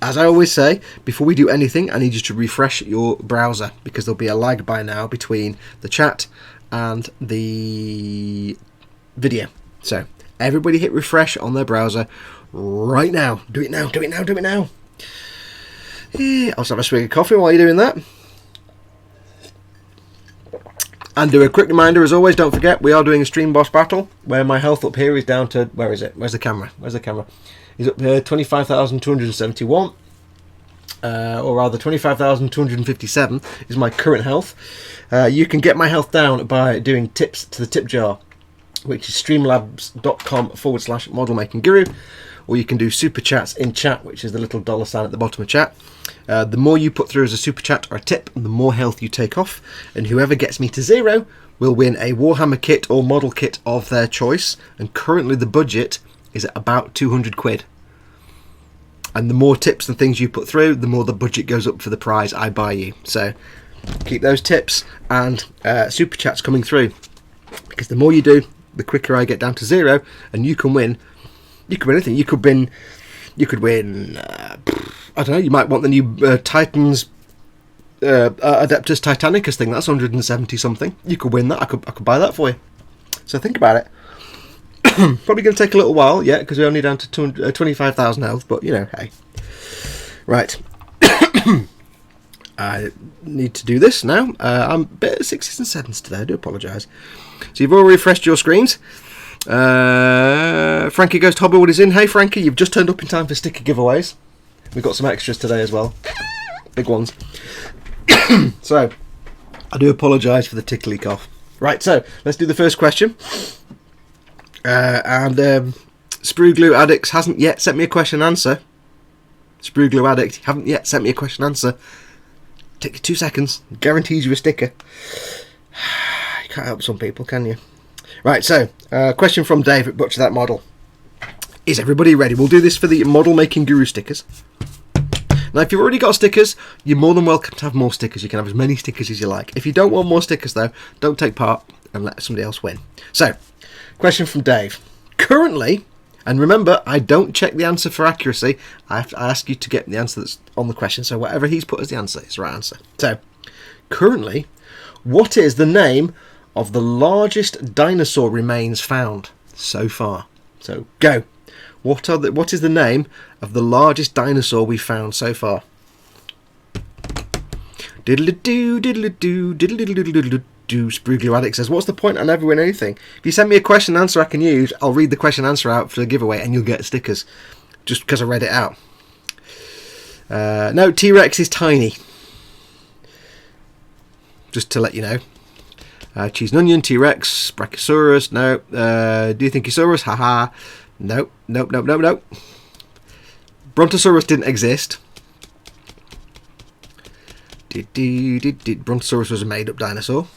as I always say, before we do anything, I need you to refresh your browser, because there'll be a lag by now between the chat and the video. So, everybody hit refresh on their browser right now. Do it now, do it now, do it now. I'll just have a swig of coffee while you're doing that. And do a quick reminder, as always, don't forget, we are doing a Stream Boss battle, where my health up here is down to, where is it? Where's the camera? Where's the camera? He's up here, 25,271, or rather 25,257 is my current health. You can get my health down by doing tips to the tip jar, which is streamlabs.com/modelmakingguru, or you can do super chats in chat, which is the little dollar sign at the bottom of chat. The more you put through as a super chat or a tip, the more health you take off, and whoever gets me to 0 will win a Warhammer kit or model kit of their choice, and currently the budget is at about 200 quid. And the more tips and things you put through, the more the budget goes up for the prize I buy you. So keep those tips and super chats coming through, because the more you do, the quicker I get down to 0, and you can win. You could win anything. You could win. I don't know. You might want the new Titans Adeptus Titanicus thing. That's 170 something. You could win that. I could buy that for you. So think about it. Probably going to take a little while, yeah, because we're only down to 25,000 health. But you know, hey. Right. I need to do this now. I'm a bit of 6s and 7s today. I do apologise. So you've already refreshed your screens. Frankie Ghost Hobblewood is in. Hey Frankie, you've just turned up in time for sticker giveaways. We've got some extras today as well. Big ones. So, I do apologise for the tickly cough. Right, so, let's do the first question. Sprue Glue Addicts hasn't yet sent me a question and answer. Sprue Glue Addict, haven't yet sent me a question and answer. Take you 2 seconds. Guarantees you a sticker. You can't help some people, can you? Right, so, question from Dave at Butcher That Model. Is everybody ready? We'll do this for the Model Making Guru stickers. Now, if you've already got stickers, you're more than welcome to have more stickers. You can have as many stickers as you like. If you don't want more stickers, though, don't take part and let somebody else win. So, question from Dave. Currently, and remember, I don't check the answer for accuracy. I ask you to get the answer that's on the question. So, whatever he's put as the answer is the right answer. So, currently, what is the name of the largest dinosaur remains found so far? So, go. What is the name of the largest dinosaur we've found so far? Diddle-a-doo, diddle-a-doo, diddle-a-doo-diddle-a-doo. Sprue Glue Addict says, what's the point? I never win anything. If you send me a question and answer I can use, I'll read the question and answer out for the giveaway and you'll get stickers. Just because I read it out. No, T-Rex is tiny. Just to let you know. Cheese and Onion, T-Rex, Brachiosaurus, no. Do you think Thinkosaurus? Haha. Nope. Brontosaurus didn't exist. Brontosaurus was a made-up dinosaur.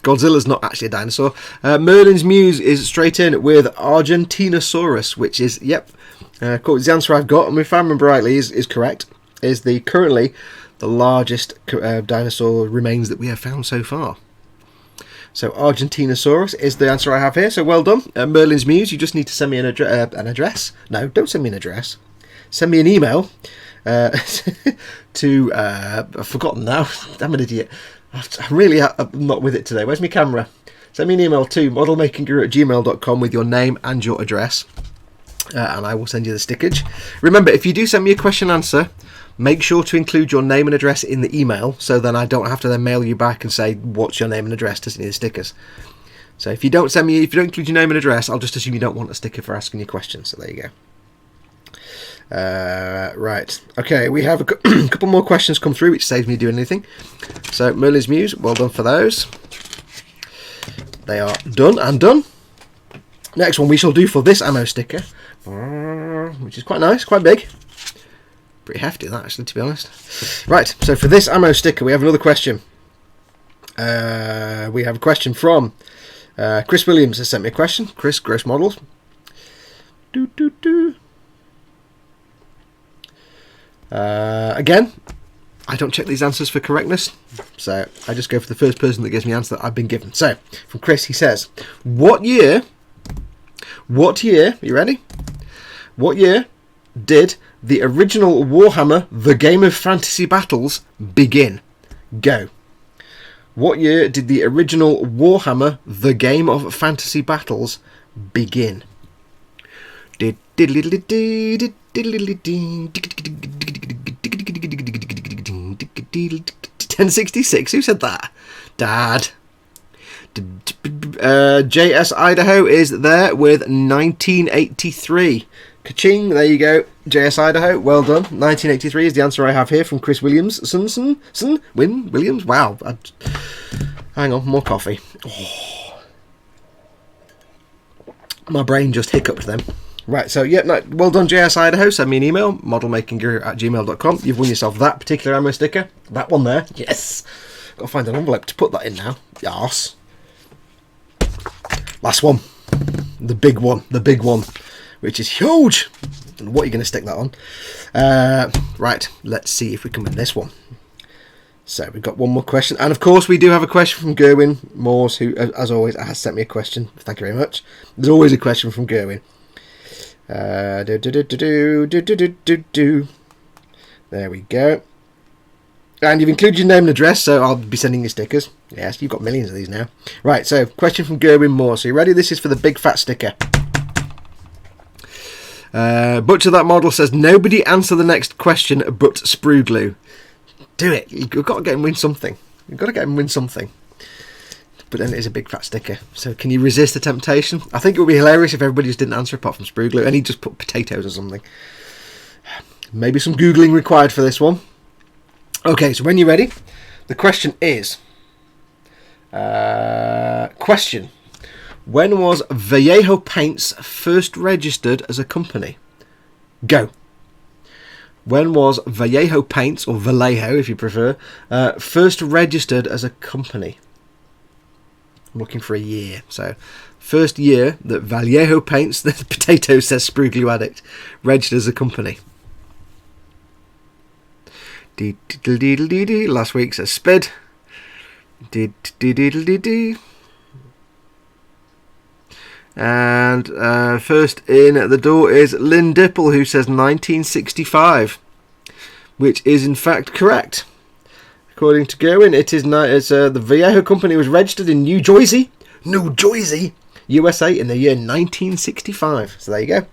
Godzilla's not actually a dinosaur. Merlin's Muse is straight in with Argentinosaurus, which is, yep, cool. It's the answer I've got, and if I remember rightly, is correct. is currently the largest dinosaur remains that we have found so far. So Argentinosaurus is the answer I have here. So well done. Merlin's Muse, you just need to send me an address. No, don't send me an address. Send me an email to... I've forgotten now. I'm an idiot. I'm not with it today. Where's my camera? Send me an email to modelmakingguru@gmail.com with your name and your address. And I will send you the stickage. Remember, if you do send me a question answer, make sure to include your name and address in the email, so then I don't have to then mail you back and say, what's your name and address to send you the stickers. So if you don't include your name and address, I'll just assume you don't want a sticker for asking your questions. So there you go. Right. Okay, we have a couple more questions come through, which saves me doing anything. So Merlin's Muse, well done for those. They are done and done. Next one we shall do for this ammo sticker, which is quite nice, quite big. Pretty hefty that, actually, to be honest. Right, so for this ammo sticker we have another question. We have a question from Chris Williams has sent me a question. Chris, Gross Models. Again, I don't check these answers for correctness, so I just go for the first person that gives me the answer that I've been given. So, from Chris, he says, What year, you ready? What year did the original Warhammer, The Game of Fantasy Battles, begin? Go. What year did the original Warhammer, The Game of Fantasy Battles, begin? 1066. Who said that? Dad. JS Idaho is there with 1983. Ka-ching, there you go. JS Idaho, well done. 1983 is the answer I have here from Chris Williams. Williams? Wow. Hang on, more coffee. Oh. My brain just hiccuped then. Right, so yeah, no, well done JS Idaho. Send me an email, modelmakingguru@gmail.com. You've won yourself that particular ammo sticker. That one there. Yes. Got to find an envelope to put that in now. Yes. Last one. The big one, which is huge. I don't know what you're going to stick that on. Right, let's see if we can win this one. So we've got one more question. And of course we do have a question from Gerwin Moores, who, as always, has sent me a question. Thank you very much. There's always a question from Gerwin. There we go. And you've included your name and address, so I'll be sending you stickers. Yes, you've got millions of these now. Right, so question from Gerwin Moore. So you ready? This is for the big fat sticker. Butcher That Model says, nobody answer the next question but sprue glue. Do it. You've got to get him win something. But then it is a big fat sticker. So can you resist the temptation? I think it would be hilarious if everybody just didn't answer apart from sprue glue and he just put potatoes or something. Maybe some Googling required for this one. Okay, so when you're ready, the question is... question. When was Vallejo Paints first registered as a company? Go. When was Vallejo Paints, or Vallejo if you prefer, first registered as a company? I'm looking for a year. So, first year that Vallejo Paints, the potato says Sprue Glue Addict, registered as a company. Last week says Spid. And first in the door is Lynn Dipple, who says 1965, which is in fact correct. According to Gerwin, it is the Vallejo company was registered in New Jersey, USA in the year 1965. So there you go.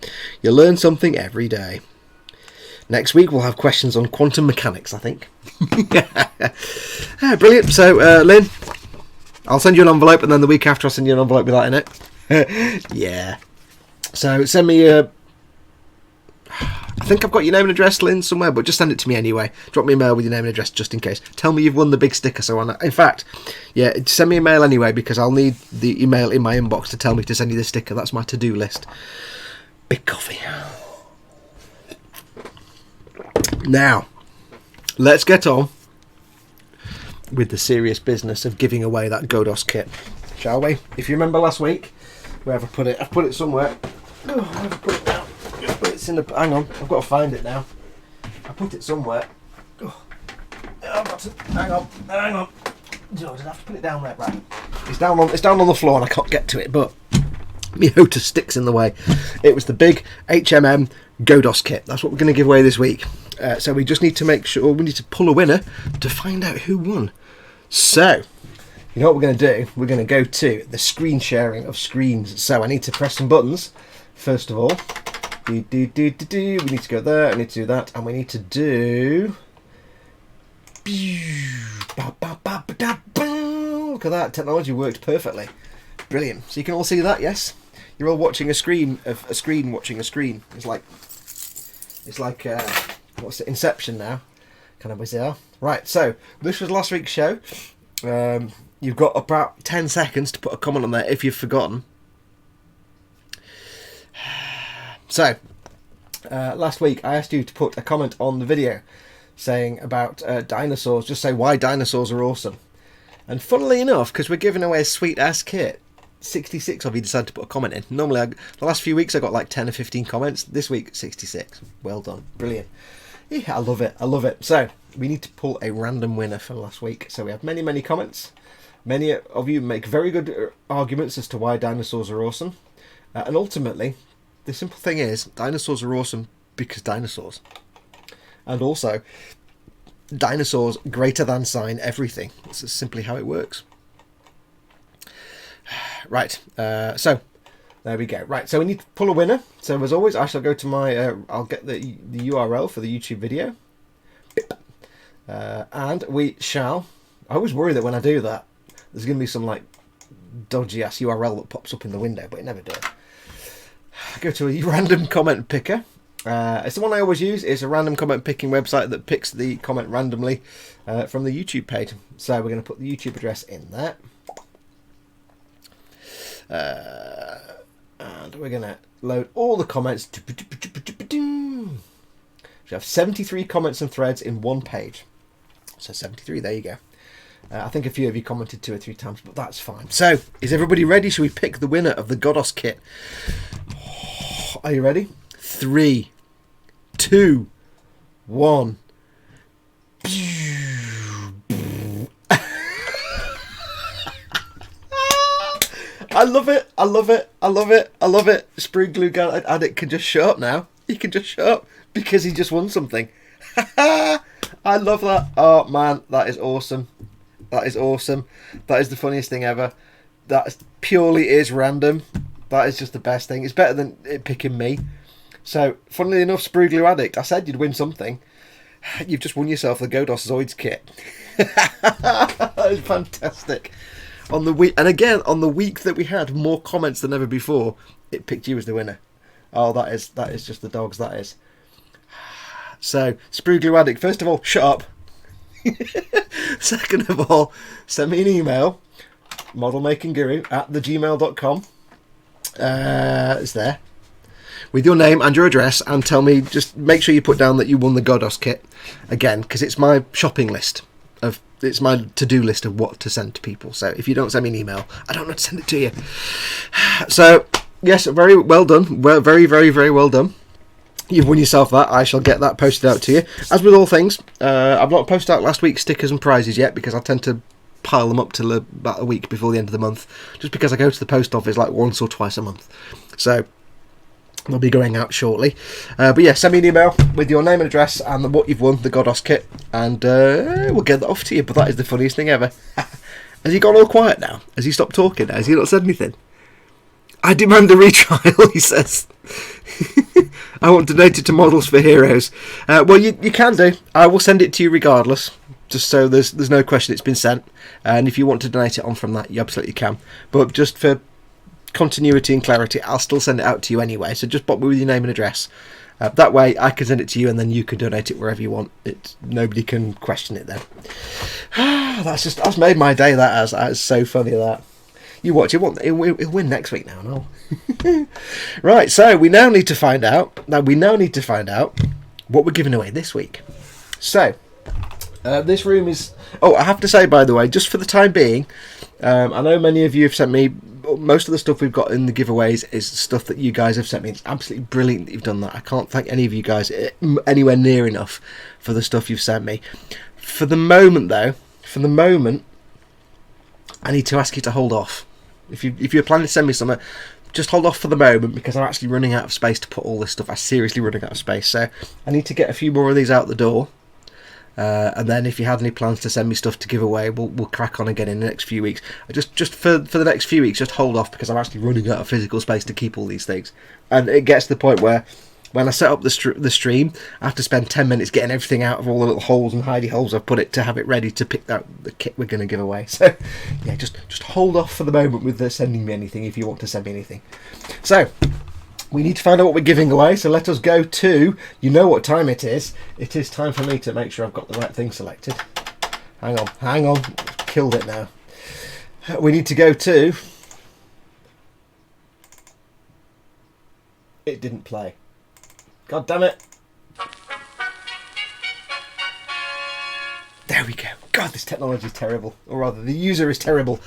You learn something every day. Next week we'll have questions on quantum mechanics, I think. Brilliant. So, Lynn, I'll send you an envelope, and then the week after I'll send you an envelope with that in it. Yeah. So send me a... I think I've got your name and address, Lynn, somewhere, but just send it to me anyway. Drop me a mail with your name and address just in case. Tell me you've won the big sticker. So in fact, yeah, send me a mail anyway, because I'll need the email in my inbox to tell me to send you the sticker. That's my to-do list. Big coffee. Now, let's get on with the serious business of giving away that Godos kit, shall we? If you remember last week, where have I put it? I've put it somewhere. Oh, where have I put it now? It's in the... Hang on, I've got to find it now. I put it somewhere. Oh, I've got to, hang on. Oh, I have to put it down there, right? It's down on the floor and I can't get to it, but my Hota stick's in the way. It was the big HMM Godos kit. That's what we're going to give away this week. So we just need to make sure, we need to pull a winner to find out who won. So, you know what we're going to do? We're going to go to the screen sharing of screens. So I need to press some buttons, first of all. We need to go there, I need to do that, and we need to do... Look at that, technology worked perfectly. Brilliant. So you can all see that, yes? You're all watching a screen of a screen watching a screen. It's like what's it, Inception now. Kind of bizarre. Right, so this was last week's show. You've got about 10 seconds to put a comment on there if you've forgotten. So, last week I asked you to put a comment on the video saying about dinosaurs. Just say why dinosaurs are awesome. And funnily enough, because we're giving away a sweet ass kit, 66 of you decided to put a comment in. Normally, the last few weeks I got like 10 or 15 comments. This week, 66. Well done. Brilliant. Yeah, I love it. I love it. So, we need to pull a random winner from last week. So we have many, many comments. Many of you make very good arguments as to why dinosaurs are awesome. And ultimately, the simple thing is, dinosaurs are awesome because dinosaurs. And also, dinosaurs greater than sign everything. This is simply how it works. Right, so there we go. Right, so we need to pull a winner. So as always, I shall go to my, I'll get the URL for the YouTube video. And we shall, I always worry that when I do that, there's going to be some like dodgy ass URL that pops up in the window, but it never does. Go to a random comment picker. It's the one I always use. It's a random comment picking website that picks the comment randomly from the YouTube page. So we're going to put the YouTube address in there. And we're going to load all the comments. We have 73 comments and threads in one page. So 73, there you go. I think a few of you commented 2 or 3 times, but that's fine. So, is everybody ready? Shall we pick the winner of the Godos kit? Are you ready? 3, 2, 1. I love it. I love it. I love it. I love it. Sprue Glue Addict can just shut up now. He can just shut up because he just won something. I love that. Oh man, that is awesome. That is awesome. That is the funniest thing ever. That purely is random. That is just the best thing. It's better than it picking me. So, funnily enough, Sprue Glue Addict, I said you'd win something. You've just won yourself the Godos Zoids kit. That is fantastic. On the week, and again, on the week that we had more comments than ever before, it picked you as the winner. Oh, that is just the dogs, that is. So, Sprue Glue Addict, first of all, shut up. Second of all, send me an email, modelmakingguru@thegmail.com. It's there. With your name and your address, and tell me, just make sure you put down that you won the Godos kit. Again, because it's my shopping list. It's my to-do list of what to send to people. So if you don't send me an email, I don't know how to send it to you. So, yes, very well done. Very, very, very well done. You've won yourself that. I shall get that posted out to you. As with all things, I've not posted out last week's stickers and prizes yet because I tend to pile them up till about a week before the end of the month, just because I go to the post office like once or twice a month. So they'll be going out shortly. But yeah, send me an email with your name and address and what you've won, the Godos kit, and we'll get that off to you. But that is the funniest thing ever. Has he gone all quiet now? Has he stopped talking now? Has he not said anything? I demand a retrial, he says. I want donated to Models for Heroes. Well, you can do. I will send it to you regardless, just so there's no question it's been sent. And if you want to donate it on from that, you absolutely can. But just for continuity and clarity, I'll still send it out to you anyway. So just pop me with your name and address. That way I can send it to you and then you can donate it wherever you want. Nobody can question it then. That's made my day, that is so funny, that. You watch, he'll win next week now, no? Right, so we now need to find out what we're giving away this week. So, this room is... Oh, I have to say, by the way, just for the time being, I know many of you have sent me most of the stuff we've got in the giveaways is stuff that you guys have sent me. It's absolutely brilliant that you've done that. I can't thank any of you guys anywhere near enough for the stuff you've sent me. For the moment, though, I need to ask you to hold off. If you're planning to send me something, just hold off for the moment, because I'm actually running out of space to put all this stuff. I'm seriously running out of space, so I need to get a few more of these out the door. And then if you had any plans to send me stuff to give away, we'll crack on again in the next few weeks. Just for the next few weeks, just hold off, because I'm actually running out of physical space to keep all these things. And it gets to the point where when I set up the stream, I have to spend 10 minutes getting everything out of all the little holes and hidey holes I've put it to have it ready to pick out the kit we're going to give away. So yeah, just hold off for the moment with sending me anything if you want to send me anything. So we need to find out what we're giving away, so let us go to, you know what time it is. It is time for me to make sure I've got the right thing selected. Hang on, killed it now. We need to go to... It didn't play. God damn it. There we go. God, this technology is terrible. Or rather, the user is terrible.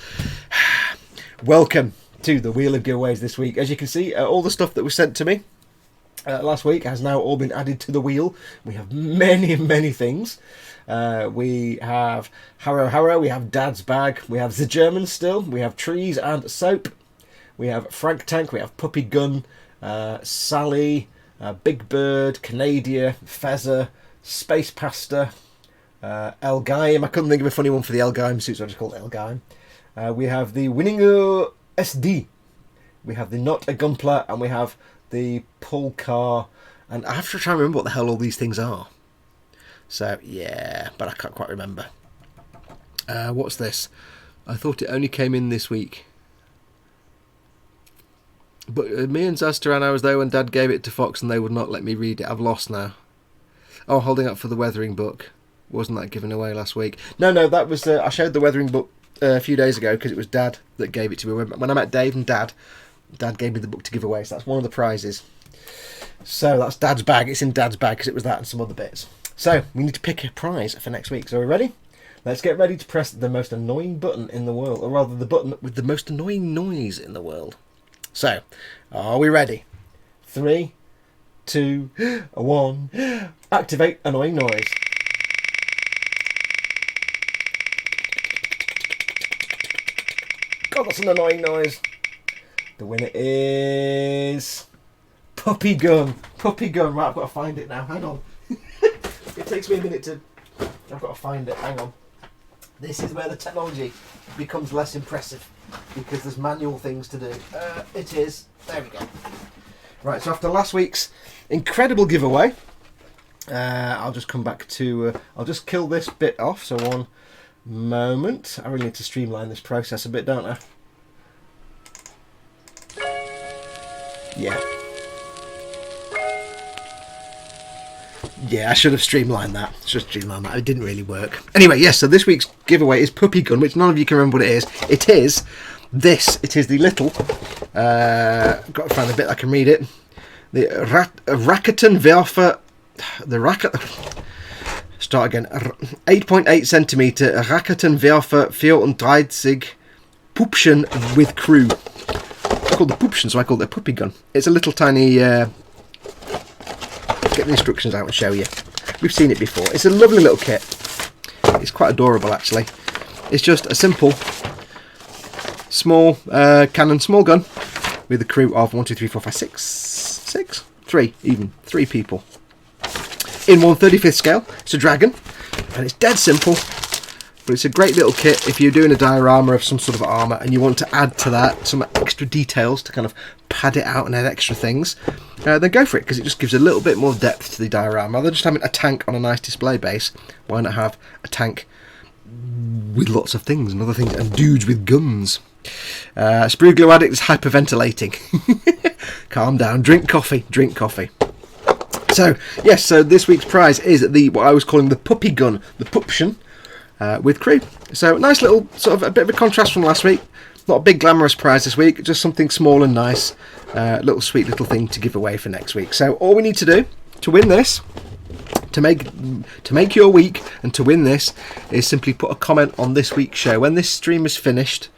Welcome to the Wheel of Giveaways this week. As you can see, all the stuff that was sent to me last week has now all been added to the wheel. We have many things. We have Harrow, we have Dad's Bag, we have the German still, we have Trees and Soap, we have Frank Tank, we have Puppy Gun, Sally, Big Bird, Canadia, Fezzer, Space Pasta, Elgaim. I couldn't think of a funny one for the Elgaim suit, so I just called it Elgaim. We have the Winninger SD, we have the Not a Gunpla, and we have the Pull Car, and I have to try and remember what the hell all these things are. So yeah, but I can't quite remember. What's this? I thought it only came in this week. But me and Zaster, I was there when Dad gave it to Fox and they would not let me read it. I've lost now. Oh, holding up for the Weathering book. Wasn't that given away last week? No, that was... I showed the Weathering book a few days ago because it was Dad that gave it to me. When I met Dave and Dad gave me the book to give away, so that's one of the prizes. So that's Dad's bag. It's in Dad's bag because it was that and some other bits. So we need to pick a prize for next week. So are we ready? Let's get ready to press the most annoying button in the world, or rather the button with the most annoying noise in the world. So, are we ready? 3, 2, 1. Activate annoying noise. God, that's an annoying noise. The winner is Puppy Gun. Puppy Gun. Right, I've got to find it now. Hang on. It takes me a minute to... I've got to find it. Hang on. This is where the technology becomes less impressive, because there's manual things to do. It is. There we go. Right, so after last week's incredible giveaway, I'll just come back to... I'll just kill this bit off, so one moment. I really need to streamline this process a bit, don't I? Yeah. Yeah, I should have streamlined that. It didn't really work. Anyway, yes, so this week's giveaway is Puppy Gun, which none of you can remember what it is. It is this. It is the little... got to find the bit I can read it. The Raketenwerfer... The Racket... Start again. 8.8 centimeter Raketenwerfer 34 Pupschen with crew. It's called the Pupschen, so I call it a Puppy Gun. It's a little tiny... Get the instructions out and show you. We've seen it before. It's a lovely little kit. It's quite adorable, actually. It's just a simple small cannon small gun with a crew of 1, 2, 3, 4, 5, 6, 3 people in 1/35 scale. It's a dragon and it's dead simple, but it's a great little kit if you're doing a diorama of some sort of armour and you want to add to that some extra details to kind of pad it out and add extra things. Then go for it, because it just gives a little bit more depth to the diorama. Rather than just having a tank on a nice display base, why not have a tank with lots of things and other things, and dudes with guns. Sprue Glue Addict is hyperventilating. Calm down, drink coffee. So, yes, so this week's prize is what I was calling the Puppy Gun, the Pupschen, with crew. So, nice little, sort of a bit of a contrast from last week. Not a big glamorous prize this week, just something small and nice. Little sweet little thing to give away for next week. So all we need to do to win this, to make your week and to win this, is simply put a comment on this week's show. When this stream is finished,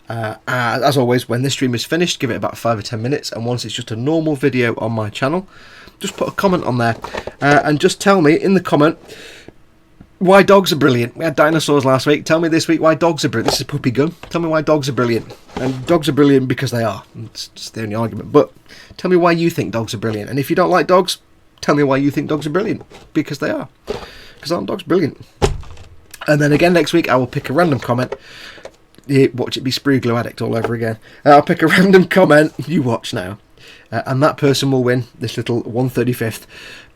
As always, when this stream is finished, give it about 5 or 10 minutes, and once it's just a normal video on my channel, just put a comment on there, and just tell me in the comment why dogs are brilliant. We had dinosaurs last week. Tell me this week why dogs are brilliant. This is Puppy Gun. Tell me why dogs are brilliant. And dogs are brilliant because they are. It's just the only argument. But tell me why you think dogs are brilliant. And if you don't like dogs, tell me why you think dogs are brilliant. Because they are. Because aren't dogs brilliant? And then again next week I will pick a random comment. Watch it be Sprue Glue Addict all over again. I'll pick a random comment. You watch now. And that person will win this little 135th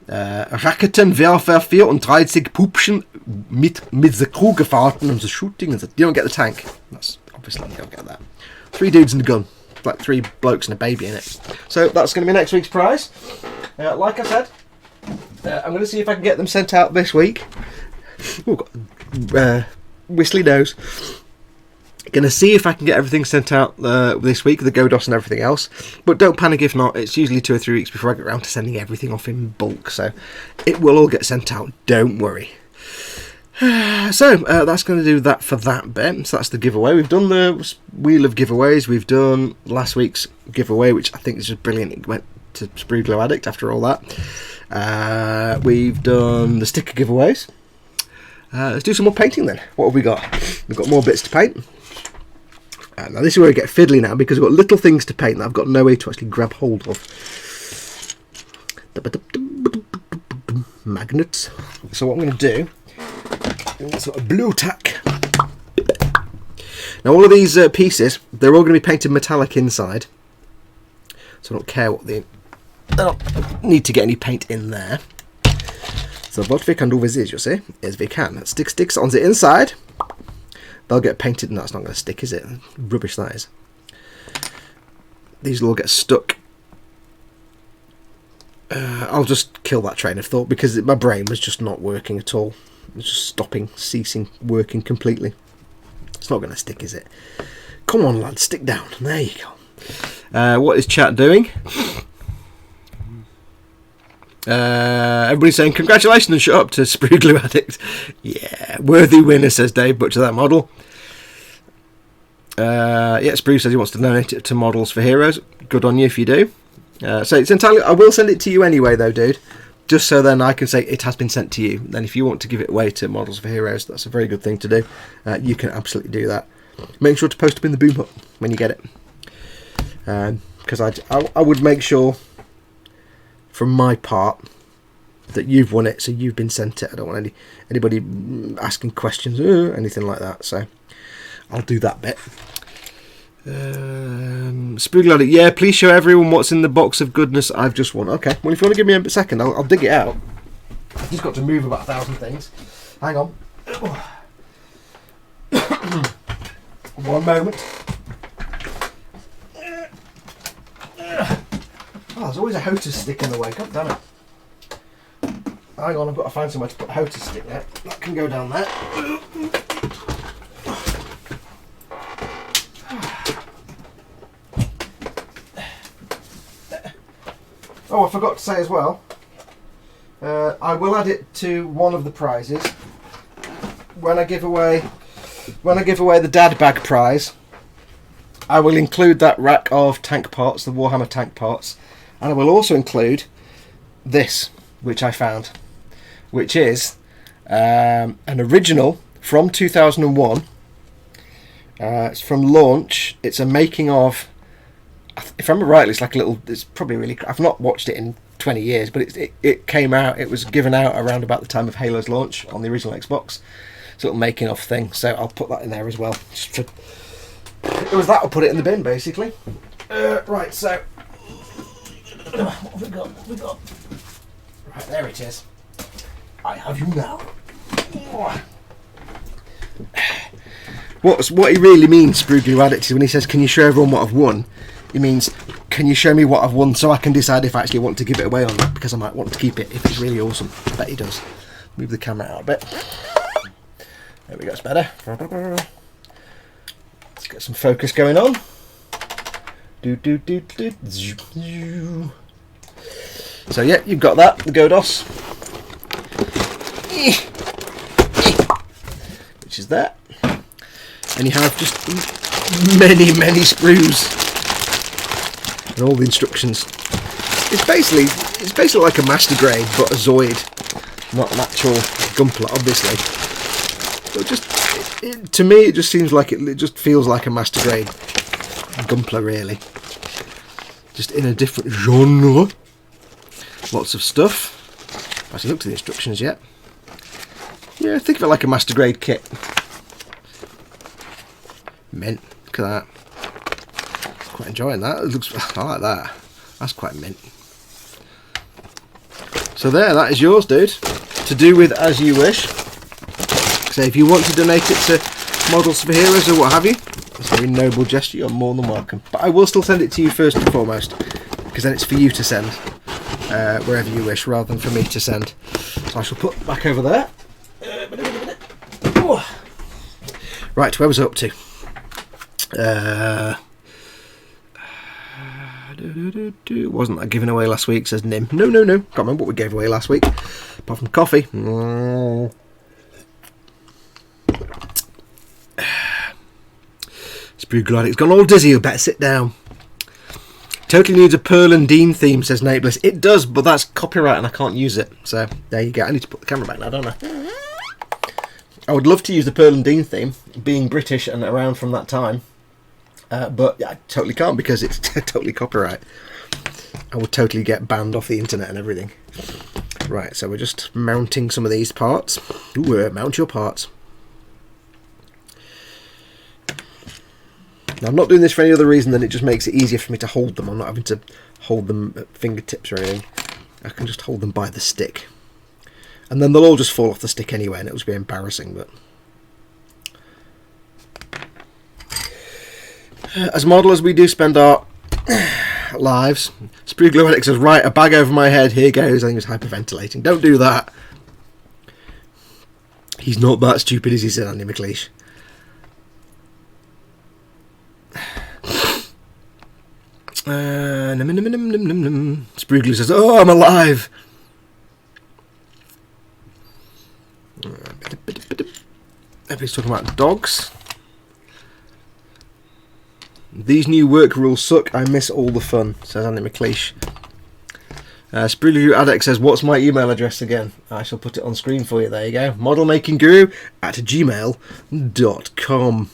Raketen Werfer 34 Pupschen mit the Crew gefahren und the shooting. You don't get the tank. That's obviously you don't get that. 3 dudes and a gun. Like 3 blokes and a baby in it. So that's going to be next week's prize. Like I said, I'm going to see if I can get them sent out this week. Ooh, got whistly nose. Going to see if I can get everything sent out this week, the Godos and everything else. But don't panic if not. It's usually 2 or 3 weeks before I get around to sending everything off in bulk. So it will all get sent out. Don't worry. So that's going to do that for that bit. So that's the giveaway. We've done the wheel of giveaways. We've done last week's giveaway, which I think is just brilliant. It went to Sprue Glue Addict after all that. We've done the sticker giveaways. Let's do some more painting then. What have we got? We've got more bits to paint. Now this is where I get fiddly now because I've got little things to paint that I've got no way to actually grab hold of. Magnets. So what I'm going to do, sort of blue tack. Now all of these pieces, they're all going to be painted metallic inside. So I don't care what I don't need to get any paint in there. So what we can do with this, you see, is we can stick sticks on the inside. They'll get painted. No, it's not going to stick, is it? Rubbish that is. These will all get stuck. I'll just kill that train of thought because my brain was just not working at all. It was just ceasing working completely. It's not going to stick, is it? Come on, lads, stick down. There you go. What is chat doing? Everybody's saying congratulations and shut up to Sprue Glue Addict. Yeah, worthy winner, says Dave Butcher, that model. Yeah, Sprue says he wants to donate it to Models for Heroes. Good on you if you do. So it's entirely. I will send it to you anyway, though, dude. Just so then I can say it has been sent to you. Then if you want to give it away to Models for Heroes, that's a very good thing to do. You can absolutely do that. Make sure to post up in the boom hut when you get it. Because I would make sure, from my part, that you've won it, so you've been sent it. I don't want anybody asking questions or anything like that, so I'll do that bit. Sprue Glue Addict, yeah, please show everyone what's in the box of goodness I've just won. Okay, well, if you want to give me a second, I'll dig it out. I've just got to move about 1,000 things. Hang on. One moment. Oh, there's always a hostess stick in the way. God damn it. Hang on, I've got to find somewhere to put a hostess stick there. That can go down there. Oh, I forgot to say as well, I will add it to one of the prizes when I give away the dad bag prize. I will include that rack of tank parts, the Warhammer tank parts, and I will also include this, which I found, which is an original from 2001. It's from launch. It's a making of, if I remember rightly, it's like a little, it's probably really, I've not watched it in 20 years, but it came out, it was given out around about the time of Halo's launch on the original Xbox. It's a little making of thing, so I'll put that in there as well. Just for, it was that, I'll put it in the bin basically. Right, so what have we got? What have we got? Right, there it is. I have you now. What he really means, Sprue Glue Addict, is when he says, can you show everyone what I've won? He means, can you show me what I've won so I can decide if I actually want to give it away or not, because I might want to keep it if it's really awesome. I bet he does. Move the camera out a bit. There we go, it's better. Let's get some focus going on. So yeah, you've got that, the Godos, which is that, and you have just many sprues and all the instructions. It's basically like a master grade, but a Zoid, not an actual Gumpler, obviously. But to me, it just seems like it just feels like a master grade Gumpler, really. Just in a different genre. Lots of stuff. I haven't looked at the instructions yet. Yeah, think of it like a master grade kit. Mint. Look at that. Quite enjoying that. It looks. I like that. That's quite mint. So there, that is yours, dude. To do with as you wish. So if you want to donate it to Models for Heroes or what have you, it's a very noble gesture. You're more than welcome. But I will still send it to you first and foremost, because then it's for you to send wherever you wish, rather than for me to send. So I shall put back over there. Right, where was I up to? Wasn't that given away last week, says Nim. No. Can't remember what we gave away last week. Apart from coffee. Sprue glad it's gone all dizzy, you better sit down. Totally needs a Pearl and Dean theme, says Nameless. It does, but that's copyright and I can't use it. So there you go. I need to put the camera back now, don't I? I would love to use the Pearl and Dean theme, being British and around from that time. But I totally can't because it's totally copyright. I would totally get banned off the internet and everything. Right, so we're just mounting some of these parts. Ooh, mount your parts. Now, I'm not doing this for any other reason than it just makes it easier for me to hold them. I'm not having to hold them at fingertips or anything. I can just hold them by the stick. And then they'll all just fall off the stick anyway, and it'll just be embarrassing, but... As modelers, we do spend our lives. Sprue Gloedic says, right, a bag over my head, here goes. I think it's hyperventilating. Don't do that. He's not that stupid, as he said, Andy McLeish. Sprugly says, oh, I'm alive. Everybody's talking about dogs. These new work rules suck. I miss all the fun, says Andy McLeish. Sprugly Addict says, what's my email address again? I shall put it on screen for you. There you go. modelmakingguru@gmail.com.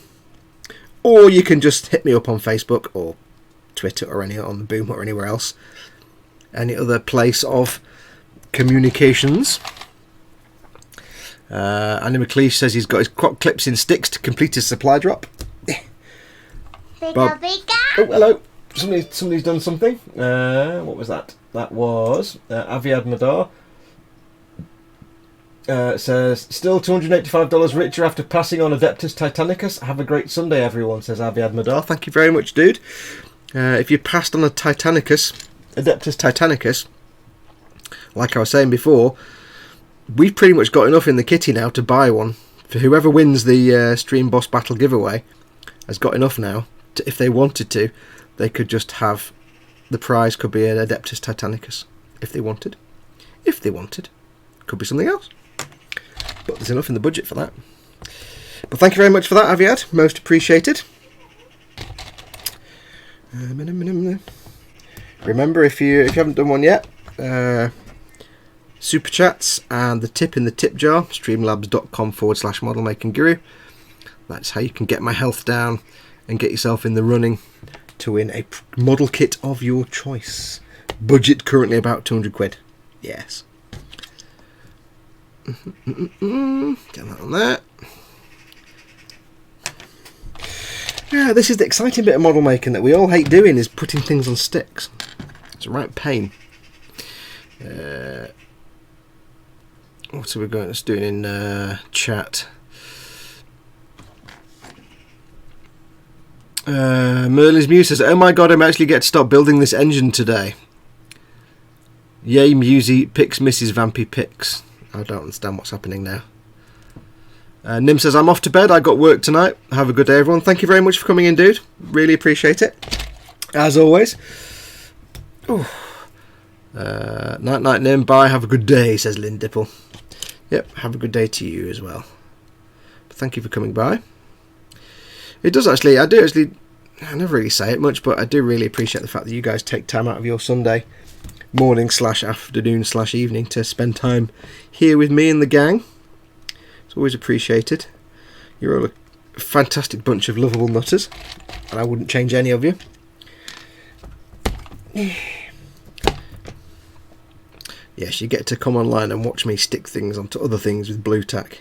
Or you can just hit me up on Facebook or Twitter or any on the Boom or anywhere else. Any other place of communications. Andy McLeish says he's got his crop clips in sticks to complete his supply drop. Bob. Oh, hello. Somebody's done something. What was that? That was Aviad Madar. Says, still $285 richer after passing on Adeptus Titanicus. Have a great Sunday, everyone, says Aviad Madar. Thank you very much, dude. If you passed on a Titanicus, Adeptus Titanicus, like I was saying before, we've pretty much got enough in the kitty now to buy one. For whoever wins the Stream Boss Battle giveaway has got enough now. If they wanted to, they could just have the prize could be an Adeptus Titanicus if they wanted. If they wanted, could be something else. But there's enough in the budget for that. But thank you very much for that, Aviad. Most appreciated. Remember, if you haven't done one yet, super chats and the tip in the tip jar. Streamlabs.com/modelmakingguru. That's how you can get my health down and get yourself in the running to win a model kit of your choice. Budget currently about 200 quid. Yes. Get that on there. Yeah, this is the exciting bit of model making that we all hate doing, is putting things on sticks. It's a right pain. What are we going to do in chat? Merlin's Muse says, oh my god, I'm actually get to start building this engine today. Yay, Musey picks Mrs. Vampy picks. I don't understand what's happening now. Nim says, I'm off to bed. I got work tonight. Have a good day, everyone. Thank you very much for coming in, dude. Really appreciate it. As always. Night, night, Nim. Bye. Have a good day, says Lynn Dipple. Yep, have a good day to you as well. But thank you for coming by. It does actually. I do actually. I never really say it much, but I do really appreciate the fact that you guys take time out of your Sunday morning / afternoon / evening to spend time here with me and the gang. It's always appreciated. You're all a fantastic bunch of lovable nutters, and I wouldn't change any of you. Yes, you get to come online and watch me stick things onto other things with blue tack.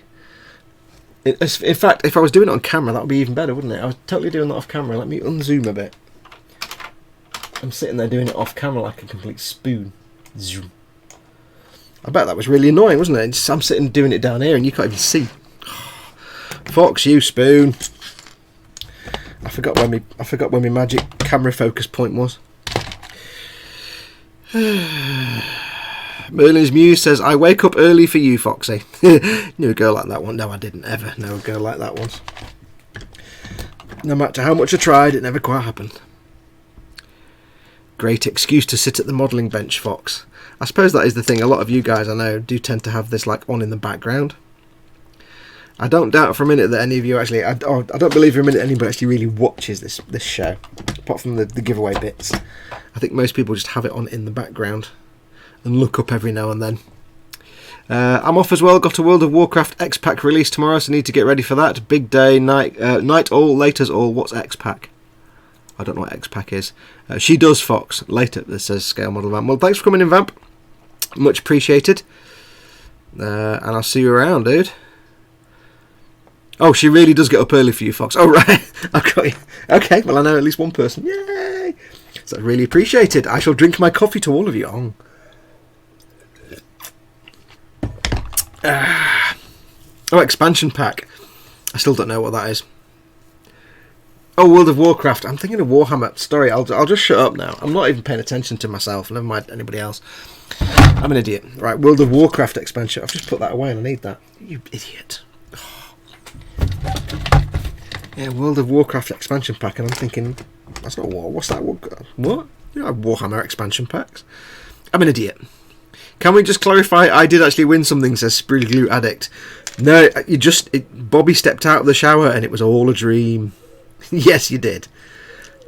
In fact, if I was doing it on camera, that would be even better, wouldn't it? I was totally doing that off camera. Let me unzoom a bit. I'm sitting there doing it off camera like a complete spoon. Zoom. I bet that was really annoying, wasn't it? I'm sitting doing it down here and you can't even see. Fox, you spoon. I forgot when my magic camera focus point was. Merlin's Muse says, I wake up early for you, Foxy. Knew a girl like that one. No, I didn't ever know a girl like that once. No matter how much I tried, it never quite happened. Great excuse to sit at the modelling bench, Fox. I suppose that is the thing. A lot of you guys I know do tend to have this like on in the background. I don't doubt for a minute that any of you actually... I don't believe for a minute anybody actually really watches this show, apart from the giveaway bits. I think most people just have it on in the background and look up every now and then. I'm off as well. Got a World of Warcraft X-Pack release tomorrow, so need to get ready for that. Big day, night all, laters all. What's X-Pack? I don't know what X-Pack is. She does, Fox. Later, this says Scale Model Vamp. Well, thanks for coming in, Vamp. Much appreciated. And I'll see you around, dude. Oh, she really does get up early for you, Fox. Oh, right. I've got you. Okay, well, I know at least one person. Yay! So really appreciated. I shall drink my coffee to all of you. Oh, expansion pack. I still don't know what that is. Oh, World of Warcraft. I'm thinking of Warhammer. Sorry, I'll just shut up now. I'm not even paying attention to myself. Never mind anybody else. I'm an idiot. Right, World of Warcraft expansion. I've just put that away and I need that. You idiot. Yeah, World of Warcraft expansion pack, and I'm thinking, that's not war. What's that? What? You don't have Warhammer expansion packs. I'm an idiot. Can we just clarify? I did actually win something, says Spree Glue Addict. No, Bobby stepped out of the shower and it was all a dream. Yes, you did.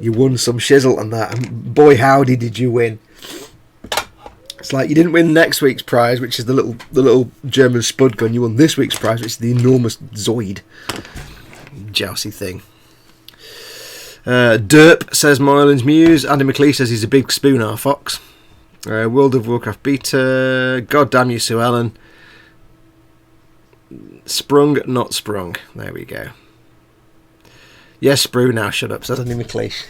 You won some shizzle on that, and boy, howdy, did you win. It's like you didn't win next week's prize, which is the little German spud gun. You won this week's prize, which is the enormous Zoid. Jousy thing. Derp, says Marlin's Muse. Andy McLeish says he's a big spooner, Fox. World of Warcraft beta. God damn you, Sue Ellen. Sprung, not sprung. There we go. Yes, Sprue, now shut up, says Andy McLeish.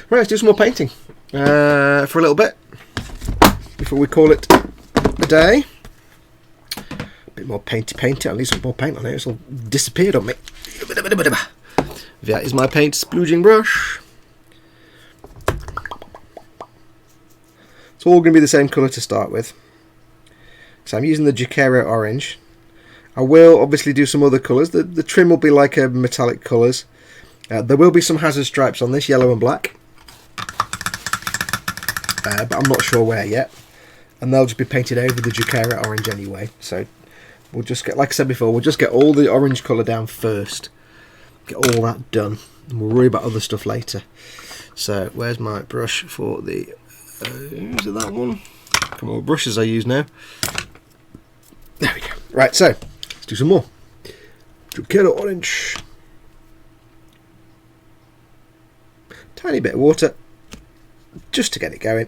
Right, let's do some more painting for a little bit before we call it a day. A bit more painty. At least some more paint on it. It's all disappeared on me. That is my paint splooging brush. It's all going to be the same colour to start with. So I'm using the Jacaro orange. I will obviously do some other colours. The trim will be like a metallic colours. There will be some hazard stripes on this, yellow and black. But I'm not sure where yet. And they'll just be painted over the Jacaro orange anyway. So we'll just get, like I said before, we'll just get all the orange colour down first. Get all that done. And we'll worry about other stuff later. So where's my brush for the... is it that one? Come on, what brushes I use now. There we go. Right, so let's do some more. Jacaro orange. Tiny bit of water just to get it going.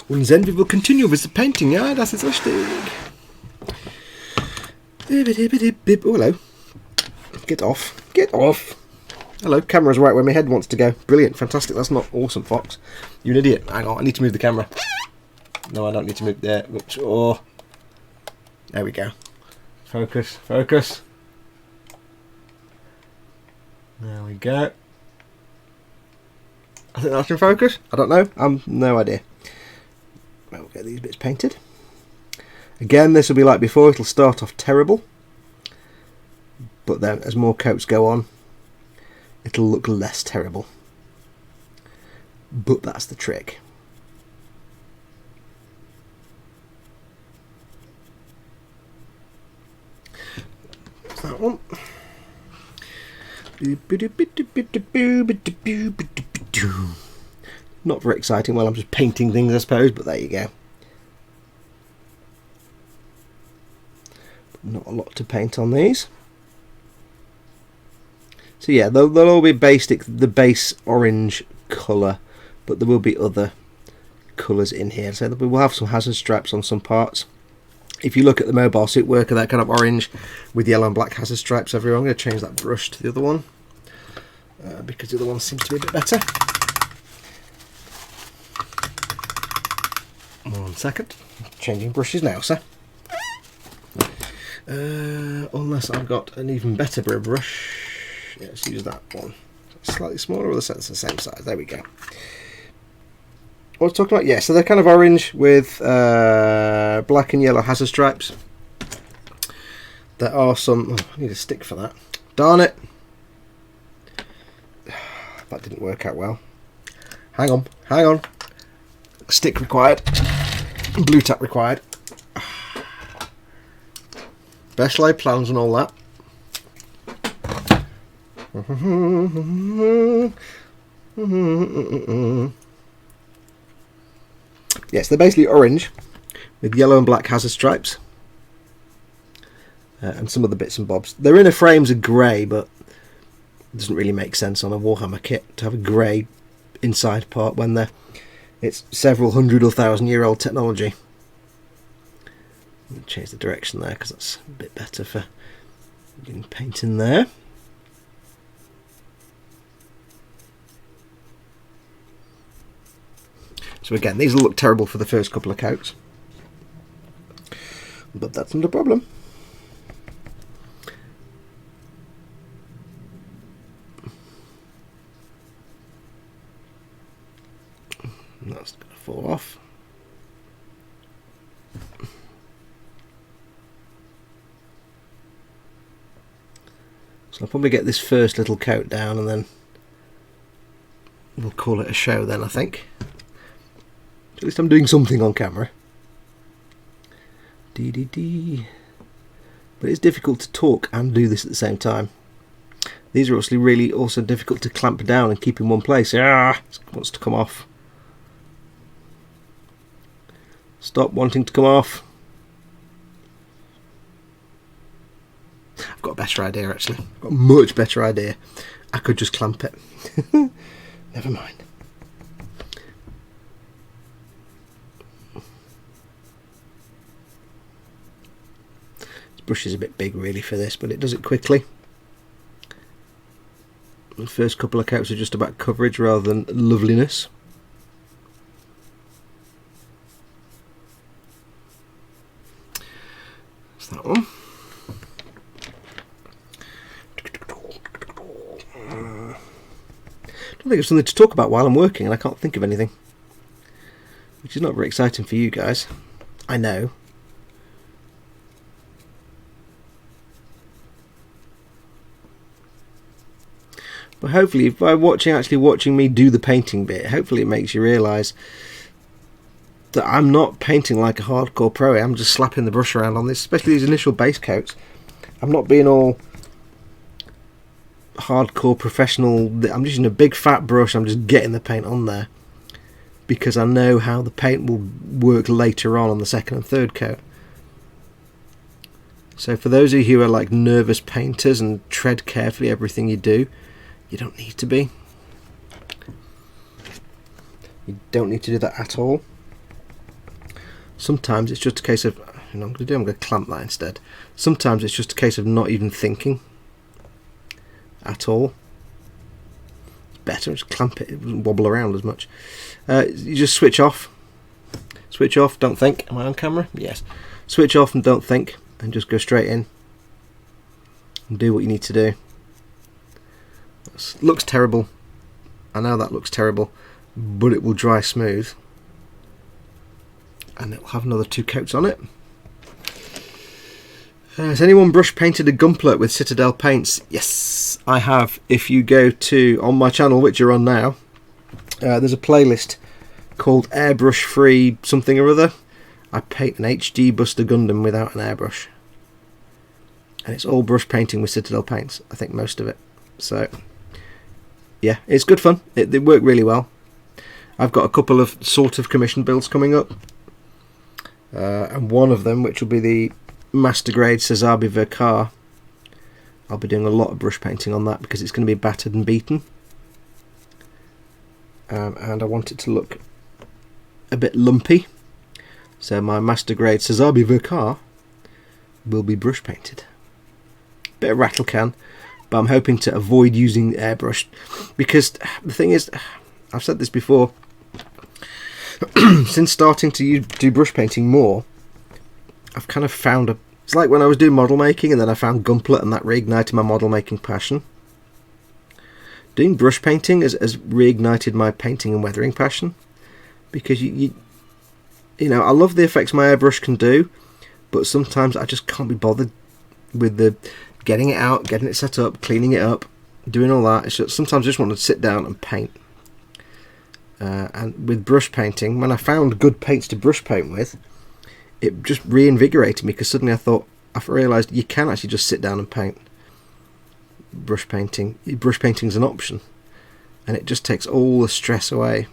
Und then we will continue with the painting. Ja, das ist richtig. Oh, hello. Get off. Get off. Hello, camera's right where my head wants to go. Brilliant, fantastic. That's not awesome, Fox. You're an idiot. Hang on, I need to move the camera. No, I don't need to move there. Oh. There we go. Focus, focus. There we go. I think that's in focus. I don't know. No idea. Well, we'll get these bits painted. Again, this will be like before. It'll start off terrible. But then, as more coats go on, it'll look less terrible. But that's the trick. that one. Not very exciting while I'm just painting things, I suppose, but there you go. Not a lot to paint on these. So yeah, they'll all be the base orange colour, but there will be other colours in here. So we will have some hazard straps on some parts. If you look at the mobile suit worker, that kind of orange with yellow and black hazard stripes everywhere. I'm going to change that brush to the other one because the other one seems to be a bit better. 1 second. Changing brushes now, sir. Unless I've got an even better brush. Yeah, let's use that one. Slightly smaller, or the same size. There we go. What was I talking about? Yeah, so they're kind of orange with black and yellow hazard stripes. There are some... Oh, I need a stick for that. Darn it. That didn't work out well. Hang on, hang on. Stick required. Blue tack required. Best laid plans and all that. Yes, they're basically orange with yellow and black hazard stripes and some other bits and bobs. Their inner frames are grey, but it doesn't really make sense on a Warhammer kit to have a grey inside part when it's several hundred or thousand-year-old technology. I'll change the direction there because that's a bit better for getting paint in there. So again, these will look terrible for the first couple of coats, but that's not a problem. That's going to fall off. So I'll probably get this first little coat down and then we'll call it a show then, I think. At least I'm doing something on camera. Dee. But it's difficult to talk and do this at the same time. These are obviously really also difficult to clamp down and keep in one place. Ah, it wants to come off. Stop wanting to come off. I've got a better idea actually. I've got a much better idea. I could just clamp it. Never mind. Brush is a bit big really for this, but it does it quickly. The first couple of coats are just about coverage rather than loveliness. That's that one. I don't think it's something to talk about while I'm working and I can't think of anything, which is not very exciting for you guys, I know. But hopefully, by actually watching me do the painting bit, hopefully it makes you realise that I'm not painting like a hardcore pro. I'm just slapping the brush around on this, especially these initial base coats. I'm not being all hardcore professional. I'm just using a big fat brush. I'm just getting the paint on there because I know how the paint will work later on the second and third coat. So for those of you who are like nervous painters and tread carefully everything you do, you don't need to be. You don't need to do that at all. Sometimes it's just a case of, you know, I'm going to clamp that instead. Sometimes it's just a case of not even thinking at all. It's better, just clamp it, it doesn't wobble around as much. You just switch off. Switch off, don't think. Am I on camera? Yes. Switch off and don't think, and just go straight in and do what you need to do. Looks terrible. I know that looks terrible, but it will dry smooth and it will have another 2 coats on it. Has anyone brush painted a gunpla with Citadel paints? Yes, I have. If you go to on my channel, which you're on now, there's a playlist called Airbrush Free something or other. I paint an HD Buster Gundam without an airbrush, and it's all brush painting with Citadel paints, I think most of it. So yeah, it's good fun. They work really well. I've got a couple of sort of commission builds coming up, and one of them, which will be the Master Grade Cesabi Verkar, I'll be doing a lot of brush painting on that because it's going to be battered and beaten, and I want it to look a bit lumpy. So my Master Grade Cesabi Verkar will be brush painted. Bit of rattle can, but I'm hoping to avoid using airbrush, because the thing is, I've said this before, since starting to do brush painting more, I've kind of found it's like when I was doing model making and then I found Gumplet and that reignited my model making passion. Doing brush painting has reignited my painting and weathering passion, because you know, I love the effects my airbrush can do, but sometimes I just can't be bothered with the getting it out, getting it set up, cleaning it up, doing all that. It's just, sometimes I just want to sit down and paint. And with brush painting, when I found good paints to brush paint with, it just reinvigorated me, because suddenly I realised you can actually just sit down and paint. Brush painting is an option, and it just takes all the stress away.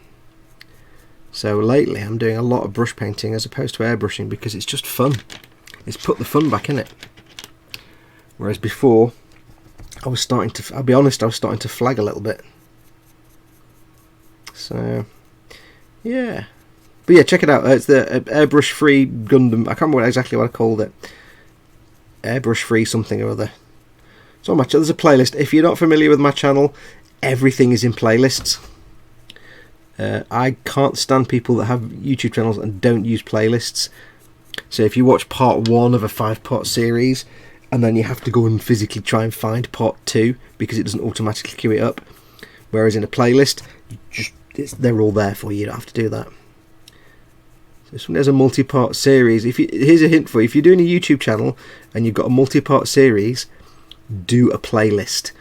So lately I'm doing a lot of brush painting as opposed to airbrushing, because it's just fun. It's put the fun back in it. Whereas before, I'll be honest, I was starting to flag a little bit. So yeah, but yeah, check it out. It's the airbrush free Gundam. I can't remember exactly what I called it. Airbrush free something or other. It's on my channel. There's a playlist. If you're not familiar with my channel, everything is in playlists. I can't stand people that have YouTube channels and don't use playlists. So if you watch part 1 of a 5-part series, and then you have to go and physically try and find part 2 because it doesn't automatically queue it up, whereas in a playlist, they're all there for you. You don't have to do that. So if somebody has a multi-part series, here's a hint for you: if you're doing a YouTube channel and you've got a multi-part series, do a playlist.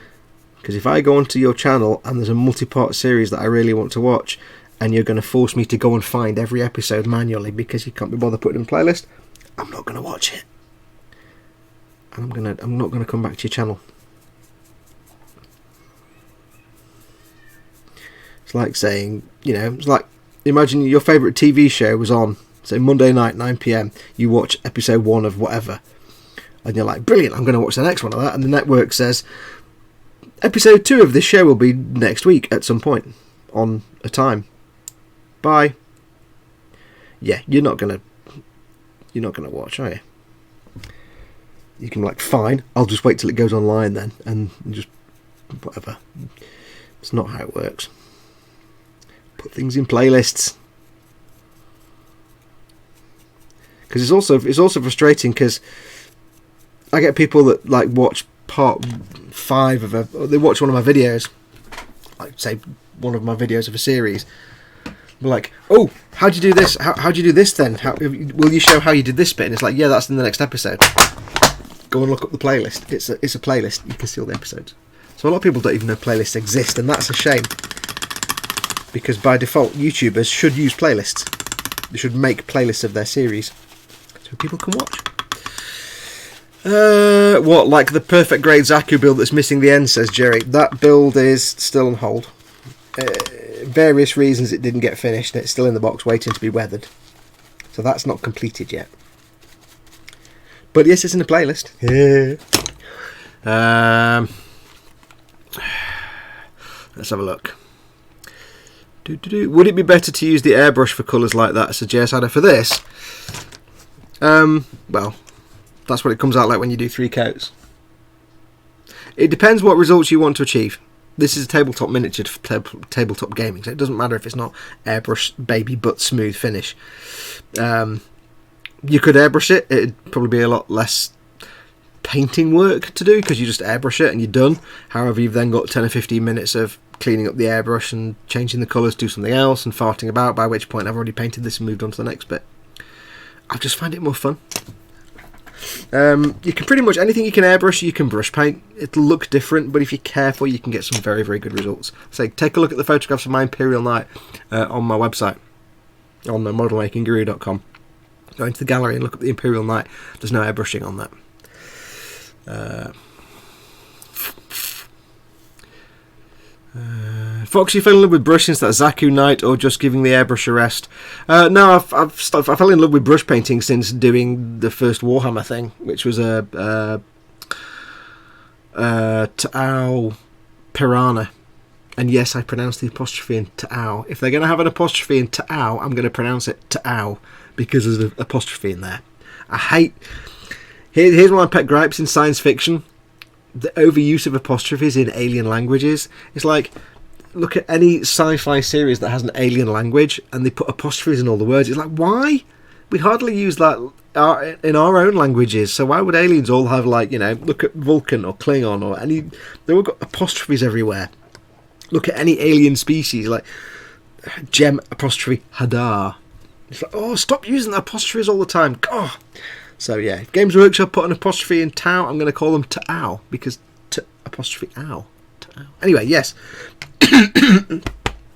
Because if I go onto your channel and there's a multi-part series that I really want to watch, and you're going to force me to go and find every episode manually because you can't be bothered putting in a playlist, I'm not going to watch it. And I'm not going to come back to your channel. It's like saying, you know, it's like, imagine your favourite TV show was on, say Monday night, 9 PM, you watch episode 1 of whatever, and you're like, brilliant, I'm going to watch the next one of that, and the network says, episode 2 of this show will be next week at some point, on a time. Bye. Yeah, you're not gonna watch, are you? You can be like, fine, I'll just wait till it goes online then, and just whatever. It's not how it works. Put things in playlists. Because it's also frustrating, because I get people that like watch part 5 of they watch one of my videos, like say one of my videos of a series. They're like, oh, how'd you do this? How'd you do this then? Will you show how you did this bit? And it's like, yeah, that's in the next episode. Go and look up the playlist. It's a playlist. You can see all the episodes. So a lot of people don't even know playlists exist, and that's a shame. Because by default, YouTubers should use playlists. They should make playlists of their series so people can watch. What, like the perfect grade Zaku build that's missing the end, says Jerry. That build is still on hold. Various reasons it didn't get finished, and it's still in the box waiting to be weathered. So that's not completed yet. But yes, it's in the playlist. Let's have a look. Would it be better to use the airbrush for colours like that, suggests Ada, for this? Well, that's what it comes out like when you do 3 coats. It depends what results you want to achieve. This is a tabletop miniature for tabletop gaming, so it doesn't matter if it's not airbrush baby butt smooth finish. You could airbrush it. It'd probably be a lot less painting work to do because you just airbrush it and you're done. However, you've then got 10 or 15 minutes of cleaning up the airbrush and changing the colours, do something else and farting about, by which point I've already painted this and moved on to the next bit. I just find it more fun. You can pretty much anything you can airbrush, you can brush paint. It'll look different, but if you're careful, you can get some very, very good results. So take a look at the photographs of my Imperial Knight on my website, on modelmakingguru.com. Go into the gallery and look at the Imperial Knight. There's no airbrushing on that. Fox, you fell in love with brush since that Zaku night, or just giving the airbrush a rest? No, I fell in love with brush painting since doing the first Warhammer thing, which was a Ta'au Piranha. And yes, I pronounced the apostrophe in Ta'au. If they're going to have an apostrophe in Ta'au, I'm going to pronounce it Ta'au, because there's an apostrophe in there. I hate... Here's one of my pet gripes in science fiction. The overuse of apostrophes in alien languages. It's like, look at any sci-fi series that has an alien language and they put apostrophes in all the words. It's like, why? We hardly use that in our own languages, so why would aliens all have, like, you know, look at Vulcan or Klingon or any... They've all got apostrophes everywhere. Look at any alien species, like Gem apostrophe Hadar. It's like, oh, stop using the apostrophes all the time. God. So yeah, if Games Workshop put an apostrophe in Tau, I'm going to call them Ta'au, because apostrophe ow. Ta'au. Anyway, yes.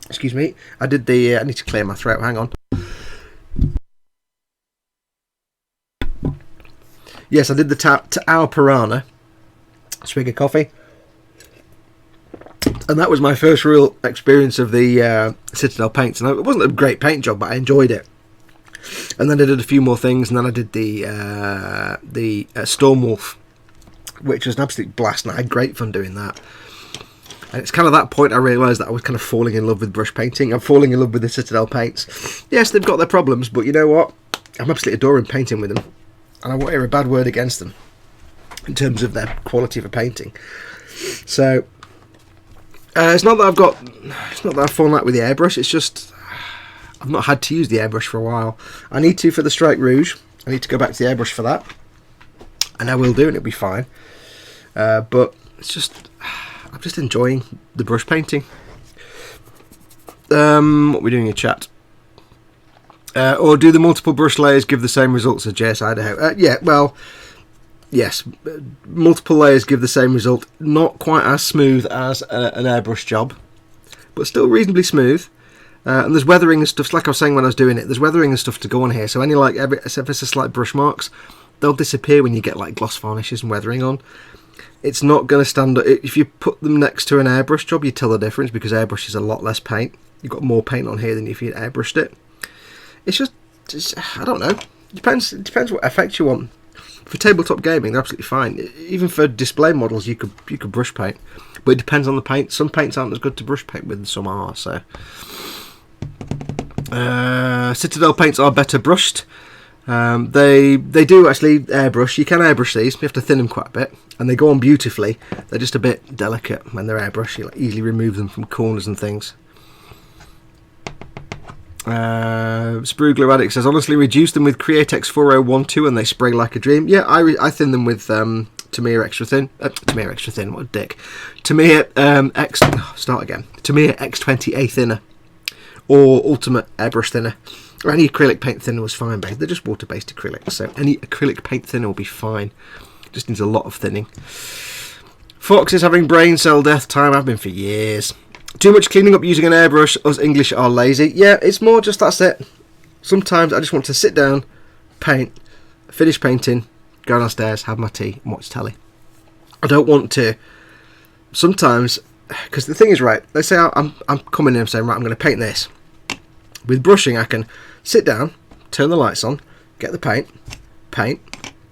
Excuse me. I did the... I need to clear my throat. Hang on. Yes, I did the Ta'au Piranha. Swig of coffee. And that was my first real experience of the Citadel paints. And it wasn't a great paint job, but I enjoyed it. And then I did a few more things, and then I did the Storm Wolf, which was an absolute blast, and I had great fun doing that. And it's kind of that point I realised that I was kind of falling in love with brush painting. I'm falling in love with the Citadel paints. Yes, they've got their problems, but you know what? I'm absolutely adoring painting with them. And I won't hear a bad word against them in terms of their quality for painting. So... it's not that I've fallen out with the airbrush, it's just I've not had to use the airbrush for a while. I need to for the Strike Rouge. I need to go back to the airbrush for that, and I will do, and it'll be fine. But it's just, I'm just enjoying the brush painting. What are we doing in chat? Or do the multiple brush layers give the same results as JS Idaho? Yeah, well... Yes, multiple layers give the same result. Not quite as smooth as an airbrush job, but still reasonably smooth. And there's weathering and stuff, like I was saying when I was doing it, there's weathering and stuff to go on here. So any, like, except for slight brush marks, they'll disappear when you get, like, gloss varnishes and weathering on. It's not going to stand up. If you put them next to an airbrush job, you tell the difference, because airbrush is a lot less paint. You've got more paint on here than if you airbrushed it. It's just I don't know. It depends what effect you want. For tabletop gaming, they're absolutely fine. Even for display models, you could brush paint, but it depends on the paint. Some paints aren't as good to brush paint with, and some are. So, Citadel paints are better brushed. They do actually airbrush. You can airbrush these. You have to thin them quite a bit, and they go on beautifully. They're just a bit delicate when they're airbrush. You easily remove them from corners and things. Sprugler Addict says, honestly, reduce them with Createx 4012 and they spray like a dream. Yeah, I thin them with Tamiya Extra Thin. Tamiya Extra Thin, what a dick. Tamiya Tamiya X20A thinner, or Ultimate Airbrush thinner, or any acrylic paint thinner was fine, babe. They're just water-based acrylics, so any acrylic paint thinner will be fine. Just needs a lot of thinning. Fox is having brain cell death time. I've been for years. Too much cleaning up using an airbrush. Us English are lazy. Yeah, it's more just that's it. Sometimes I just want to sit down, paint, finish painting, go downstairs, have my tea, and watch telly. I don't want to. Sometimes, because the thing is, right, let's say I'm coming in and saying, right, I'm going to paint this. With brushing, I can sit down, turn the lights on, get the paint,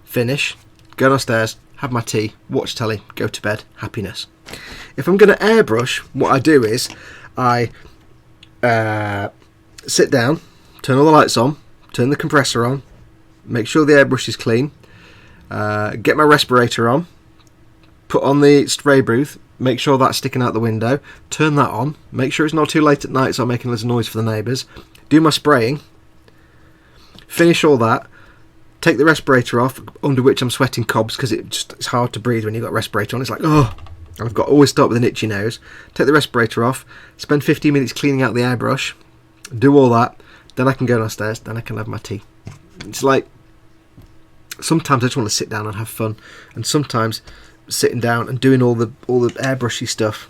finish, go downstairs, have my tea, watch telly, go to bed, happiness. If I'm going to airbrush, what I do is I sit down, turn all the lights on, turn the compressor on, make sure the airbrush is clean, get my respirator on, put on the spray booth, make sure that's sticking out the window, turn that on, make sure it's not too late at night so I'm making a little noise for the neighbours, do my spraying, finish all that, take the respirator off, under which I'm sweating cobs because it's hard to breathe when you've got a respirator on. It's like, oh, I've got to always start with an itchy nose. Take the respirator off, spend 15 minutes cleaning out the airbrush, do all that, then I can go downstairs, then I can have my tea. It's like, sometimes I just want to sit down and have fun, and sometimes sitting down and doing all the airbrushy stuff,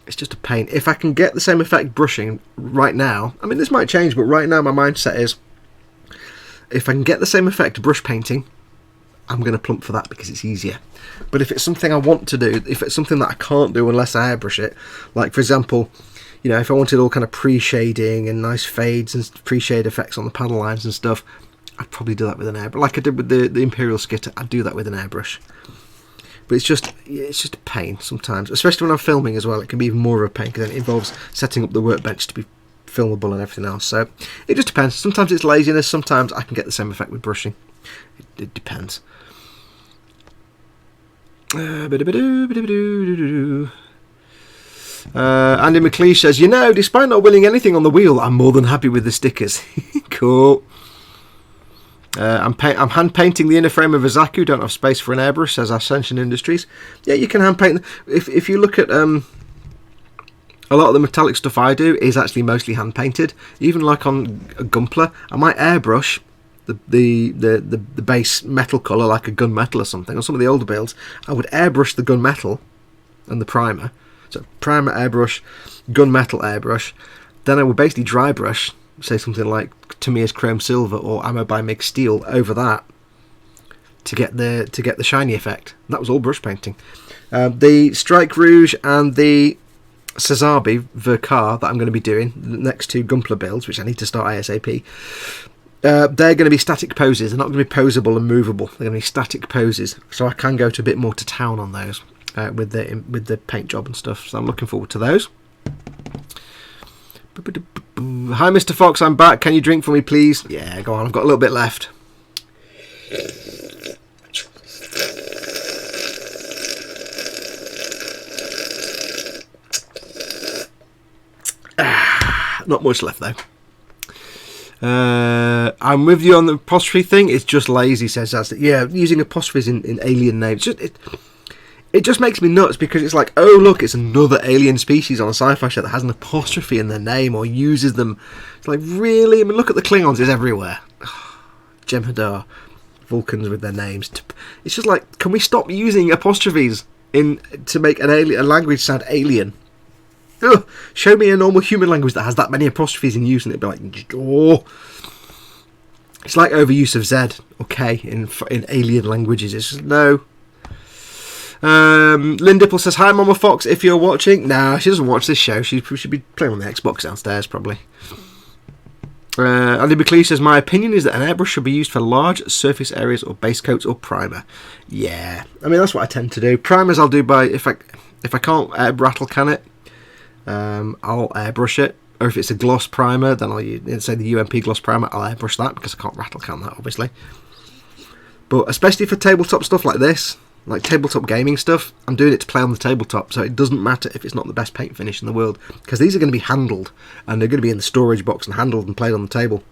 it's just a pain. If I can get the same effect brushing right now, I mean, this might change, but right now my mindset is, if I can get the same effect brush painting I'm going to plump for that because it's easier. But if it's something I want to do, if it's something that I can't do unless I airbrush it, like for example, you know, if I wanted all kind of pre-shading and nice fades and pre-shade effects on the panel lines and stuff, I'd probably do that with an airbrush. Like I did with the Imperial Skitter, I'd do that with an airbrush. But it's just a pain sometimes, especially when I'm filming as well. It can be even more of a pain because then it involves setting up the workbench to be filmable and everything else. So it just depends. Sometimes it's laziness, sometimes I can get the same effect with brushing. It depends. Andy McLeish says, you know, despite not winning anything on the wheel, I'm more than happy with the stickers. Cool. I'm hand painting the inner frame of a Zaku. Don't have space for an airbrush, says Ascension Industries. Yeah, you can hand paint. If you look at a lot of the metallic stuff I do is actually mostly hand painted. Even like on a Gunpla, I might airbrush the base metal colour, like a gunmetal or something. On some of the older builds, I would airbrush the gunmetal and the primer. So primer airbrush, gunmetal airbrush. Then I would basically dry brush, say something like Tamiya's Chrome Silver or Ammo by Mig Steel over that to get the shiny effect. That was all brush painting. The Strike Rouge and the Sazabi Verkar that I'm going to be doing, the next two Gunpla builds, which I need to start ASAP, they're going to be static poses. They're not going to be posable and movable. They're going to be static poses, so I can go to a bit more to town on those with the paint job and stuff. So I'm looking forward to those. Hi, Mr. Fox, I'm back. Can you drink for me, please? Yeah, go on. I've got a little bit left. Not much left, though. I'm with you on the apostrophe thing. It's just lazy, says that. Yeah, using apostrophes in alien names. It just makes me nuts because it's like, oh, look, it's another alien species on a sci-fi show that has an apostrophe in their name or uses them. It's like, really? I mean, look at the Klingons. It's everywhere. Jem'Hadar, Vulcans with their names. It's just like, can we stop using apostrophes to make a language sound alien? Ugh, show me a normal human language that has that many apostrophes in use and it'd be like, oh. It's like overuse of Z or K in alien languages. It's just, no. Lynn Dipple says, hi Mama Fox, if you're watching. Nah, she doesn't watch this show. She should be playing on the Xbox downstairs probably. Andy McLeish says, my opinion is that an airbrush should be used for large surface areas or base coats or primer. Yeah, I mean that's what I tend to do. Primers I'll do by, if I can't rattle can it, I'll airbrush it. Or if it's a gloss primer, then I'll use, say the UMP gloss primer, I'll airbrush that because I can't rattle can that obviously. But especially for tabletop stuff like this, like tabletop gaming stuff, I'm doing it to play on the tabletop, so it doesn't matter if it's not the best paint finish in the world, because these are going to be handled, and they're going to be in the storage box and handled and played on the table.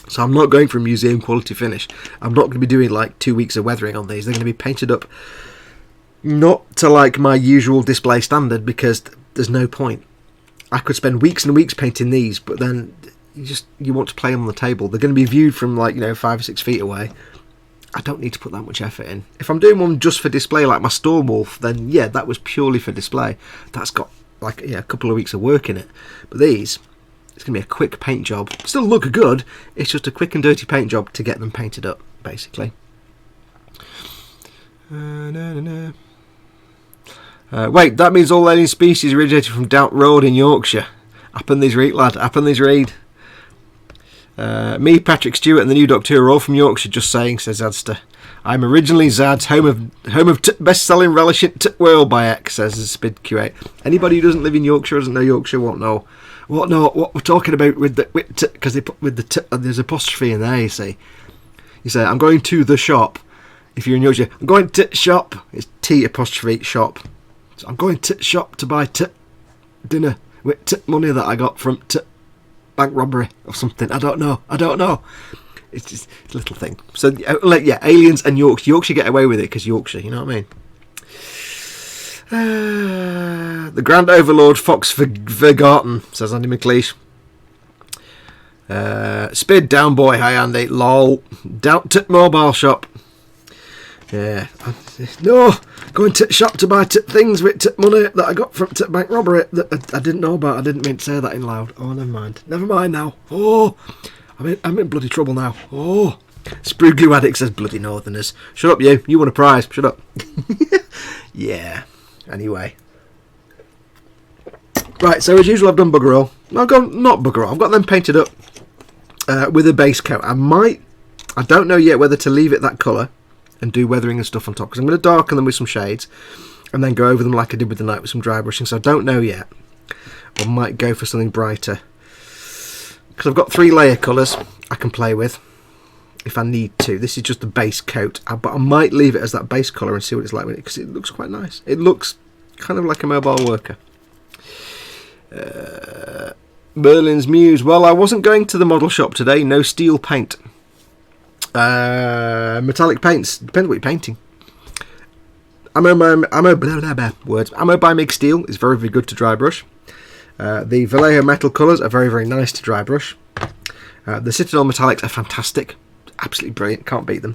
So I'm not going for a museum quality finish. I'm not going to be doing like 2 weeks of weathering on these. They're going to be painted up not to like my usual display standard, because there's no point. I could spend weeks and weeks painting these, but then you want to play them on the table. They're going to be viewed from like 5 or 6 feet away. I don't need to put that much effort in. If I'm doing one just for display, like my Storm Wolf, then yeah, that was purely for display. That's got like a couple of weeks of work in it. But these, it's going to be a quick paint job. Still look good. It's just a quick and dirty paint job to get them painted up, basically. Wait, that means all alien species originated from Doubt Road in Yorkshire. Happen these read, lad. Happen these read. Me, Patrick Stewart, and the new Doctor are all from Yorkshire. Just saying, says Zadster. I'm originally Zad's home of best-selling relish in world by X, says Spid Q8. Anybody who doesn't live in Yorkshire, doesn't know Yorkshire, won't know what we're talking about with the because they put with the t, there's apostrophe in there. You see, I'm going to the shop. If you're in Yorkshire, I'm going to shop. It's T apostrophe shop. So I'm going to shop to buy dinner with money that I got from bank robbery or something. I don't know. It's just a little thing. So yeah, aliens and Yorkshire get away with it because Yorkshire, you know what I mean? The Grand Overlord Fox Vergarten, says Andy McLeish. Spid down boy, hi Andy. Lol. Down to mobile shop. Yeah. No, going to shop to buy things with money that I got from bank robbery that I didn't know about. I didn't mean to say that in loud. Oh, never mind. Never mind now. Oh, I'm in bloody trouble now. Oh. Sprue Glue Addict says bloody Northerners. Shut up, you. You won a prize. Shut up. Yeah. Anyway. Right, so as usual, I've done bugger all. I've gone not bugger all. I've got them painted up with a base coat. I don't know yet whether to leave it that colour and do weathering and stuff on top, because I'm going to darken them with some shades and then go over them like I did with the night with some dry brushing. So I don't know yet. I might go for something brighter, because I've got 3 layer colours I can play with if I need to. This is just the base coat, but I might leave it as that base colour and see what it's like with it, because it looks quite nice. It looks kind of like a mobile worker. Merlin's Muse. Well, I wasn't going to the model shop today. No steel paint. Metallic paints. Depends what you're painting. Ammo by Mig Steel is very, very good to dry brush. The Vallejo metal colours are very, very nice to dry brush. The Citadel metallics are fantastic. Absolutely brilliant. Can't beat them.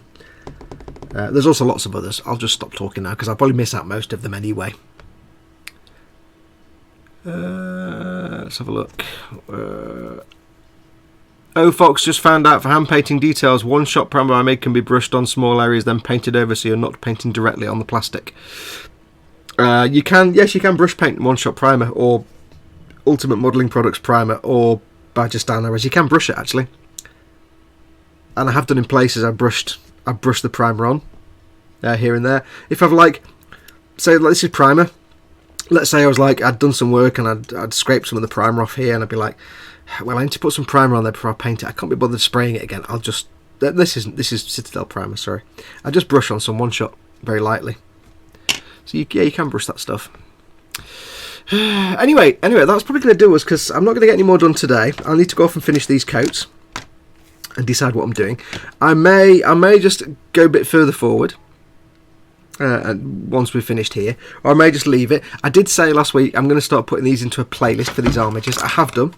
There's also lots of others. I'll just stop talking now, because I'll probably miss out most of them anyway. Let's have a look. Foxx just found out for hand painting details, one-shot primer I made can be brushed on small areas, then painted over, so you're not painting directly on the plastic. You can brush paint one-shot primer, or Ultimate Modelling Products primer, or Badger Stanley, as you can brush it actually. And I have done in places. I've brushed the primer on here and there. If I've say this is primer. Let's say I'd done some work and I'd scraped some of the primer off here, and I'd be like, well, I need to put some primer on there before I paint it. I can't be bothered spraying it again. I'll just... This is Citadel primer, sorry. I just brush on some one-shot very lightly. So, you can brush that stuff. Anyway, that's probably going to do us, because I'm not going to get any more done today. I'll need to go off and finish these coats and decide what I'm doing. I may just go a bit further forward. And once we've finished here, or I may just leave it. I did say last week I'm going to start putting these into a playlist for these armages. I have done.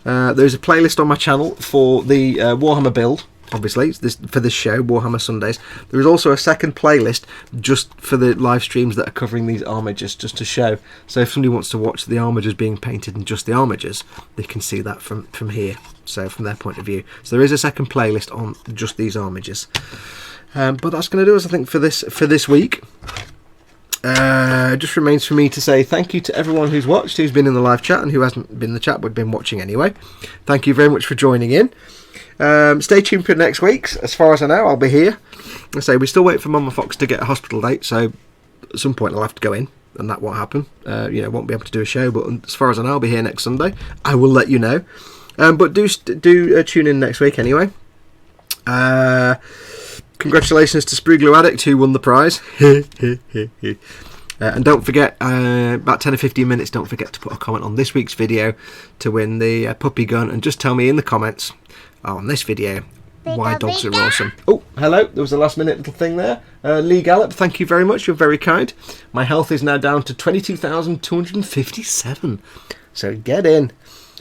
There's a playlist on my channel for the Warhammer build, obviously, for this show, Warhammer Sundays. There is also a second playlist just for the live streams that are covering these armages, just to show. So if somebody wants to watch the armages being painted and just the armages, they can see that from here, so from their point of view. So there is a second playlist on just these armages. But that's going to do us, I think, for this week. Just remains for me to say thank you to everyone who's watched, who's been in the live chat, and who hasn't been in the chat but been watching anyway. Thank you very much for joining in. Stay tuned for next week's. As far as I know, I'll be here. I say we still wait for Mama Fox to get a hospital date, so at some point I'll have to go in, and that won't happen. Won't be able to do a show, but as far as I know, I'll be here next Sunday. I will let you know. But do tune in next week anyway. Congratulations to Sprue Glue Addict, who won the prize. And don't forget, about 10 or 15 minutes, don't forget to put a comment on this week's video to win the puppy gun, and just tell me in the comments on this video why dogs are awesome. Oh, hello, there was a last minute little thing there. Lee Gallop, thank you very much, you're very kind. My health is now down to 22,257, so get in.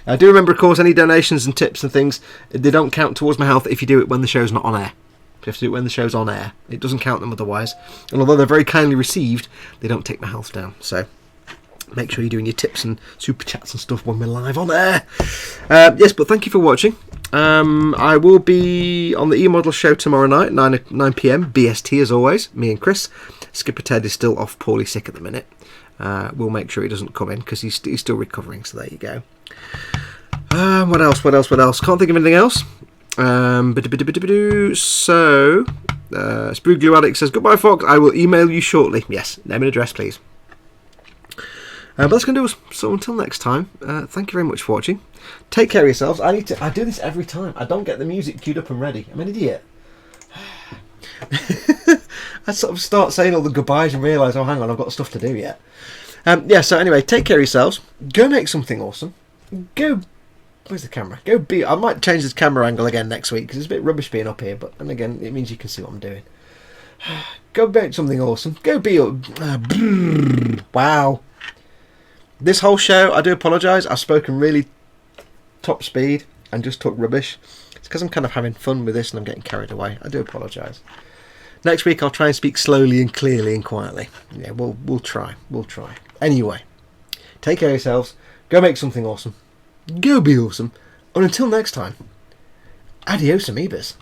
I do remember, of course, any donations and tips and things, they don't count towards my health if you do it when the show's not on air. You have to do it when the show's on air. It doesn't count them otherwise. And although they're very kindly received, they don't take my health down. So make sure you're doing your tips and super chats and stuff when we're live on air. Yes, but thank you for watching. I will be on the E-Model show tomorrow night, 9 PM, BST as always, me and Chris. Skipper Ted is still off poorly sick at the minute. We'll make sure he doesn't come in, because he's still recovering, so there you go. What else? Can't think of anything else. So, Sprue Glue Addict says, goodbye, Fox. I will email you shortly. Yes, name and address, please. But that's going to do us. So until next time, thank you very much for watching. Take care of yourselves. I do this every time. I don't get the music queued up and ready. I'm an idiot. I sort of start saying all the goodbyes and realise, oh, hang on, I've got stuff to do yet. So anyway, take care of yourselves. Go make something awesome. Where's the camera? I might change this camera angle again next week, because it's a bit rubbish being up here, but then again, it means you can see what I'm doing. Go make something awesome. Wow. This whole show, I do apologise. I've spoken really top speed and just talk rubbish. It's because I'm kind of having fun with this and I'm getting carried away. I do apologise. Next week, I'll try and speak slowly and clearly and quietly. Yeah, we'll try. Anyway, take care of yourselves. Go make something awesome. Go be awesome. And until next time, adios amoebas.